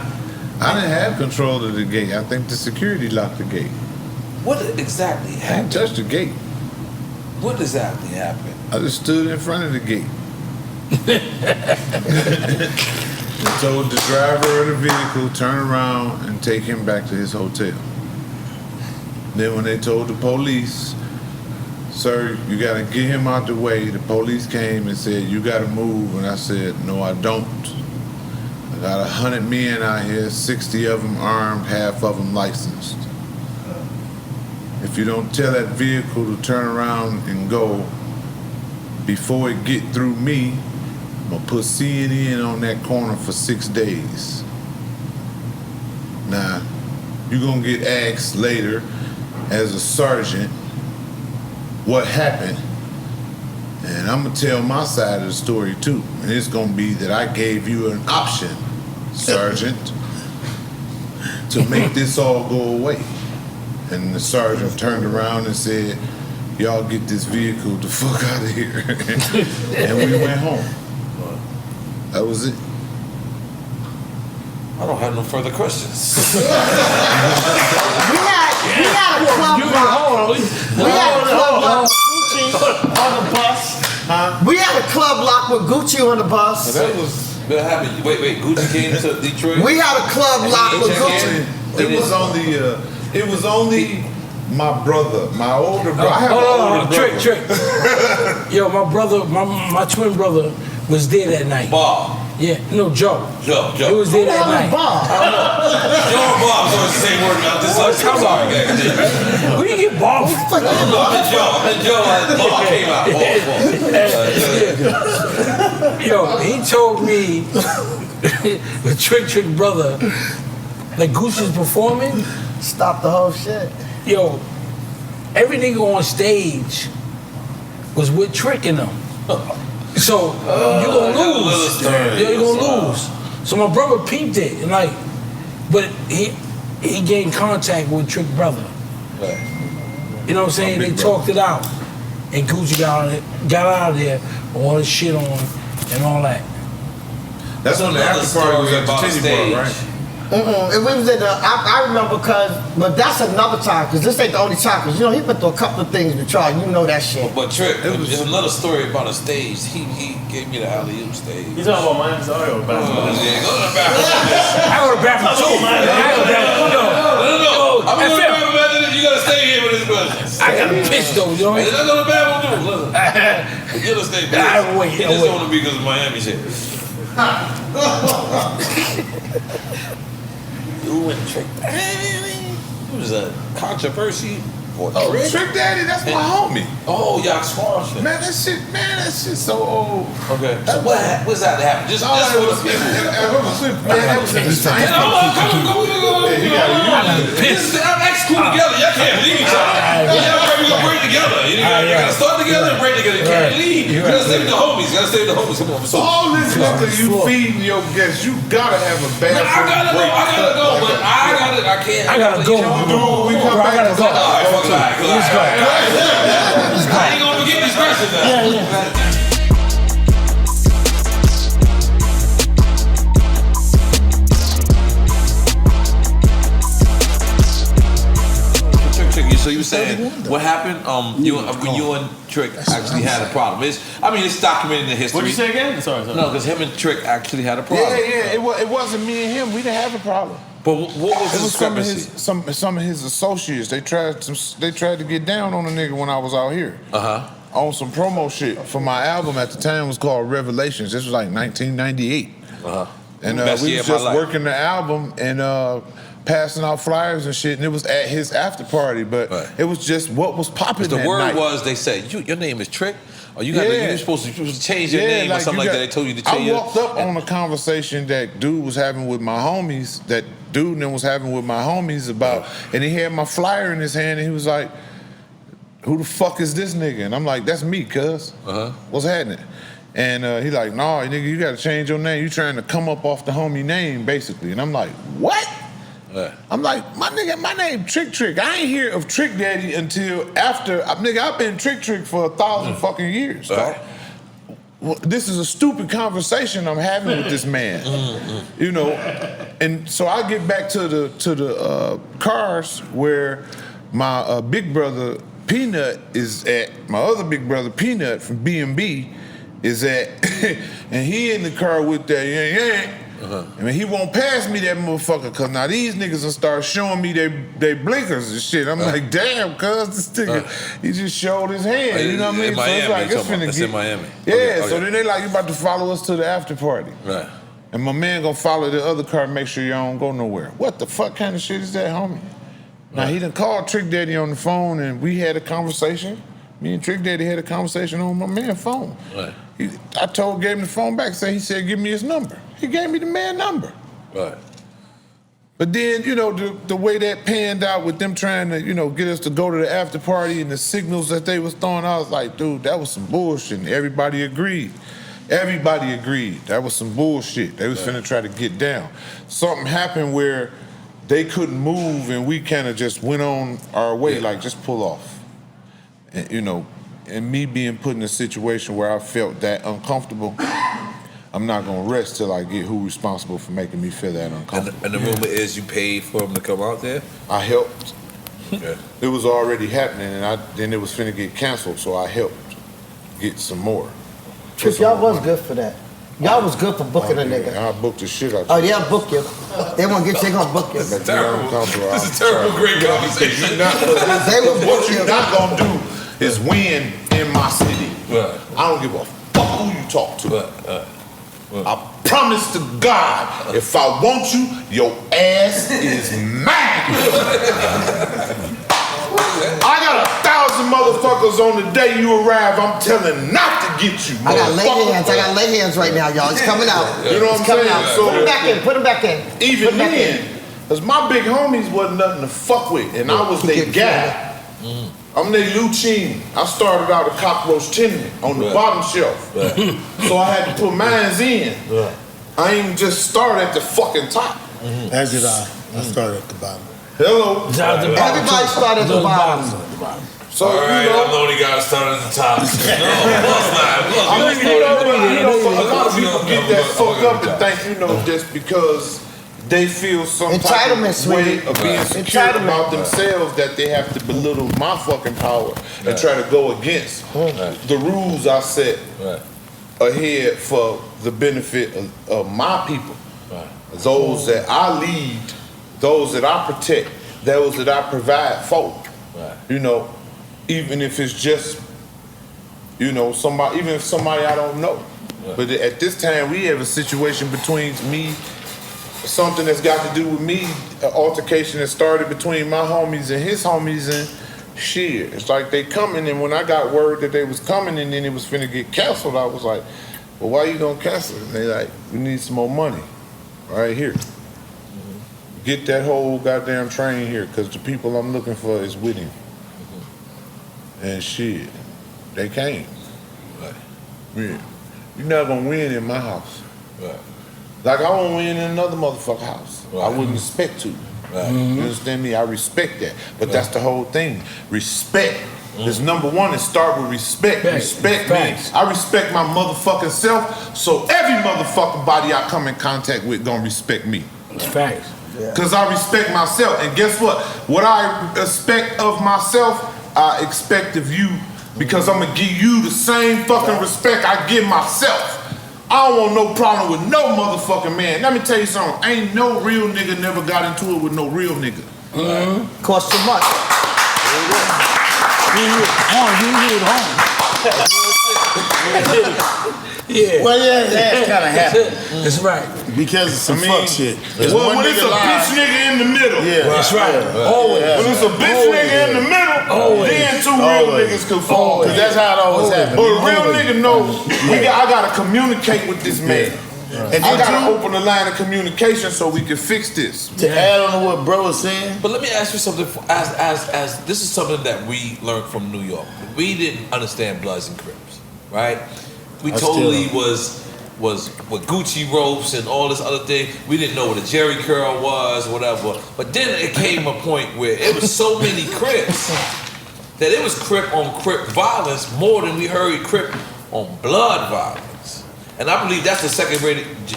I didn't have control of the gate. I think the security locked the gate. What exactly happened? I didn't touch the gate. What exactly happened? I just stood in front of the gate. And told the driver of the vehicle, turn around and take him back to his hotel. Then when they told the police, sir, you gotta get him out the way, the police came and said, you gotta move. And I said, no, I don't. I got 100 men out here, 60 of them armed, half of them licensed. If you don't tell that vehicle to turn around and go before it get through me, I'm gonna put CNN on that corner for 6 days. Now, you're gonna get asked later as a sergeant what happened. And I'm gonna tell my side of the story too. And it's gonna be that I gave you an option, Sergeant, to make this all go away. And the sergeant turned around and said, y'all get this vehicle the fuck out of here. And we went home. That was it. I don't have no further questions. We had a club block. We had a club block with Gucci on the bus. We had a club block with Gucci on the bus. That was. What happened? Wait, Gucci came to Detroit? We had a club block with Gucci. It was only my brother, my older brother. I have an older brother. Trick. Yo, my brother, my twin brother was there that night. Bob. Yeah, no, Joe. Joe. He was there that night. Bob? Joe and Bob always the same word about this. I'm sorry. Where you get Bob? I'm Joe. Bob came out. Yo, he told me, the Trick brother, like Gucci's performing. Stop the whole shit. Yo, every nigga on stage was with Trick in them. So you gonna lose. Yeah, you gonna lose. So my brother peeped it and like, but he gained contact with Trick brother. You know what I'm saying? They talked it out, and Gucci got out of there, all his shit on and all that. That's when the after party was at the Titty Bar, right? It was in the, I remember but that's another time, because this ain't the only time, because he went through a couple of things with Charlie, you know that shit. But Trick, there's another story about a stage. He gave me the alley-oop stage. You talking about Miami? Sorry, or bathroom? Yeah, go to the bathroom. I go to the bathroom too. No. I'm going to the bathroom after this. You got to stay here with this question. I got to piss though, you know what I mean? Let's go to the bathroom too. Listen. You got to stay busy. He just don't want to be because of Miami shit. Who went Trick Daddy? It was a controversy. Trick Daddy, that's my homie. Oh, y'all squash it. Man, that shit so old. Okay. So what's that to happen? Just for the people. Man, that was in the same. I'm ex-cool together. Y'all can't leave each other. Y'all gonna break together. You gotta start together and break together. You can't leave. You gotta stay with the homies. Come on. So all this liquor you feeding your guests, you gotta have a bathroom. I gotta go, but I can't. I gotta go. We come back. I gotta go. Let's go. I ain't gonna forget these questions now. Yeah. So you were saying what happened? You and Trick actually had a problem. It's documented in the history. What'd you say again? Sorry. No, because him and Trick actually had a problem. Yeah. It wasn't me and him. We didn't have a problem. But what was the discrepancy? Some of his associates. They tried to get down on a nigga when I was out here. On some promo shit for my album at the time was called Revelations. This was like 1998. And we was just working the album and passing out flyers and shit, and it was at his after party, but it was just what was popping that night. The word was, they said, your name is Trick? Or you were supposed to change your name or something like that. They told you to change it. I walked up on a conversation that dude was having with my homies, about, and he had my flyer in his hand, and he was like, who the fuck is this nigga? And I'm like, that's me, cuz. What's happening? And he like, nah, nigga, you gotta change your name. You trying to come up off the homie name, basically. And I'm like, what? I'm like, my name Trick. I ain't hear of Trick Daddy until after. Nigga, I've been Trick for 1,000 fucking years, dog. Well, this is a stupid conversation I'm having with this man, you know. And so I get back to the cars where my big brother Peanut is at. My other big brother Peanut from B&B is at, and he in the car with that yank. I mean, he won't pass me that motherfucker, cause now these niggas will start showing me they blinkers and shit. I'm like, damn, cuz this nigga, he just showed his hand. You know what I mean? In Miami, so it's like, it's finna get in Miami. Yeah, so then they like, you about to follow us to the after party. Right. And my man gonna follow the other car and make sure y'all don't go nowhere. What the fuck kind of shit is that, homie? Now he done called Trick Daddy on the phone and we had a conversation. Me and Trick Daddy had a conversation on my man's phone. Right. Gave him the phone back, he said, give me his number. He gave me the man number. Right. But then, you know, the way that panned out with them trying to, you know, get us to go to the after party and the signals that they was throwing, I was like, dude, that was some bullshit. And everybody agreed. That was some bullshit. They was finna try to get down. Something happened where they couldn't move and we kind of just went on our way, like just pull off. And, you know, and me being put in a situation where I felt that uncomfortable, I'm not gonna rest till I get who responsible for making me feel that uncomfortable. And the rumor is you paid for him to come out there? I helped. Okay. It was already happening and then it was finna get canceled, so I helped get some more. Cause y'all was good for that. Y'all was good for booking a nigga. I booked the shit out. Oh, yeah, book you. They gonna book you. This is terrible, great conversation. What you're not gonna do is win in my city. Right. I don't give a fuck who you talk to. I promise to God, if I want you, your ass is mine. I got 1,000 motherfuckers on the day you arrive. I'm telling not to get you. I got lay hands right now, y'all. It's coming out. You know what I'm saying? So put him back in. Even then, because my big homies wasn't nothing to fuck with, and I was their guy. I'm their Lucine. I started out a cockroach tenement on the bottom shelf. So I had to put mines in. I ain't just start at the fucking top. As did I. I started at the bottom. Hello. Everybody started at the bottom. So, all right, you know, I'm the only guy that started at the top. No, of course not. A lot of people get that fucked up and think, just because they feel some type of way of being secure about themselves that they have to belittle my fucking power and try to go against the rules I set ahead for the benefit of my people. Those that I lead, those that I protect, those that I provide for. Even if it's just, somebody, even if somebody I don't know. But at this time, we have a situation between me, something that's got to do with me, an altercation that started between my homies and his homies, and shit. It's like they coming, and when I got word that they was coming and then it was finna get canceled, I was like, well, why you gonna cancel it? And they like, we need some more money right here. Get that whole goddamn train here, because the people I'm looking for is with him. And shit, they came. Yeah. You're not gonna win in my house. Like I won't win in another motherfucker house. I wouldn't expect to. You understand me? I respect that. But that's the whole thing. Respect is number one, and start with respect. Respect means I respect my motherfucking self, so every motherfucking body I come in contact with gonna respect me. It's facts. Because I respect myself. And guess what? What I expect of myself, I expect of you, because I'm gonna give you the same fucking respect I give myself. I don't want no problem with no motherfucking man. Let me tell you something. Ain't no real nigga never got into it with no real nigga. Cost too much. Yeah. Well, that's kind of happened. That's right. Because it's some fuck shit. Well, when it's a bitch nigga in the middle. Yeah. That's right. Always. When it's a bitch nigga in the middle, then two real niggas could fall. Because that's how it always happens. But a real nigga knows, I gotta communicate with this man. And I gotta open the line of communication so we can fix this. To add on to what bro was saying. But let me ask you something. As this is something that we learned from New York. We didn't understand Bloods and Crips, right? We totally was with Gucci ropes and all this other thing. We didn't know what a Jerry curl was, whatever. But then it came a point where it was so many Crips that it was Crip on Crip violence more than we heard Crip on blood violence. And I believe that's the second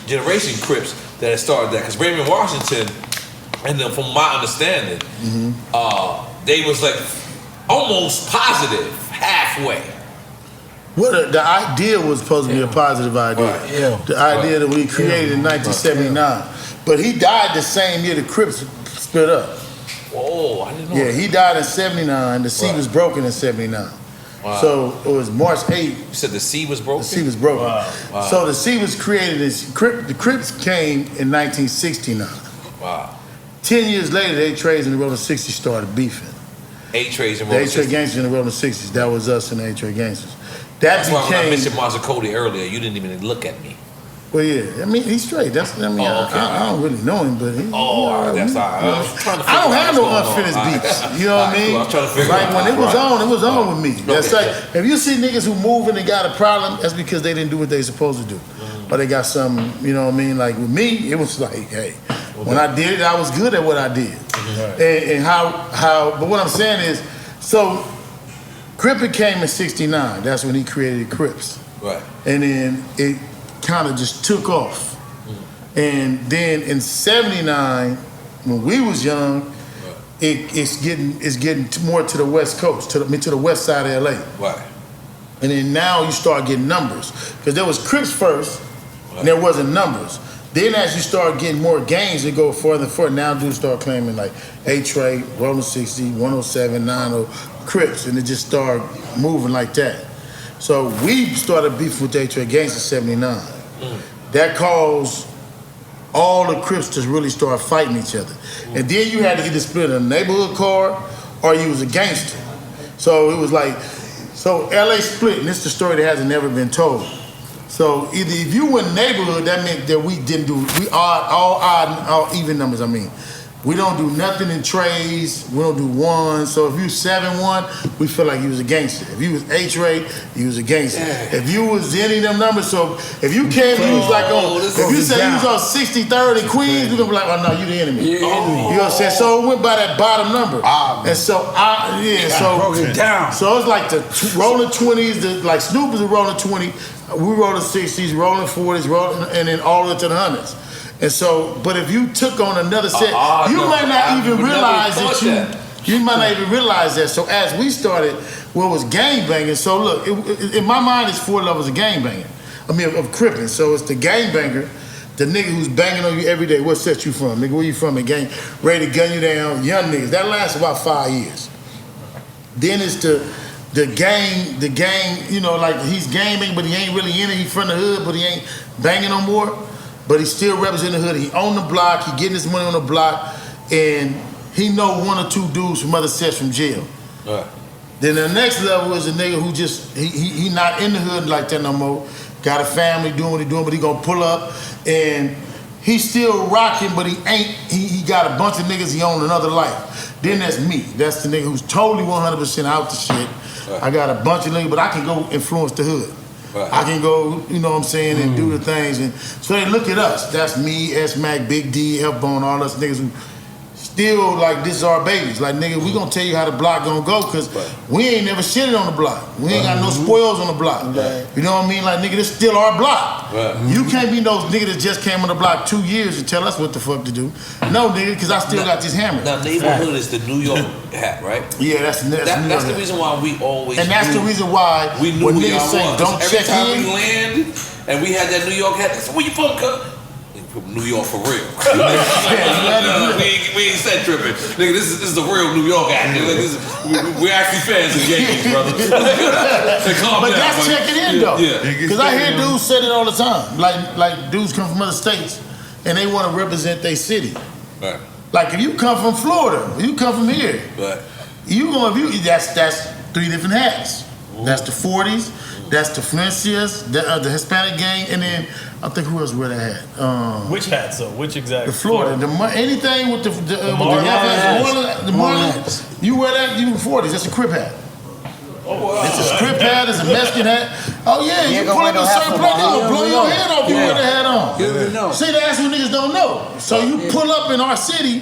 generation Crips that had started that. Because Raymond Washington, and then from my understanding, they was like almost positive halfway. Well, the idea was supposed to be a positive idea. The idea that we created in 1979. But he died the same year the Crips split up. Whoa, I didn't know that. He died in 79. The C was broken in 79. Wow. So it was March 8th. You said the C was broken? The C was broken. Wow. So the C was created the Crips came in 1969. Wow. 10 years later, the A-Trays and the Rolling 60s started beefing. A-Trays and The Rolling A-Tray 60s. Gangsters and the Rolling 60s. That was us and the A-Tray Gangsters. That's why when I mentioned Mazzacoti earlier, you didn't even look at me. Well, yeah. I mean, he's straight. I don't really know him, but he. All right, that's all right. I was trying to figure I don't out have no what's going unfinished on. beats. You know what I mean? Cool. I was trying to figure like out. when it was on with me. That's like if you see niggas who moving and got a problem, that's because they didn't do what they supposed to do, or they got something. You know what I mean? Like with me, it was like, hey, when I did it, I was good at what I did, and how. But what I'm saying is, so Crippin came in '69. That's when he created Crips. Right. And then it kind of just took off. And then in '79, when we was young, it's getting more to the West Coast, to the west side of LA. Right. And then now you start getting numbers. Because there was Crips first, and there wasn't numbers. Then as you start getting more gangs, it go further and further. Now dudes start claiming like A-Tray, Rolling 60, 107, 90, Crips, and it just started moving like that. So we started beefing with the A-Tray gangs in '79. That caused all the Crips to really start fighting each other. And then you had to either split a neighborhood car or you was a gangster. So it was like, so LA split, and this is the story that hasn't never been told. So either if you were in neighborhood, that meant that we didn't do, all odd, all even numbers, I mean. We don't do nothing in trays. We don't do ones. So if you 7-1, we feel like you was a gangster. If you was H-rate, you was a gangster. If you was any of them numbers, so if you came, you was like on, if you said you was on 63rd in Queens, we gonna be like, oh no, you the enemy. You know what I'm saying? So it went by that bottom number. And so broke it down. So it's like the rolling 20s, like Snoop is a rolling 20, we rolling 60s, rolling 40s, rolling, and then all the way to the 100s. And so, but if you took on another set, you might not even realize you might not even realize that. So as we started, what was gangbanging, so look, in my mind, it's 4 levels of gangbanging. I mean, of cripping. So it's the gangbanger, the nigga who's banging on you every day. What set you from? Nigga, where you from? A gang, ready to gun you down, young niggas. That lasts about 5 years. Then it's the gang, you know, like he's gaming, but he ain't really in it. He from the hood, but he ain't banging no more. But he still representing the hood. He on the block, he getting his money on the block, and he know 1 or 2 dudes from other sets from jail. Right. Then the next level is a nigga who just, he not in the hood like that no more. Got a family doing what he doing, but he gonna pull up, and he's still rocking, but he got a bunch of niggas he own another life. Then that's me. That's the nigga who's totally 100% out the shit. Right. I got a bunch of niggas, but I can go influence the hood. Right. I can go, you know what I'm saying, and do the things. And so they look at us. That's me, S-Mac, Big D, F-Bone, all us niggas who still like, this is our babies. Like, nigga, we gonna tell you how the block gonna go, because we ain't never shitted on the block. We ain't got no spoils on the block. You know what I mean? Like, nigga, this still our block. You can't be no nigga that just came on the block 2 years and tell us what the fuck to do. No, nigga, because I still got this hammer. Now, neighborhood is the New York hat, right? Yeah, that's the reason why we always and that's the reason why we knew when who niggas y'all say was. don't Every check time in, we landed and we had that New York hat, they said, where you from, cuz? From New York for real. we ain't set tripping. Nigga, this is a real New York hat. We're actually fans of Yankees, brother. But that's checking in though. Because I hear dudes say it all the time. Like dudes come from other states and they want to represent their city. Right. Like if you come from Florida, you come from here. Right. You gonna view that's 3 different hats. That's the 40s, that's the Flencias, the Hispanic gang, and then I think who else wear that hat? Which hat, so? Which exact? The Florida. Anything with the Marlins. You wear that, you 40s. That's a Crip hat. Oh, wow. It's a Crip hat, it's a Mexican hat. Oh yeah, you pull up a certain place, they're gonna blow your head off. You wear the hat on. Know. See, that's what niggas don't know. So you pull up in our city,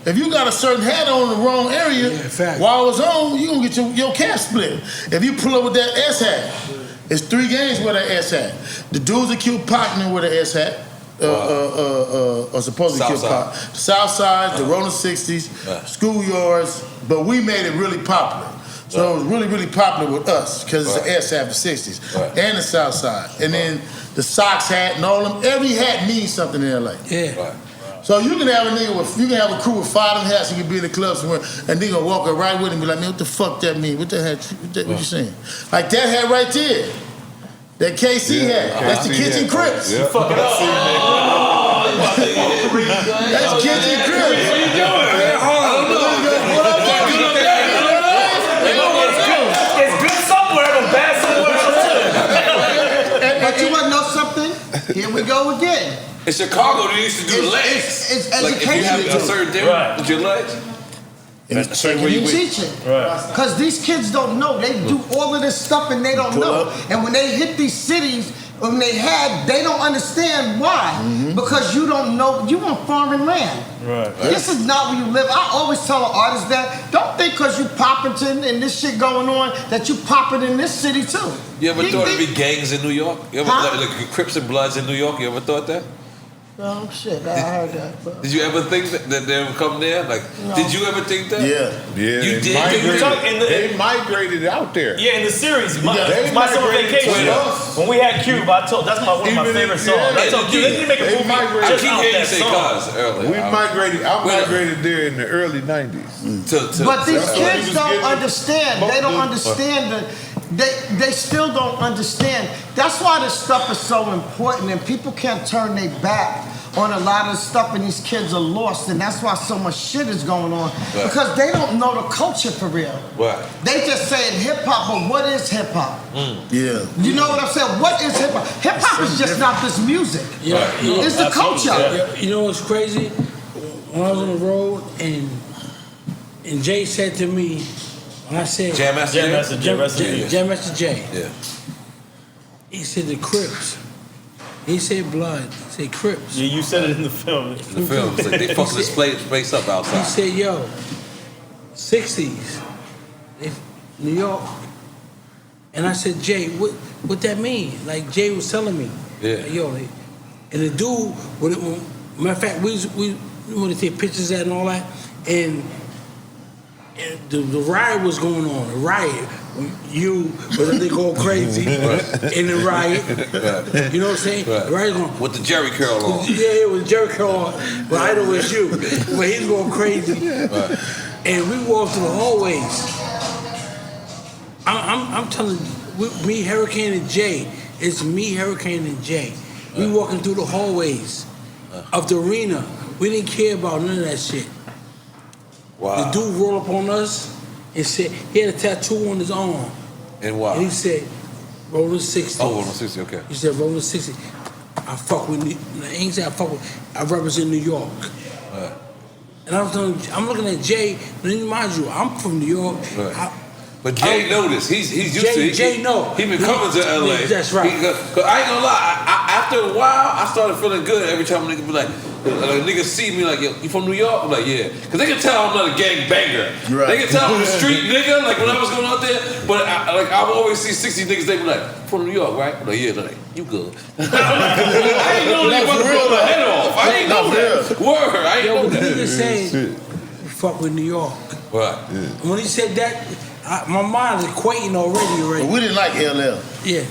if you got a certain hat on in the wrong area, while it's on, you gonna get your cap split. If you pull up with that S hat, it's 3 gangs with that S hat. The dudes that killed Pac with an S hat, or supposedly killed Pac. The South Side, the Rolling 60s, schoolyards, but we made it really popular. So it was really, really popular with us because it's the S hat for 60s and the South Side. And then the Sox hat and all them. Every hat means something in LA. So you can have a nigga you can have a crew with 5 of them hats and you can be in the club somewhere and nigga walk right with him and be like, man, what the fuck that mean? What the hat? What you saying? Like that hat right there. That KC hat. That's the Kitchen Crips. You fucking up. That's Kitchen Crips. What are you doing? It's good somewhere, but bad somewhere else too. But you want to know something? Here we go again. In Chicago, they used to do legs. It's like if you have a certain difference with your legs. That's where you teaching. Because these kids don't know. They do all of this stuff and they don't know. And when they hit these cities, when they don't understand why. Because you don't know, you on foreign land. This is not where you live. I always tell an artist that, don't think because you popping and this shit going on, that you popping in this city too. You ever thought there'd be gangs in New York? You ever like Crips and Bloods in New York? You ever thought that? Oh shit, I heard that. But. Did you ever think that they would come there? Like, did you ever think that? Yeah. You did think that? They migrated out there. Yeah, in the series, my summer vacation. When we had Cube, that's one of my favorite songs. I told Cube, they need to make a movie just out that song. I migrated there in the early 90s. But these kids don't understand. They don't understand They still don't understand. That's why this stuff is so important, and people can't turn their back on a lot of stuff, and these kids are lost, and that's why so much shit is going on. Because they don't know the culture for real. They just saying hip hop, but what is hip hop? You know what I'm saying? What is hip hop? Hip hop is just not this music. It's the culture. You know what's crazy? when I was on the road, and Jay said to me, when I said Jam Master Jay. Yeah. He said the Crips. He said blood. He said Crips. Yeah, you said it in the film. The film, it's like they fucking this place up outside. He said, yo, 60s, New York. And I said, Jay, what that mean? Like Jay was telling me. Yeah. Like, yo, and the dude, matter of fact, we want to take pictures of that and all that, and the riot was going on. The riot, you, but they go crazy in the riot. Right. You know what I'm saying? Right. The riot going with the Jerry curl on. Yeah, with Jerry curl on. But I know it's you. But he's going crazy. Right. And we walked through the hallways. I'm telling you, me, Hurricane, and Jay. It's me, Hurricane, and Jay. We walking through the hallways of the arena. We didn't care about none of that shit. Wow. The dude rolled up on us and said, he had a tattoo on his arm. And wow. And he said, Rolling 60. Oh, Rolling 60, okay. He said, Rolling 60. I fuck with, he ain't say I fuck with, I represent New York. And I'm looking at Jay, mind you, I'm from New York. Right. But Jay know this. He's used to it. Jay know. He been coming to LA. That's right. Cause I ain't gonna lie. After a while, I started feeling good every time a nigga be like niggas see me like, yo, you from New York? I'm like, yeah. Cause they can tell I'm not a gang banger. Right. They can tell I'm a street nigga. Like when I was going out there, but I would always see 60 niggas. They be like, from New York, right? I'm like, yeah. They're like, you good? I ain't know they about to blow my head off. I ain't know that. Word. I ain't know that. But the nigga saying, fuck with New York. Right. When he said that. My mind is equating already. But we didn't like LL. Yeah.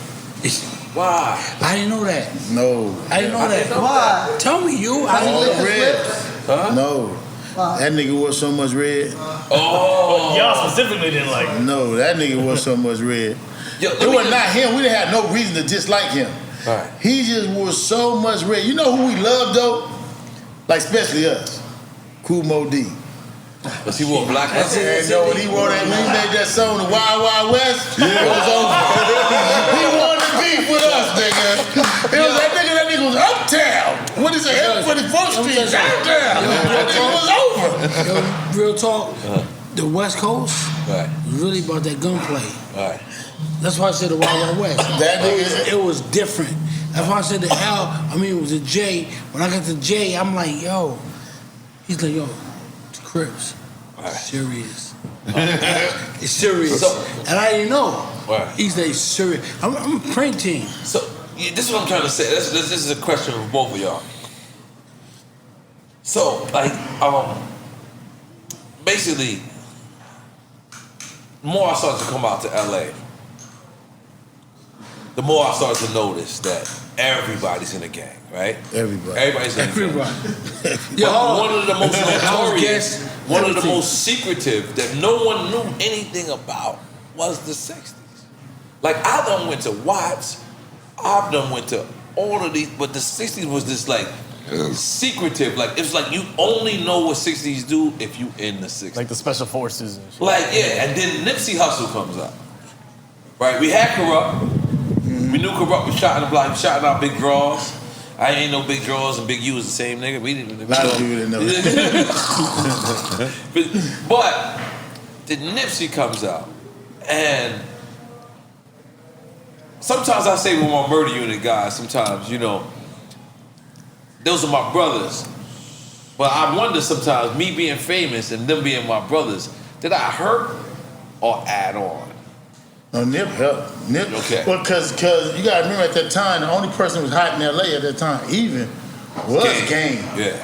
Why? I didn't know that. No. I didn't know that. Why? Tell me you. I didn't know that. Red. Huh? No. That nigga wore so much red. Oh. Y'all specifically didn't like him. No, that nigga wore so much red. It was not him. We didn't have no reason to dislike him. Right. He just wore so much red. You know who we love though? Like especially us. Cool Mo D. Cause he wore black. And when he wore that, when he made that song, the Wild Wild West, it was over. He wanted to beef with us, nigga. It was that nigga was uptown. What is it? 44th Street, downtown. That nigga was over. Yo, real talk. The West Coast was really about that gunplay. Right. That's why I said the Wild Wild West. That nigga, it was different. That's why I said the L. I mean, it was a J. When I got to J, I'm like, yo. He's like, yo. Crips. Serious. It's serious. And I didn't know. Right. He's like serious. I'm a print team. So this is what I'm trying to say. This is a question for both of y'all. So like basically, the more I started to come out to LA, the more I started to notice that everybody's in a gang, right? Everybody's in a gang. One of the most notorious, one of the most secretive that no one knew anything about was the 60s. Like I done went to Watts, I've done went to all of these, but the 60s was this like secretive. Like it's like you only know what 60s do if you in the 60s. Like the special forces and shit. Like yeah, and then Nipsey Hussle comes out. Right, we had Corrupt. We knew Corrupt was shot in the block, he shot in our big draws. I ain't no big draws and big U was the same nigga. We didn't even know. A lot of people didn't know that. But the Nipsey comes out, and sometimes I say with my murder unit guys, sometimes, you know, those are my brothers. But I wonder sometimes, me being famous and them being my brothers, did I hurt or add on? No, Nip helped. Nip, okay. Well, because you got to remember at that time, the only person who was hot in LA at that time, even, was Game. Yeah.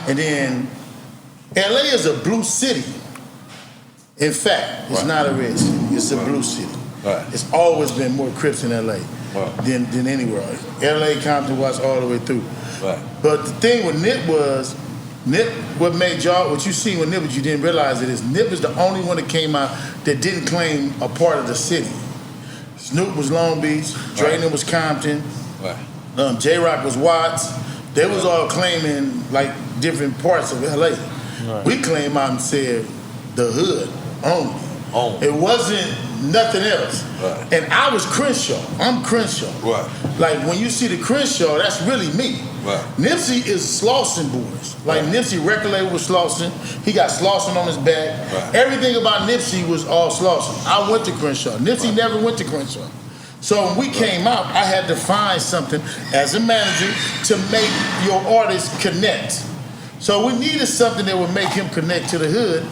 And then, LA is a blue city. In fact, it's not a red city. It's a blue city. Right. It's always been more Crips in LA than anywhere. LA, Compton, Watts, all the way through. Right. But the thing with Nip was, what made y'all, what you seen with Nip, but you didn't realize it is, Nip is the only one that came out that didn't claim a part of the city. Snoop was Long Beach, Dre was Compton, J-Rock was Watts. They was all claiming like different parts of LA. Right. We came out and said the hood only. It wasn't nothing else. And I was Crenshaw. I'm Crenshaw. Like when you see the Crenshaw, that's really me. Nipsey is Slauson boys. Like Nipsey record label was Slauson. He got Slauson on his back. Everything about Nipsey was all Slauson. I went to Crenshaw. Nipsey never went to Crenshaw. So when we came out, I had to find something as a manager to make your artist connect. So we needed something that would make him connect to the hood,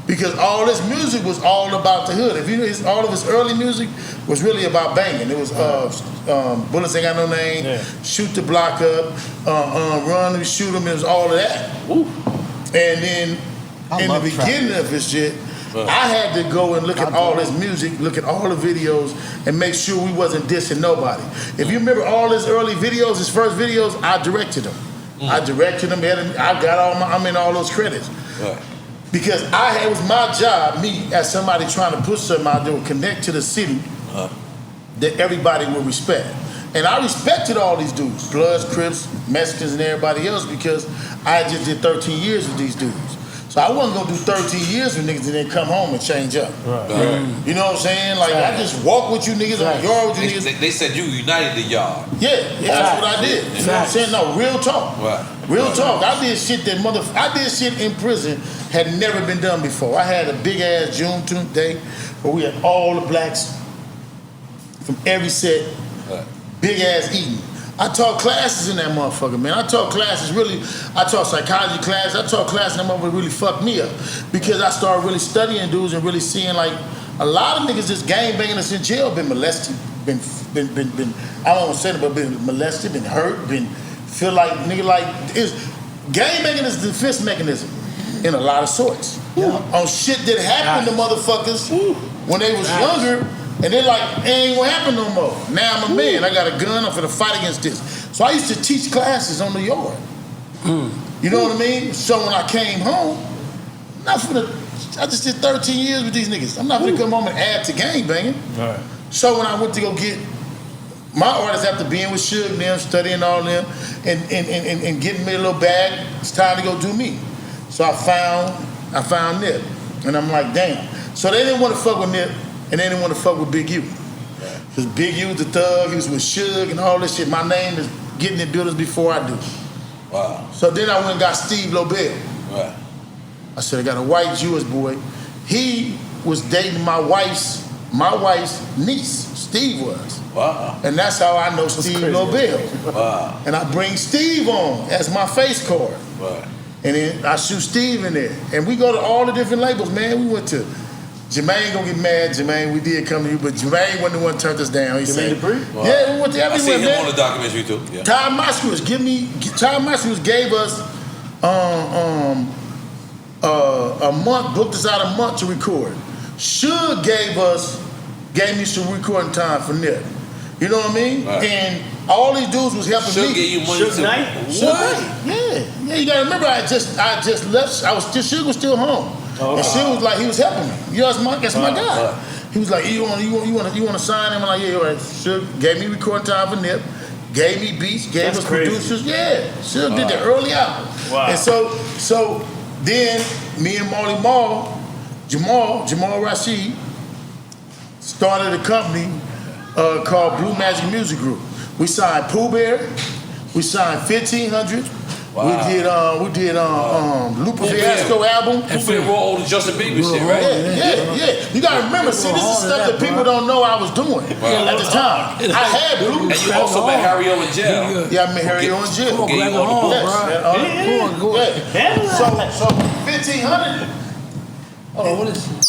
because all this music was all about the hood. If you know, all of his early music was really about banging. It was Bullets Ain't Got No Name, Shoot the Block Up, Run and Shoot 'Em. It was all of that. And then in the beginning of his shit, I had to go and look at all his music, look at all the videos, and make sure we wasn't dissing nobody. If you remember all his early videos, his first videos, I directed them. I directed them. I got I'm in all those credits. Because it was my job, me as somebody trying to push something out there, would connect to the city that everybody would respect. And I respected all these dudes, Bloods, Crips, Mexicans, and everybody else, because I just did 13 years with these dudes. So I wasn't gonna do 13 years with niggas and then come home and change up. You know what I'm saying? Like, I just walk with you niggas on the yard with you niggas. They said you united the yard. Yeah, that's what I did. You know what I'm saying? No, real talk. Real talk. I did shit that I did shit in prison had never been done before. I had a big ass Juneteenth day where we had all the blacks from every set, big ass eating. I taught classes in that motherfucker, man. I taught psychology classes. I taught classes and that motherfucker really fucked me up, because I started really studying dudes and really seeing like a lot of niggas just gang banging us in jail, been molested, been I don't want to say it, but been molested, been hurt, been feel like nigga like gang banging is a defense mechanism in a lot of sorts. On shit that happened to motherfuckers when they was younger. And they're like, it ain't gonna happen no more. Now I'm a man, I got a gun, I'm finna fight against this. So I used to teach classes on the yard. You know what I mean? So when I came home, I just did 13 years with these niggas. I'm not gonna come home and add to gang banging. So when I went to go get my artists after being with Suge and them, studying all them, and getting me a little bag, it's time to go do me. So I found Nip. And I'm like, damn. So they didn't want to fuck with Nip. And they didn't want to fuck with Big U. Because Big U was the thug, he was with Suge and all this shit. My name is getting in buildings before I do. So then I went and got Steve Lobel. I said, I got a white Jewish boy. He was dating my wife's niece, Steve was. And that's how I know Steve Lobel. And I bring Steve on as my face card. And then I shoot Steve in there. And we go to all the different labels, man. We went to Jermaine gonna get mad, Jermaine. We did come to you, but Jermaine wasn't the one that turned us down. He said, "Yeah, we went to everywhere, man." I seen him on the documentary too. Yeah. Ty Moskowitz gave us a month, booked us out a month to record. Suge gave me some recording time for Nip. You know what I mean? And all these dudes was helping me. Suge gave you money too. Yeah. You gotta remember, I just left. Suge was still home. And Suge was like, he was helping me. You know, that's my guy. He was like, you want to sign him? I'm like, yeah, all right. Suge gave me recording time for Nip, gave me beats, gave us producers. Yeah, Suge did the early album. And so then me and Marley Marl, Jamal Rashid, started a company called Blue Magic Music Group. We signed Pooh Bear, we signed 1500. We did Lupe Fiasco album. Pooh Bear wrote all the Justin Bieber shit, right? Yeah. You gotta remember, see, this is stuff that people don't know I was doing at the time. I had Blue. And you also met Harry O in jail. Yeah, I met Harry O in jail. So 1500. Oh, what is it?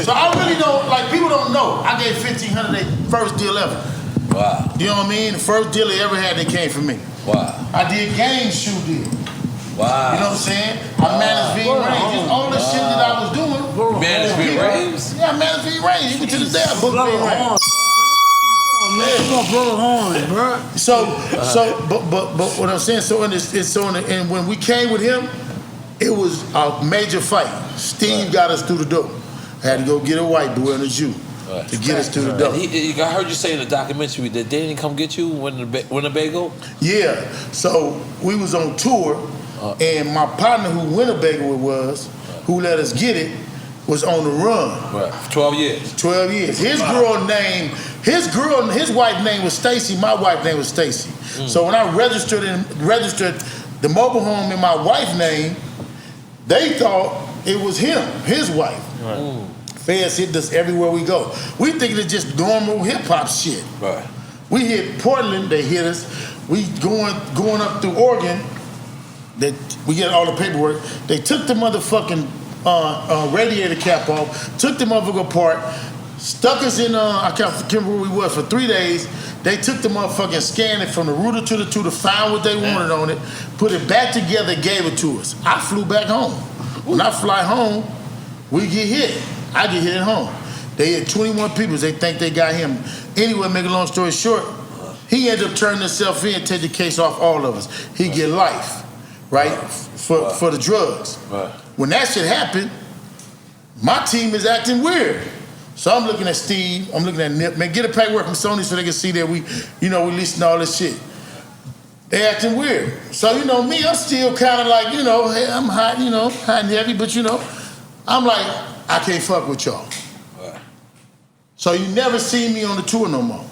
So I really don't, like, people don't know. I gave 1500 their first deal ever. Wow. You know what I mean? The first deal they ever had, they came from me. Wow. I did game shoe deal. Wow. You know what I'm saying? I managed V Range. All the shit that I was doing. You managed V Range? Yeah, I managed V Range. Even to this day, I booked V Range. But what I'm saying, and when we came with him, it was a major fight. Steve got us through the door. I had to go get a white boy and a Jew to get us through the door. I heard you say in the documentary that they didn't come get you when the Bagel? Yeah. So we was on tour, and my partner who Winnebago it was, who let us get it, was on the run. Right. 12 years. 12 years. His girl named His girl, his wife's name was Stacy. My wife's name was Stacy. So when I registered the mobile home in my wife's name, they thought it was him, his wife. Right. Feds hit us everywhere we go. We think it's just normal hip hop shit. Right. We hit Portland, they hit us. We going up through Oregon. We get all the paperwork. They took the motherfucking radiator cap off, took the motherfucker apart, stuck us in, I can't remember where we was for 3 days. They took the motherfucking scan it from the router to the tutor, found what they wanted on it, put it back together, gave it to us. I flew back home. When I fly home, we get hit. I get hit at home. They hit 21 people. They think they got him. Anyway, make a long story short, he ended up turning himself in, take the case off all of us. He get life, right, for the drugs. When that shit happened, my team is acting weird. So I'm looking at Steve, I'm looking at Nip, man, get a paperwork from Sony so they can see that we listing all this shit. They acting weird. So, me, I'm still kind of like, hey, I'm hot, hot and heavy, but I'm like, I can't fuck with y'all. Right. So you never see me on the tour no more.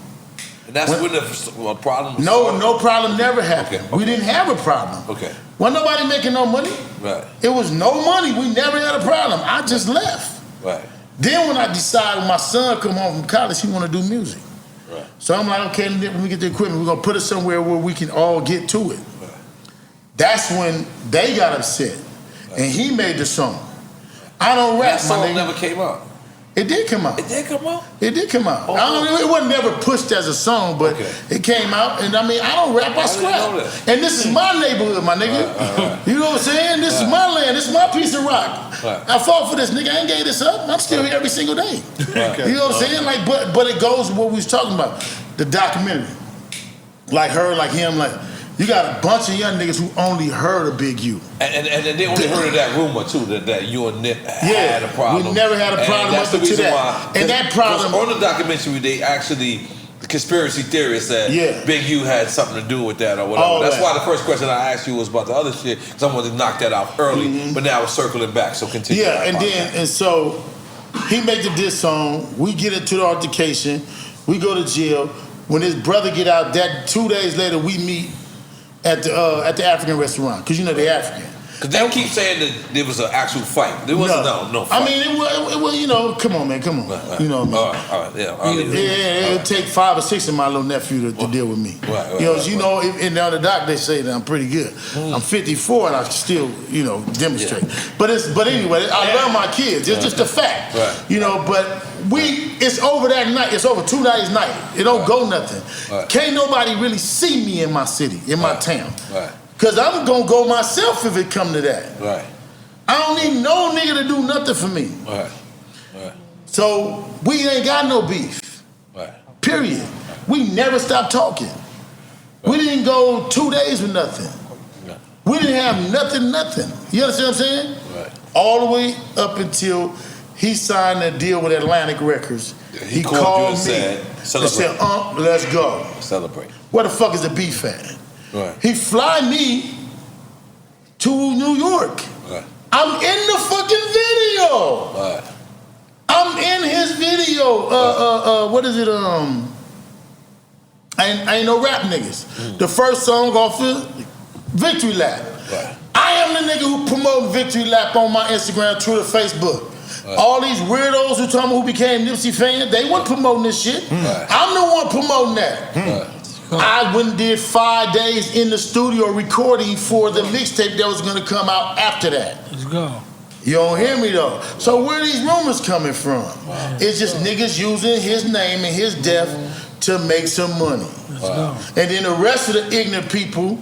And that's when the problem. No problem never happened. Okay. We didn't have a problem. Okay. Wasn't nobody making no money. Right. It was no money. We never had a problem. I just left. Right. Then when I decided when my son come home from college, he want to do music. Right. So I'm like, okay, when we get the equipment, we're going to put it somewhere where we can all get to it. Right. That's when they got upset. Right. And he made the song. I don't rap, that song never came out. It did come out. It did come out? It did come out. It wasn't never pushed as a song, but it came out. And I don't rap, I scrap. And this is my neighborhood, my nigga. You know what I'm saying? This is my land. This is my piece of rock. I fought for this, nigga. I ain't gave this up. I'm still here every single day. You know what I'm saying? Like, but it goes with what we was talking about. The documentary. Like her, like him, like... You got a bunch of young niggas who only heard of Big U. And they only heard of that rumor, too, that you and Nip had a problem. We never had a problem up to that. And that problem... On the documentary, they actually, the conspiracy theorists said Big U had something to do with that or whatever. That's why the first question I asked you was about the other shit, because I wanted to knock that out early, but now we're circling back, so continue. Yeah, and so he made the diss song, we get into the altercation, we go to jail. When his brother get out, that 2 days later, we meet at the African restaurant, because they African. Because they keep saying that there was an actual fight. There wasn't no fight. I mean, it was, come on, man, come on. Right. You know what I mean? All right, it would take 5 or 6 of my little nephew to deal with me. In the other doc, they say that I'm pretty good. I'm 54 and I still, demonstrate. But anyway, I love my kids. It's just a fact. Right. But it's over that night. It's over 2 days night. It don't go nothing. Right. Can't nobody really see me in my city, in my town. Right. Because I'm going to go myself if it come to that. Right. I don't need no nigga to do nothing for me. Right. Right. So we ain't got no beef. Right. Period. We never stopped talking. Right. We didn't go 2 days with nothing. Right. We didn't have nothing. You understand what I'm saying? Right. All the way up until he signed a deal with Atlantic Records. He called you and said, let's go. Celebrate. Where the fuck is the beef at? Right. He fly me to New York. Right. I'm in the fucking video. Right. I'm in his video. What is it? I ain't no rap niggas. The first song off of Victory Lap. Right. I am the nigga who promoted Victory Lap on my Instagram, Twitter, Facebook. Right. All these weirdos who told me who became Nipsey fans, they weren't promoting this shit. Right. I'm the one promoting that. Right. I went and did 5 days in the studio recording for the mixtape that was gonna come out after that. Let's go. You don't hear me though. So where are these rumors coming from? Wow. It's just niggas using his name and his death to make some money. Wow. And then the rest of the ignorant people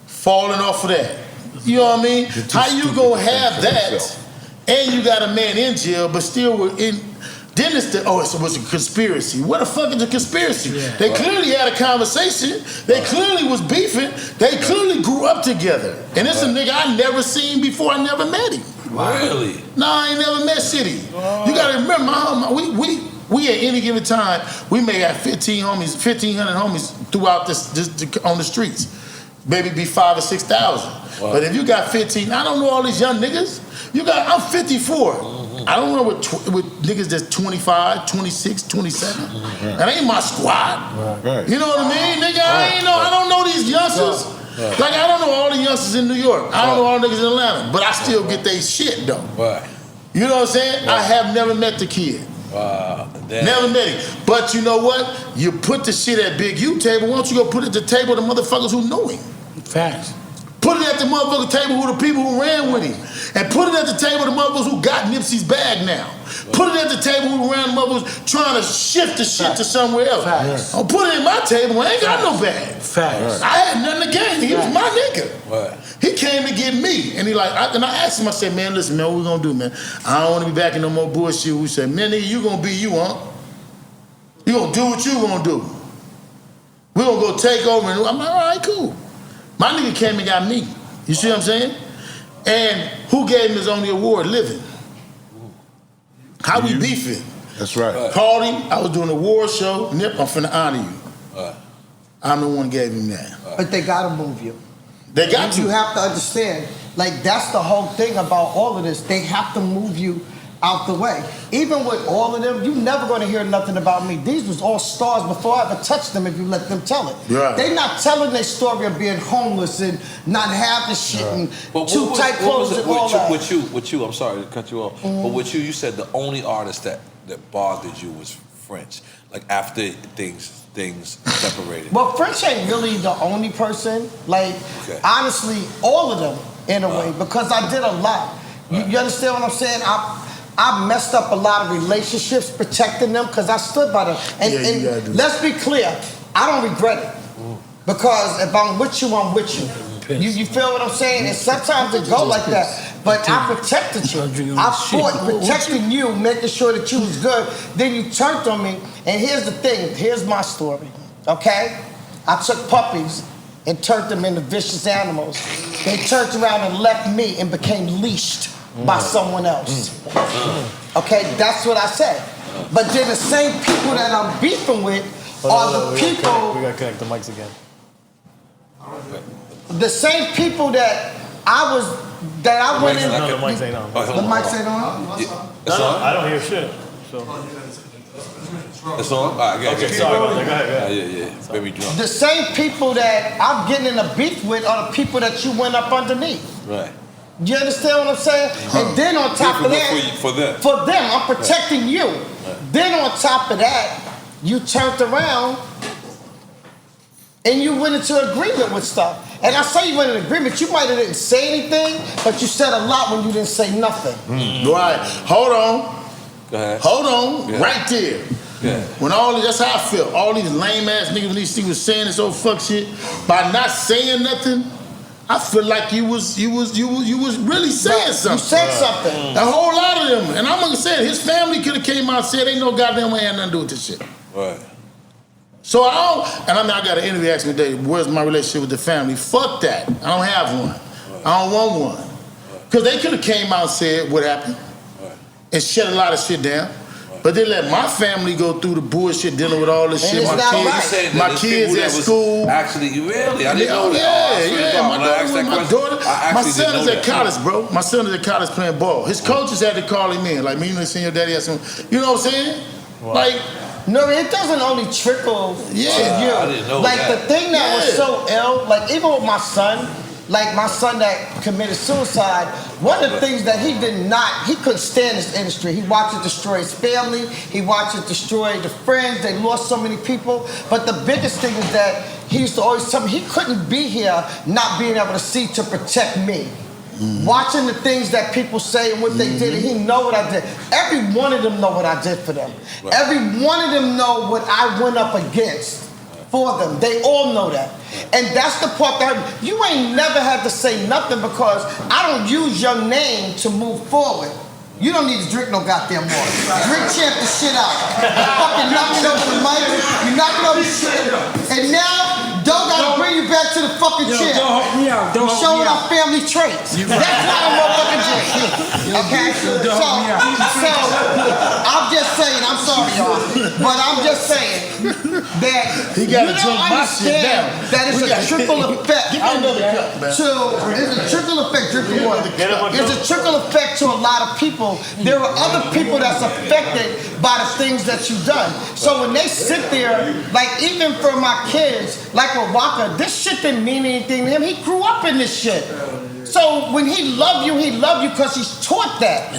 falling off of that. You know what I mean? How you gonna have that and you got a man in jail but still in. Then it was a conspiracy. What the fuck is a conspiracy? Yeah. They clearly had a conversation. They clearly was beefing. They clearly grew up together. And it's a nigga I never seen before. I never met him. Really? No, I ain't never met City. You gotta remember, we at any given time, we may have 1,500 homies throughout this on the streets. Maybe be 5,000 or 6,000. Wow. But if you got 15, I don't know all these young niggas. I'm 54. I don't know with niggas that's 25, 26, 27. That ain't my squad. You know what I mean? Nigga, I don't know these youngsters. Like, I don't know all the youngsters in New York. I don't know all the niggas in Atlanta. But I still get they shit, though. You know what I'm saying? I have never met the kid. Never met him. But you know what? You put the shit at Big U table. Why don't you go put it at the table of the motherfuckers who know him? Facts. Put it at the motherfucking table who the people who ran with him. And put it at the table of the motherfuckers who got Nipsey's bag now. Put it at the table who ran the motherfuckers trying to shift the shit to somewhere else. I'll put it in my table. I ain't got no bag. Facts. I had nothing to gain. He was my nigga. He came to get me. And I asked him, I said, man, listen, man, what we gonna do, man? I don't wanna be back in no more bullshit. We said, man, nigga, you gonna be you, huh? You gonna do what you gonna do. We gonna go take over. And I'm like, all right, cool. My nigga came and got me. You see what I'm saying? And who gave him his only award? Living. How we beefing? That's right. Called him. I was doing a award show. Nip, I'm finna honor you. I'm the one who gave him that. But they gotta move you. They got to. You have to understand, like, that's the whole thing about all of this. They have to move you out the way. Even with all of them, you're never going to hear nothing about me. These was all stars before I ever touched them if you let them tell it. They not telling their story of being homeless and not having shit and too tight clothes and all that. With you, I'm sorry to cut you off, but with you said the only artist that bothered you was French. Like after things separated. Well, French ain't really the only person. Like, honestly, all of them in a way, because I did a lot. You understand what I'm saying? I messed up a lot of relationships protecting them because I stood by them. And let's be clear, I don't regret it. Because if I'm with you, I'm with you. You feel what I'm saying? And sometimes it go like that. But I protected you. I fought protecting you, making sure that you was good. Then you turned on me. And here's the thing. Here's my story. Okay? I took puppies and turned them into vicious animals. They turned around and left me and became leashed by someone else. Okay? That's what I said. But then the same people that I'm beefing with are the people... We gotta connect the mics again. The same people that I went in. No, the mics ain't on. The mics ain't on? I don't hear shit. So. It's on? All right, okay, sorry. Go ahead. Yeah. Baby drunk. The same people that I'm getting in a beef with are the people that you went up underneath. Right. You understand what I'm saying? And then on top of that, for them, I'm protecting you. Then on top of that, you turned around and you went into agreement with stuff. And I say you went in agreement, you might have didn't say anything, but you said a lot when you didn't say nothing. Right. Hold on. Go ahead. Hold on. Right there. When that's how I feel. All these lame ass niggas, when these niggas was saying this old fuck shit, by not saying nothing, I feel like you was really saying something. You said something. A whole lot of them. And I'm gonna say it, his family could have came out and said, ain't no goddamn way I had nothing to do with this shit. Right. So I got an interview asking me today, where's my relationship with the family? Fuck that. I don't have one. I don't want one. Because they could have came out and said what happened and shut a lot of shit down. But they let my family go through the bullshit dealing with all this shit. My kids at school. Actually, really? I didn't know that. My son is at college, bro. My son is at college playing ball. His coaches had to call him in. Like, me, you seen your daddy has some, you know what I'm saying? Like, no, it doesn't only trickle to you. I didn't know that. The thing that was so ill, like even with my son, like my son that committed suicide, one of the things that he couldn't stand this industry. He watched it destroy his family. He watched it destroy the friends. They lost so many people. But the biggest thing is that he used to always tell me he couldn't be here not being able to see to protect me. Watching the things that people say and what they did, and he know what I did. Every one of them know what I did for them. Every one of them know what I went up against for them. They all know that. And that's the part that you ain't never had to say nothing because I don't use your name to move forward. You don't need to drink no goddamn water. Drink champ the shit out. You fucking knocking over the mic. You knocking over the shit. And now, don't gotta bring bring you back to the fucking chair. Don't help me out. Don't help showing me our out. family traits. That's why I'm motherfucking jail. Okay? So, I'm just saying, I'm sorry, y'all, but I'm just saying that He you gotta don't take my shit down. understand that it's a trickle effect. Give me another cup, man. It's a trickle effect. It's a trickle effect to a lot of people. There are other people that's affected by the things that you've done. So when they sit there, like even for my kids, like with Waka, this shit didn't mean anything to him. He grew up in this shit. So when he loved you because he's taught that.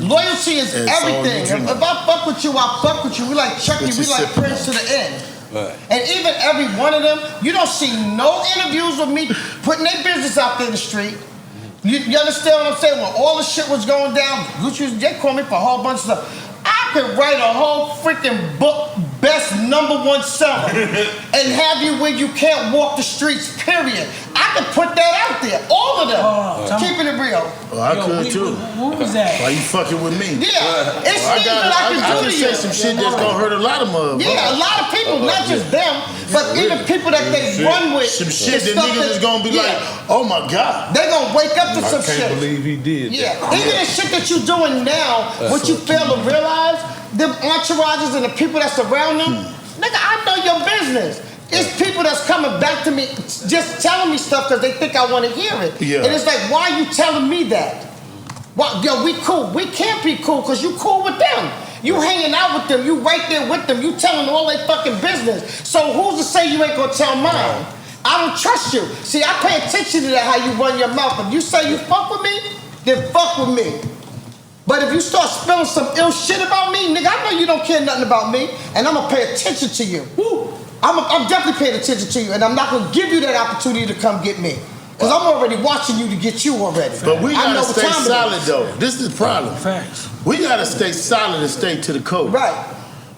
Loyalty is everything. If I fuck with you, I fuck with you. We like Chucky, we like Prince to the end. Right. And even every one of them, you don't see no interviews with me putting their business out there in the street. You understand what I'm saying? When all the shit was going down, Gucci, they called me for a whole bunch of stuff. I could write a whole freaking book, best #1 seller, and have you where you can't walk the streets, period. I could put that out there, all of them. Keeping it real. Oh, I could too. What was that? Why you fucking with me? Yeah, it's things that I can do to you. I can say some shit that's gonna hurt a lot of motherfuckers. Yeah, a lot of people, not just them, but even people that they run with. Some shit that niggas is gonna be like, oh my God. They gonna wake up to some shit. I can't believe he did that. Yeah, even the shit that you're doing now, what you fail to realize, them entourages and the people that's around them, nigga, I know your business. It's people that's coming back to me, just telling me stuff because they think I want to hear it. Yeah. And it's like, why are you telling me that? Well, yo, we cool. We can't be cool because you cool with them. You hanging out with them. You right there with them. You telling all their fucking business. So who's to say you ain't gonna tell mine? I don't trust you. See, I pay attention to that, how you run your mouth. If you say you fuck with me, then fuck with me. But if you start spilling some ill shit about me, nigga, I know you don't care nothing about me, and I'm gonna pay attention to you. Woo. I'm definitely paying attention to you, and I'm not gonna give you that opportunity to come get me. Because I'm already watching you to get you already. But we I know gotta what stay time it solid is. though. This is the problem. Facts. We gotta stay solid and stay to the code. Right.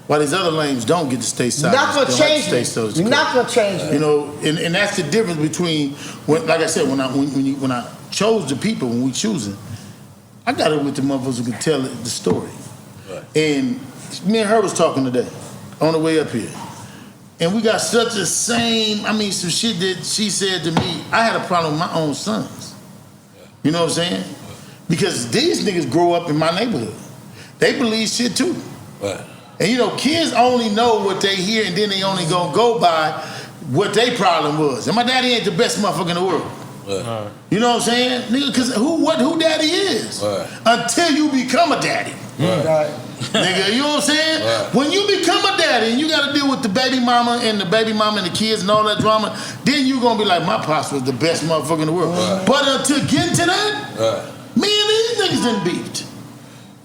While these other lanes don't get to stay solid. You're not gonna They don't have change to stay me. so to the You're code. not gonna change me. You know, and that's the difference between when, like I said, when I chose the people, when we choosing, I got it with the motherfuckers who could tell the story. Right. And me and her was talking today on the way up here. And we got such the same, some shit that she said to me. I had a problem with my own sons. You know what I'm saying? Because these niggas grow up in my neighborhood. They believe shit too. Right. And you know, kids only know what they hear, and then they only gonna go by what their problem was. And my daddy ain't the best motherfucker in the world. Right. You know what I'm saying? Nigga, cause who daddy is. Right. Until you become a daddy. Right. Nigga, you know what I'm saying? Right. When you become a daddy and you gotta deal with the baby mama and the kids and all that drama, then you gonna be like, my pops was the best motherfucker in the world. Right. But until getting to that, me and these niggas done beefed.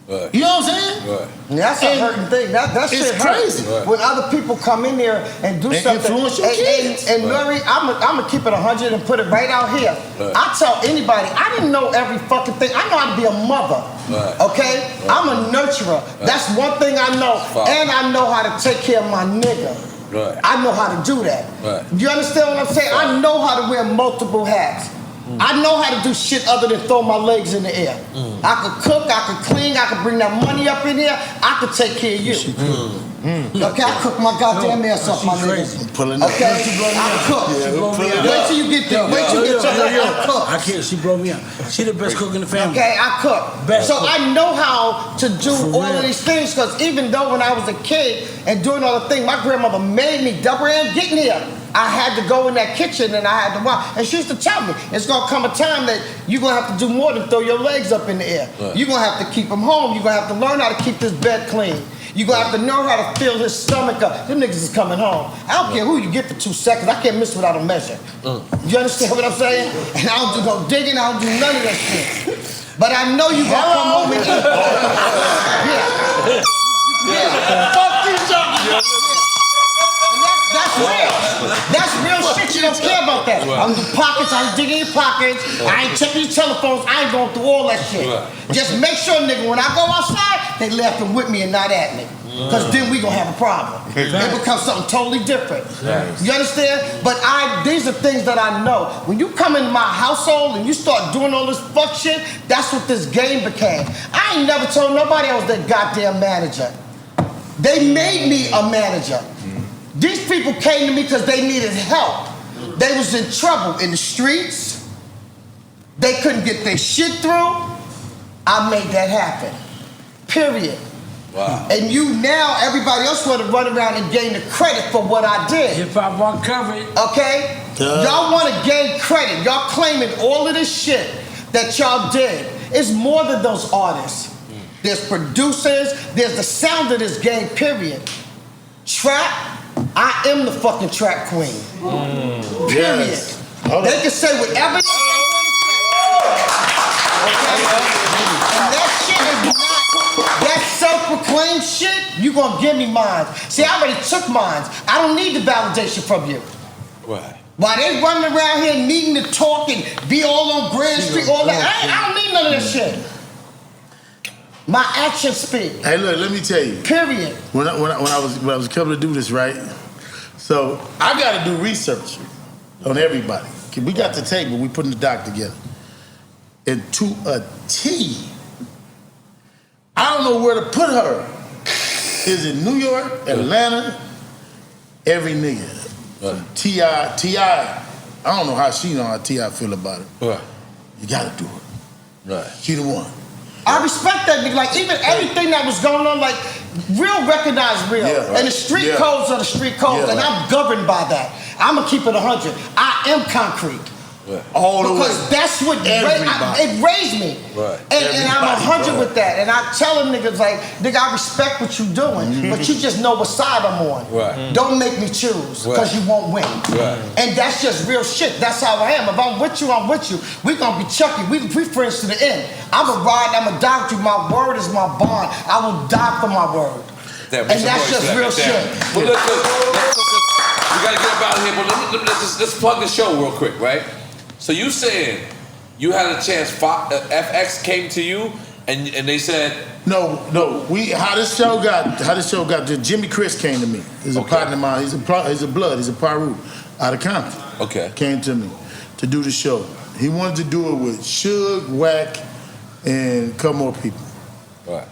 Right. You know what I'm saying? Right. That's a hurting thing. That shit it's crazy. hurts. When other people come in here and do And something. influence your kids. And N.O.R.E, I'm gonna keep it 100 and put it right out here. Right. I tell anybody, I didn't know every fucking thing. I know how to be a mother. Right. Okay? Right. I'm a nurturer. Right. That's one thing I know. Father. And I know how to take care of my nigga. Right. I know how to do that. Right. You understand what I'm saying? I know how to wear multiple hats. I know how to do shit other than throw my legs in the air. I could cook, I could clean, I could bring that money up in here, I could take care of you. Okay, I cook my goddamn ass off, my niggas. Pulling up. Okay, I cook. Wait till you get there. Wait till you get there. I cook. I can't. She broke me out. She the best cook in the family. Okay, I cook. Best So cook. I know how to do For all real. of these things because even though when I was a kid and doing all the things, my grandmother made me, Debra Antney, getting here. I had to go in that kitchen and I had to watch. And she used to tell me, it's gonna come a time that you're gonna have to do more than throw your legs up in the air. Right. You're gonna have to keep him home. You're gonna have to learn how to keep this bed clean. You're gonna have to know how to fill his stomach up. Them niggas is coming home. I don't care who you get for 2 seconds. I can't miss without a measure. You understand what I'm saying? And I don't do no digging. I don't do none of that shit. But I know you gonna come home and eat. Yeah. Fuck you, John. That's real. That's real shit. You don't care about that. I'm in pockets. I'm digging your pockets. I ain't checking your telephones. I ain't going through all that shit. Just make sure, nigga, when I go outside, they laughing with me and not at me. Because then we gonna have a problem. It becomes something totally different. You understand? But these are things that I know. When you come into my household and you start doing all this fuck shit, that's what this game became. I ain't never told nobody I was their goddamn manager. They made me a manager. These people came to me because they needed help. They was in trouble in the streets. They couldn't get their shit through. I made that happen. Period. Wow. And you now, everybody else want to run around and gain the credit for what I did. Hip Hop Uncovered. Okay? Y'all want to gain credit. Y'all claiming all of this shit that y'all did. It's more than those artists. There's producers. There's the sound of this game, period. Trap, I am the fucking trap queen. Period. Yes. They can say whatever they want to say. Okay? And that shit is not, that self-proclaimed shit, you gonna give me mine. See, I already took mine. I don't need the validation from you. Right. While they running around here needing to talk and be all on Grand Street, all that, I don't need none of that shit. My actions speak. Hey, look, let me tell you. Period. When I was coming to do this, right? So I got to do research on everybody. We got the table. We putting the doc together. And to a T, I don't know where to put her. Is it New York, Atlanta? Every nigga. T.I. I don't know how she know how T.I. feel about it. Right. You got to do it. Right. She the one. I respect that nigga. Like, even everything that was going on, like, real recognize real. Yeah, right. And the street codes are the street codes, and I'm governed by that. I'm gonna keep it 100. I am concrete. Right. All the way. Because that's what it raised me. Right. And I'm 100 with that. And I tell them niggas, like, nigga, I respect what you doing, but you just know what side I'm on. Right. Don't make me choose, because you won't win. Right. And that's just real shit. That's how I am. If I'm with you, I'm with you. We gonna be chucky. We friends to the end. I'm a ride, I'm a die with you. My word is my bond. I will die for my word. Damn, And that's just real shit. But look, we gotta get up out of here, but let's plug the show real quick, right? So you saying you had a chance, FX came to you and they said No. How this show got Jimmy Chris came to me. He's a partner of mine. He's a blood. He's a Paru out of Compton. Okay. Came to me to do the show. He wanted to do it with Suge, Wack, and a couple more people. Right.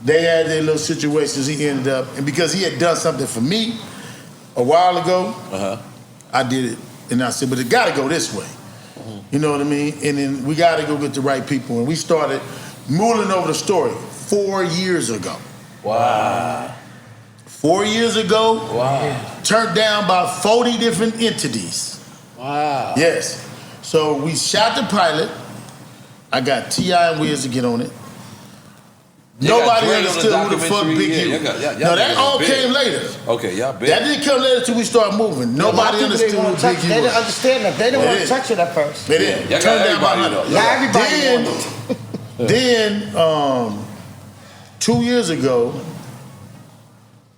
They had their little situations. He ended up, and because he had done something for me a while ago, I did it, and I said, but it got to go this way. You know what I mean? And then we got to go get the right people. And we started mulling over the story 4 years ago. Wow. 4 years ago. Wow. Turned down about 40 different entities. Wow. Yes. So we shot the pilot. I got T.I. and Wiz to get on it. Nobody understood who the fuck Big U. No, that all came later. Okay, y'all big. That didn't come later till we started moving. Nobody understood who Big U was. They didn't understand that. They didn't want to touch it at first. They didn't. Yeah, Turned down by everybody. Then 2 years ago,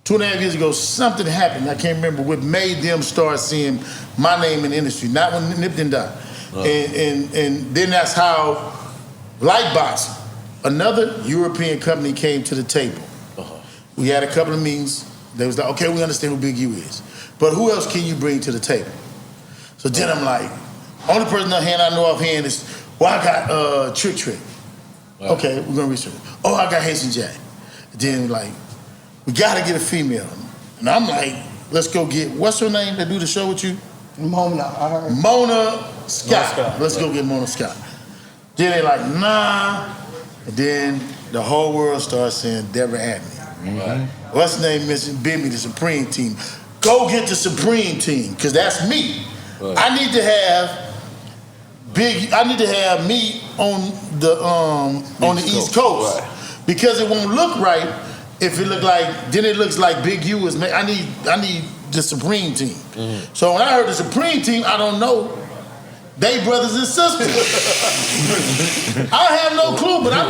2.5 years ago, something happened. I can't remember what made them start seeing my name in the industry. Not when Nip didn't die. And then that's how Lightbox, another European company, came to the table. We had a couple of meetings. They was like, okay, we understand who Big U is, but who else can you bring to the table? So then I'm like, only person I know offhand is, well, I got Trick. Okay, we're gonna research. Oh, I got Haitian Jack. Then like, we gotta get a female. And I'm like, let's go get, what's her name that do the show with you? Mona, I heard. Mona Scott. Let's go get Mona Scott. Then they like, nah. And then the whole world starts saying Debra Antney. Right. What's the name? Missing Bimmy, the Supreme Team. Go get the Supreme Team, because that's me. Right. I need to have me on the East Coast. Right. Because it won't look right if it look like, then it looks like Big U is, I need the Supreme Team. So when I heard the Supreme Team, I don't know. They brothers and sisters. I have no clue, but I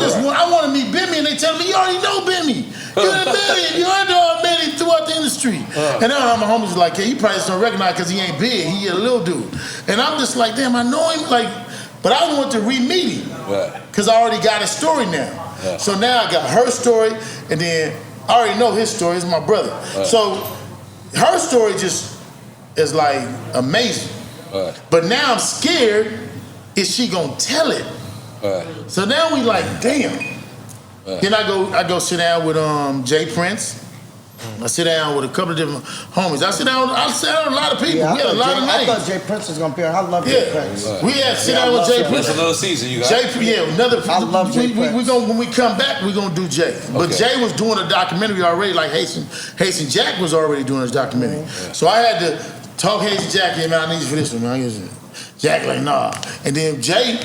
want to meet Bimmy, and they tell me, you already know Bimmy. You're already throughout the industry. And then my homies are like, hey, he probably just don't recognize because he ain't big. He a little dude. And I'm just like, damn, I know him, but I want to re-meet him. Because I already got his story now. So now I got her story, and then I already know his story. It's my brother. So her story just is like amazing. But now I'm scared, is she gonna tell it? So now we like, damn. Then I go sit down with Jay Prince. I sit down with a couple of different homies. I sit down with a lot of people. Yeah, we had a lot of names. I thought Jay Prince was gonna be on. I love Jay Prince. We had to sit down with Jay Prince. That's another season, you got. I love Jay Prince. When we come back, we're gonna do Jay. But Jay was doing a documentary already, like Haitian Jack was already doing his documentary. So I had to talk Haitian Jack in, I need you for this one, man. Jack like, nah. And then Jay,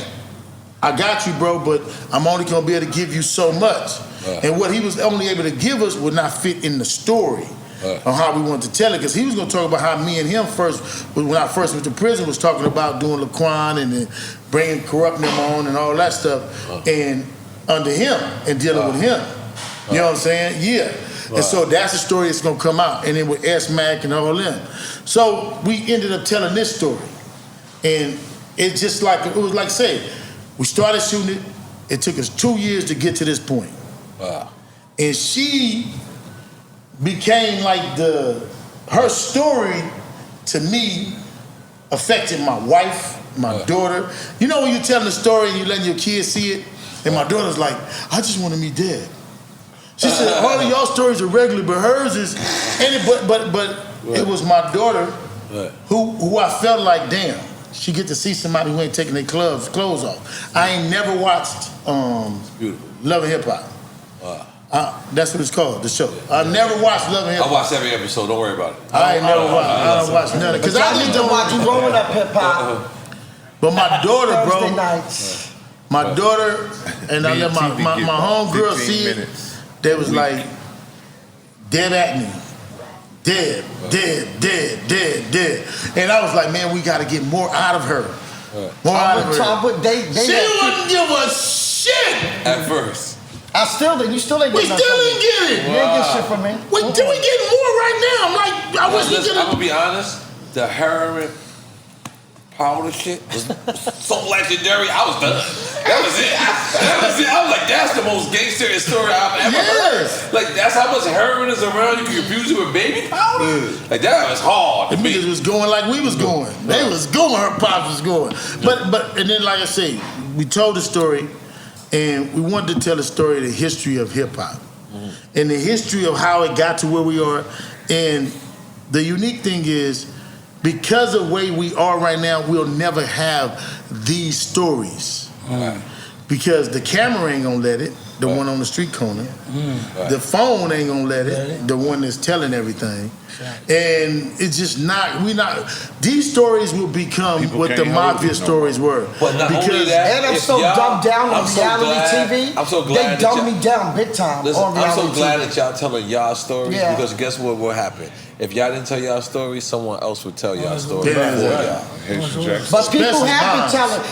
I got you, bro, but I'm only gonna be able to give you so much. And what he was only able to give us would not fit in the story on how we wanted to tell it. Because he was gonna talk about how me and him first, when I first went to prison, was talking about doing Laquan and then bringing corrupting him on and all that stuff, and under him and dealing with him. You know what I'm saying? Yeah. And so that's the story that's gonna come out. And then with S-Mac and all them. So we ended up telling this story. And it's just like, it was like, say, we started shooting it. It took us 2 years to get to this point. And she became like her story to me affected my wife, my daughter. You know when you're telling a story and you're letting your kids see it? And my daughter's like, I just want to be dead. She said, all of y'all stories are regular, but hers is, but it was my daughter who I felt like, damn, she get to see somebody who ain't taking their clothes off. I ain't never watched Love and Hip Hop. That's what it's called, the show. I never watched Love and Hip Hop. I watched every episode, don't worry about it. I ain't never watched. I don't watch none of it. Because I need to watch Growing Up Hip Hop. But my daughter, bro, my daughter, and I let my homegirl see it. They was like, Debra Antney. Dead. And I was like, man, we got to get more out of her. More out of her. She wouldn't give a shit. At first. You still ain't We still didn't get it. You ain't get shit from me. We getting more right now. I'm like, I wish we could. I'm gonna be honest. The heroin powder shit was so legendary. I was done. That was it. I was like, that's the most gangster story I've ever heard. Like, that's how much heroin is around. You can confuse it with baby powder. Like, that was hard. The niggas was going like we was going. They was going. Her pops was going. But and then, like I say, we told the story. And we wanted to tell the story of the history of hip-hop and the history of how it got to where we are. And the unique thing is, because of the way we are right now, we'll never have these stories. Because the camera ain't gonna let it, the one on the street corner. The phone ain't gonna let it, the one that's telling everything. And it's just these stories will become what the mafia stories were. But not only that, and I'm so dumbed down on reality TV. I'm so glad they dumbed me down big time. Listen, on reality I'm so glad TV. that y'all telling y'all stories because guess what will happen? If y'all didn't tell y'all stories, someone else would tell y'all stories before y'all. But people have been telling.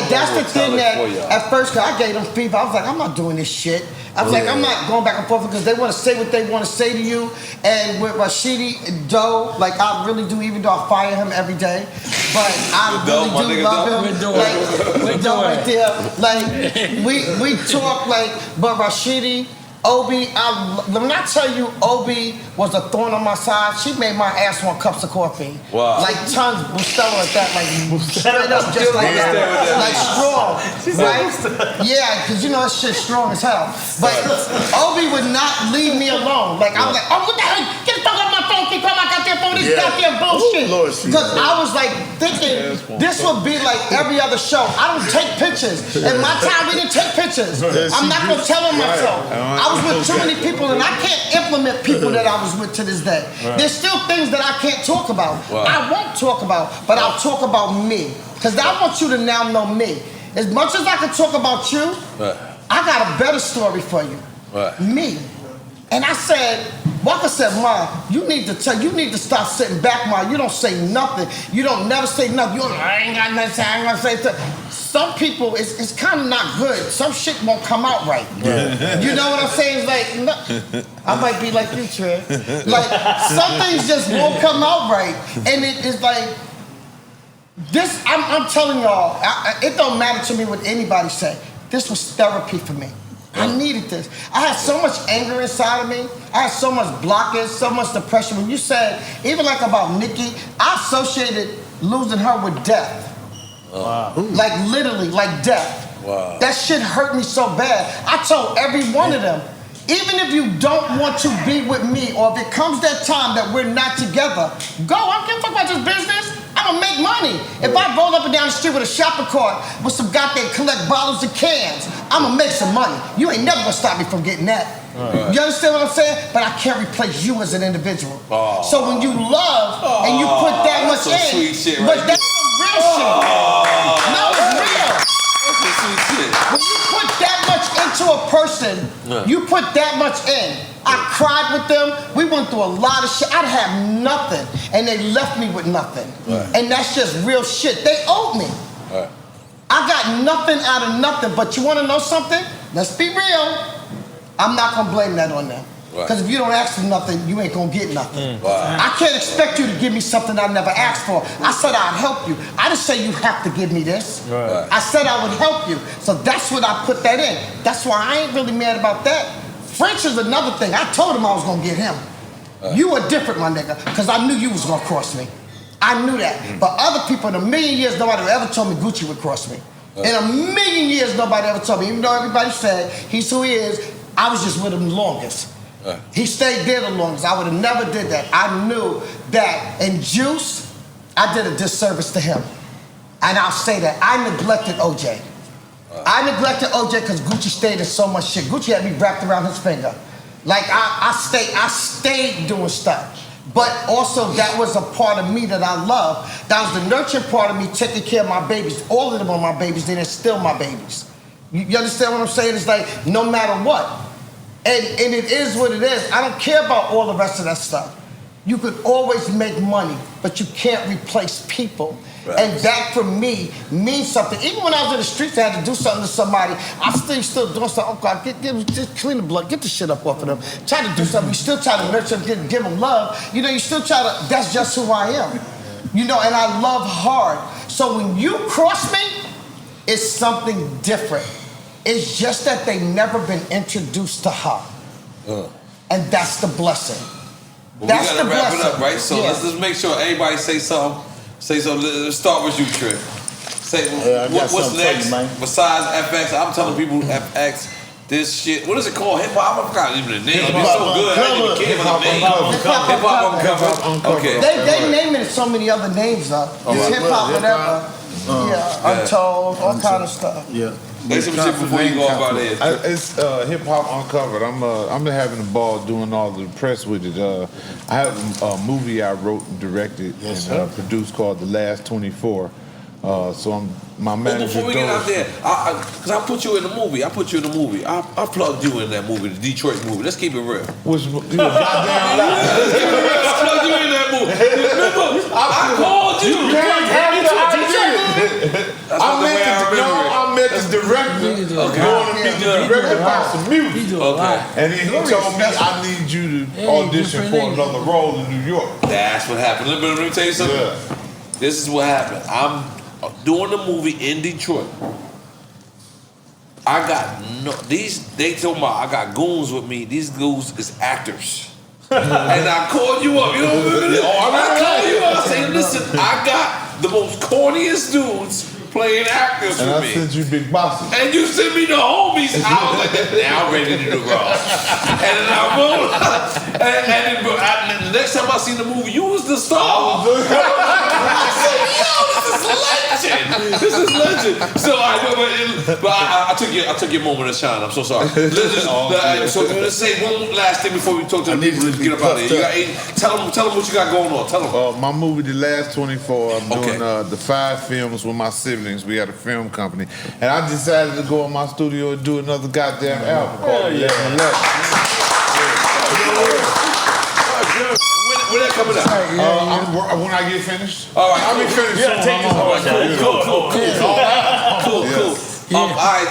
That's the thing that at first, cause I gave them fever. I was like, I'm not doing this shit. I was like, I'm not going back and forth because they want to say what they want to say to you. And with Rashidi Doe, like I really do, even though I fire him every day, but I really do love him. We're doing right there. Like we talk like, but Rashidi. Obi, when I tell you Obi was a thorn on my side, she made my ass want cups of coffee. Wow. Like tons, Bustelo like that, like straight up just like that. Like strong, right? Yeah, because you know that shit's strong as hell. But Obi would not leave me alone. Like, I'm like, oh, what the hell? Get the fuck off my phone, keep talking about goddamn phone, this goddamn bullshit. Because I was like thinking, this would be like every other show. I don't take pictures. In my time, we didn't take pictures. I'm not going to tell them myself. I was with too many people and I can't implement people that I was with to this day. There's still things that I can't talk about. I won't talk about, but I'll talk about me. Because I want you to now know me. As much as I can talk about you, I got a better story for you. Me. And I said, Walker said, Ma, you need to stop sitting back, Ma. You don't say nothing. You don't never say nothing. I ain't got nothing to say, I ain't gonna say nothing. Some people, it's kind of not good. Some shit won't come out right. You know what I'm saying? It's like, no, I might be like you, Trey. Like, some things just won't come out right. And it is like, this, I'm telling y'all, it don't matter to me what anybody say. This was therapy for me. I needed this. I had so much anger inside of me. I had so much blockage, so much depression. When you said, even like about Nicki, I associated losing her with death. Like literally, like death. That shit hurt me so bad. I told every one of them, Even if you don't want to be with me, or if it comes that time that we're not together, go. I don't give a fuck about this business. I'm gonna make money. If I roll up and down the street with a shopping cart with some goddamn collect bottles and cans, I'm gonna make some money. You ain't never gonna stop me from getting that. You understand what I'm saying? But I can't replace you as an individual. So when you love and you put that much in, sweet shit but right that's some real shit. No, it's real. That's some sweet shit. When you put that much into a person, you put that much in. I cried with them. We went through a lot of shit. I'd have nothing, and they left me with nothing. And that's just real shit. They owed me. I got nothing out of nothing. But you want to know something? Let's be real. I'm not gonna blame that on them. Because if you don't ask for nothing, you ain't gonna get nothing. I can't expect you to give me something I never asked for. I said I'd help you. I didn't say you have to give me this. I said I would help you. So that's what I put that in. That's why I ain't really mad about that. French is another thing. I told him I was gonna get him. You were different, my nigga, because I knew you was gonna cross me. I knew that. But other people in a million years, nobody ever told me Gucci would cross me. In a million years, nobody ever told me. Even though everybody said he's who he is, I was just with him the longest. He stayed there the longest. I would have never did that. I knew that in Juice, I did a disservice to him. And I'll say that. I neglected OJ. I neglected OJ because Gucci stayed in so much shit. Gucci had me wrapped around his finger. Like I stayed doing stuff. But also that was a part of me that I love. That was the nurturing part of me taking care of my babies. All of them are my babies, they're still my babies. You understand what I'm saying? It's like no matter what. And it is what it is. I don't care about all the rest of that stuff. You could always make money, but you can't replace people. And that for me means something. Even when I was in the streets, I had to do something to somebody. I'm still doing something. Oh God, just clean the blood, get the shit up off of them. Try to do something. You still try to nurture them, give them love. You know, you still try to. That's just who I am. You know, and I love hard. So when you cross me, it's something different. It's just that they never been introduced to her, and that's the blessing. Well, we gotta wrap it up, right? So let's just make sure everybody say something. Say something. Let's start with you, Trip. Say what's next besides FX? I'm telling people FX. This shit. What is it called? Hip hop. I forgot even the name. It's so good. I didn't even care for the name. Hip hop uncovered. Okay. They name it so many other names though. Hip hop, whatever. Untold, all kind of stuff. Say some shit before you go about it. It's Hip Hop Uncovered. I'm having a ball doing all the press with it. I have a movie I wrote and directed and produced called The Last 24. So my manager. Before we get out there, because I put you in the movie. I plugged you in that movie, the Detroit movie. Let's keep it real. Which goddamn lie. I plugged you in that movie. Remember, I called you. You can't have the idea. I met the director. Going to meet the director about some music. And then he told me I need you to audition for another role in New York. That's what happened. Let me tell you something. This is what happened. I'm doing the movie in Detroit. I got they told me I got goons with me. These goons is actors. And I called you up. You know what I mean? I called you up. I said, listen, I got the most corniest dudes playing actors and with I me. sent you Big Bossy. And you sent me the homies. I was like, now I'm ready to do wrong. And then I rolled. And the next time I seen the movie, you was the star. I said, yo, this is legend. So I took your moment of shine. I'm so sorry. So let's say one last thing before we talk to the people and get up out of here. Tell them what you got going on. Tell them. My movie, The Last 24. I'm doing the 5 films with my siblings. We had a film company, and I decided to go in my studio and do another goddamn album called 11. When that coming out? When I get finished. All right, I'll be finished soon. Cool. All right.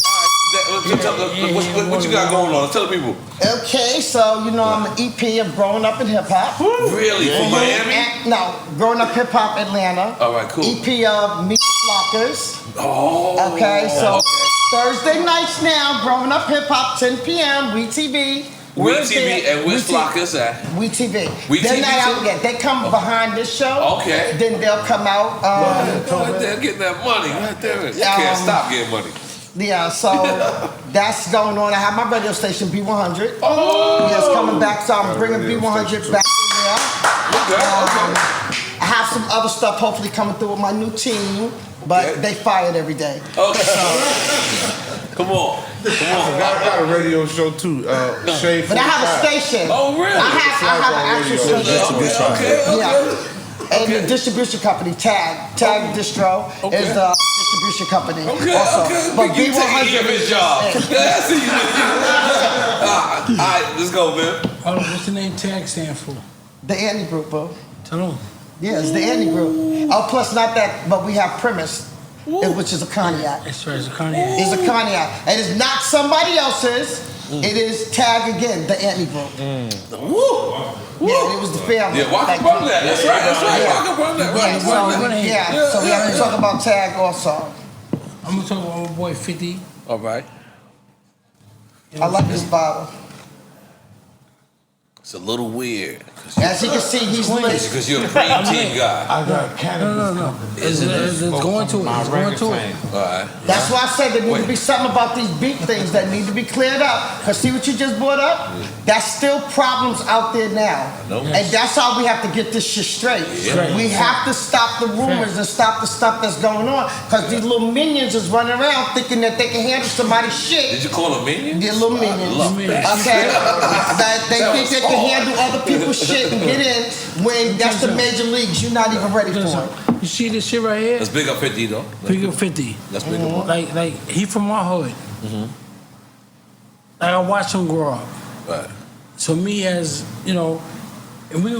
What you got going on? Tell the people. Okay, so you know I'm an EP of Growing Up in Hip Hop. Really? From Miami? No, Growing Up Hip Hop Atlanta. All right, cool. EP of Meet the Flockers. Oh. Okay, so Thursday nights now, Growing Up Hip Hop, 10 p.m. WeTV. WeTV, and where's Flockers at? WeTV. WeTV They're not out yet. They come behind this show. Okay. Then they'll come out. Right there, getting that money right there. You can't stop getting money. Yeah, so that's going on. I have my radio station, B100. Oh! Yeah, it's coming back, so I'm bringing B100 back in there. I have some other stuff hopefully coming through with my new team, but they fired every day. Okay. Come on. I got a radio show too. Shade But I have a station. Oh, really? I have an actual station. Okay. Yeah. And the distribution company, Tag Distro, is the distribution company. Okay, also. okay. But You B100 take his job. Yeah, I see you. All right, let's go, man. Hold on, what's the name Tag stand for? The Antney Group, bro. Tell them. Yeah, it's the Antney Group. Oh, plus not that, but we have Premise, which is a cognac. That's right, it's a cognac. It's a cognac. And it's not somebody else's. It is Tag again, the Antney Group. Woo! Yeah, it was the family. Yeah, Walker brought that. That's right. Walker brought that. So we have to talk about Tag also. I'm gonna talk about my boy 50. All right. I like this bottle. It's a little weird. As you can see, he's lit. Because you're a cream team guy. I got cannabis. No. It's going to it. It's going to it. All right. That's why I said there need to be something about these beat things that need to be cleared up. Because see what you just brought up? That's still problems out there now. And that's how we have to get this shit straight. We have to stop the rumors and stop the stuff that's going on. Because these little minions is running around thinking that they can handle somebody's shit. Did you call them minions? They're little minions. Okay? That they think they can handle other people's shit and get in when that's the major leagues. You're not even ready for it. You see this shit right here? That's big up 50 though. Big up 50. That's big up. Like he from my hood. Like I watched him grow up. Right. So me as you know, and we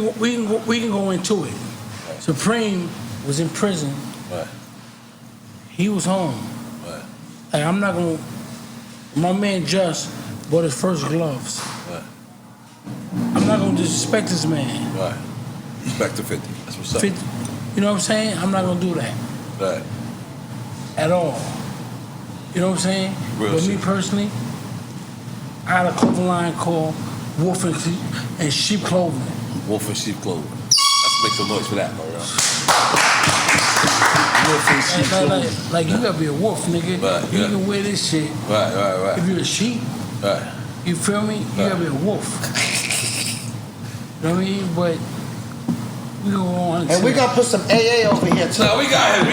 can go into it. Supreme was in prison. Right. He was home. Right. Like I'm not gonna. My man Just bought his first gloves. Right. I'm not gonna disrespect this man. Right. Respect to 50. That's what's up. 50, you know what I'm saying? I'm not gonna do that. Right. At all. You know what I'm saying? Real But shit. me personally, I had a clothing line called Wolf and Sheep Clothing. Wolf and sheep clothing. Let's make some noise for that, bro. Wolf and sheep clothing. Like you gotta be a wolf, nigga. Right, You yeah. can wear this shit. Right. If you're a sheep, Right. you feel me? You gotta be a wolf. You know what I mean? But we gonna go on. And we're gonna put some AA over here too. No, we got him.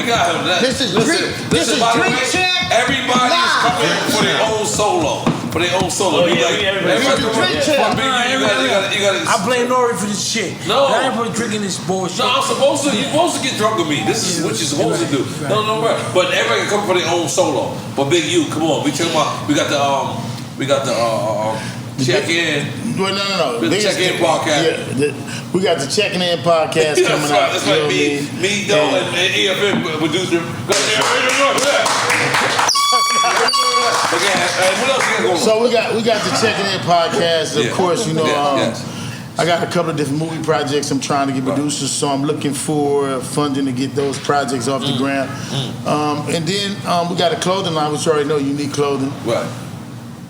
This is Listen, This is by the Drink way, Champ everybody is live. coming for their own solo. For their own solo. Oh, yeah, everybody. You gotta. I blame N.O.R.E for this shit. No. I ain't put drinking this bullshit. No, you're supposed to get drunk with me. This is what you're supposed to do. Right. No, right. But everybody can come for their own solo. But Big U, come on. We talking about. We got the check in. Well, no. The check in podcast. Yeah, we got the checking in podcast coming out. That's right. Me, Doe, and EFN producer. What else you got going on? So we got the checking in podcast. Of course, you know. I got a couple of different movie projects I'm trying to get producers, so I'm looking for funding to get those projects off the ground. And then we got a clothing line, which you already know, Unique Clothing. Right.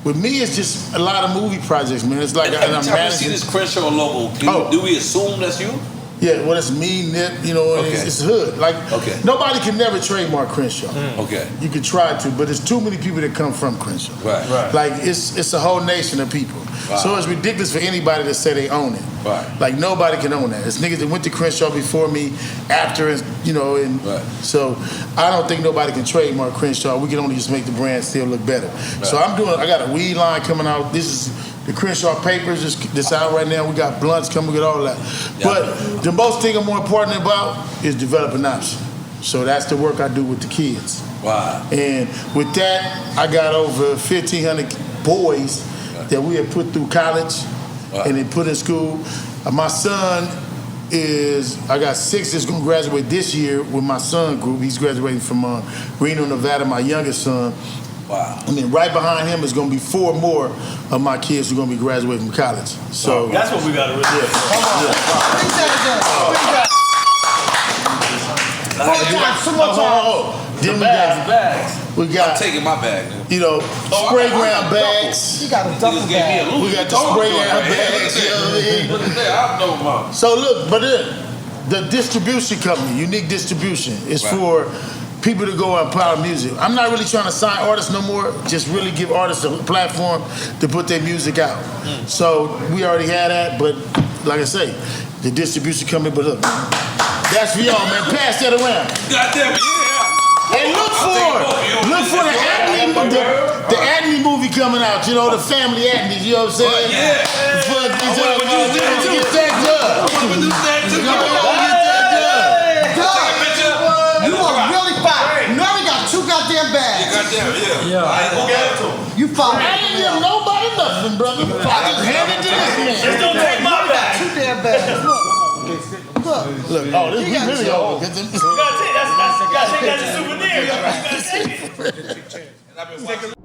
With me, it's just a lot of movie projects, man. It's like Every I'm time we managing. see this Crenshaw logo, do we assume that's you? Yeah, well, it's me, Nip, you know, and it's hood. Like, nobody can never trademark Crenshaw. Okay. You can try to, but there's too many people that come from Crenshaw. Right. Like, it's a whole nation of people. Wow. So it's ridiculous for anybody to say they own it. Right. Like, nobody can own that. It's niggas that went to Crenshaw before me, after, and you know, and so I don't think nobody can trademark Crenshaw. We can only just make the brand still look better. Right. So I got a weed line coming out. This is the Crenshaw Papers, this out right now. We got blunts coming, we got all that. But the most thing I'm more important about is developing option. So that's the work I do with the kids. Wow. And with that, I got over 1,500 boys that we have put through college and then put in school. My son I got 6 that's gonna graduate this year with my son group. He's graduating from Reno, Nevada, my youngest son. Wow. And then right behind him is going to be 4 more of my kids who are going to be graduating from college. So that's what we got to really do. We got I'm taking my bag. You know, spray ground bags. You got a double bag. We got the spray ground bags. Look at that. I know, Mom. So look, but the distribution company, Unique Distribution, is for people to go and proud music. I'm not really trying to sign artists no more. Just really give artists a platform to put their music out. So we already had that, but like I say, the distribution company. But look, that's for y'all, man. Pass that around. Goddamn, yeah. And look for the Antney movie coming out. You know, the family Antney. You know what I'm saying? Yeah. Get that done. You are really fine. N.O.R.E got 2 goddamn bags. Yeah. You fine. I ain't give nobody nothing, brother. I just handed to this man. Just don't take my bag. 2 damn bags. Look. Look. Oh, this is really over. You gotta take that as a souvenir. You gotta take it.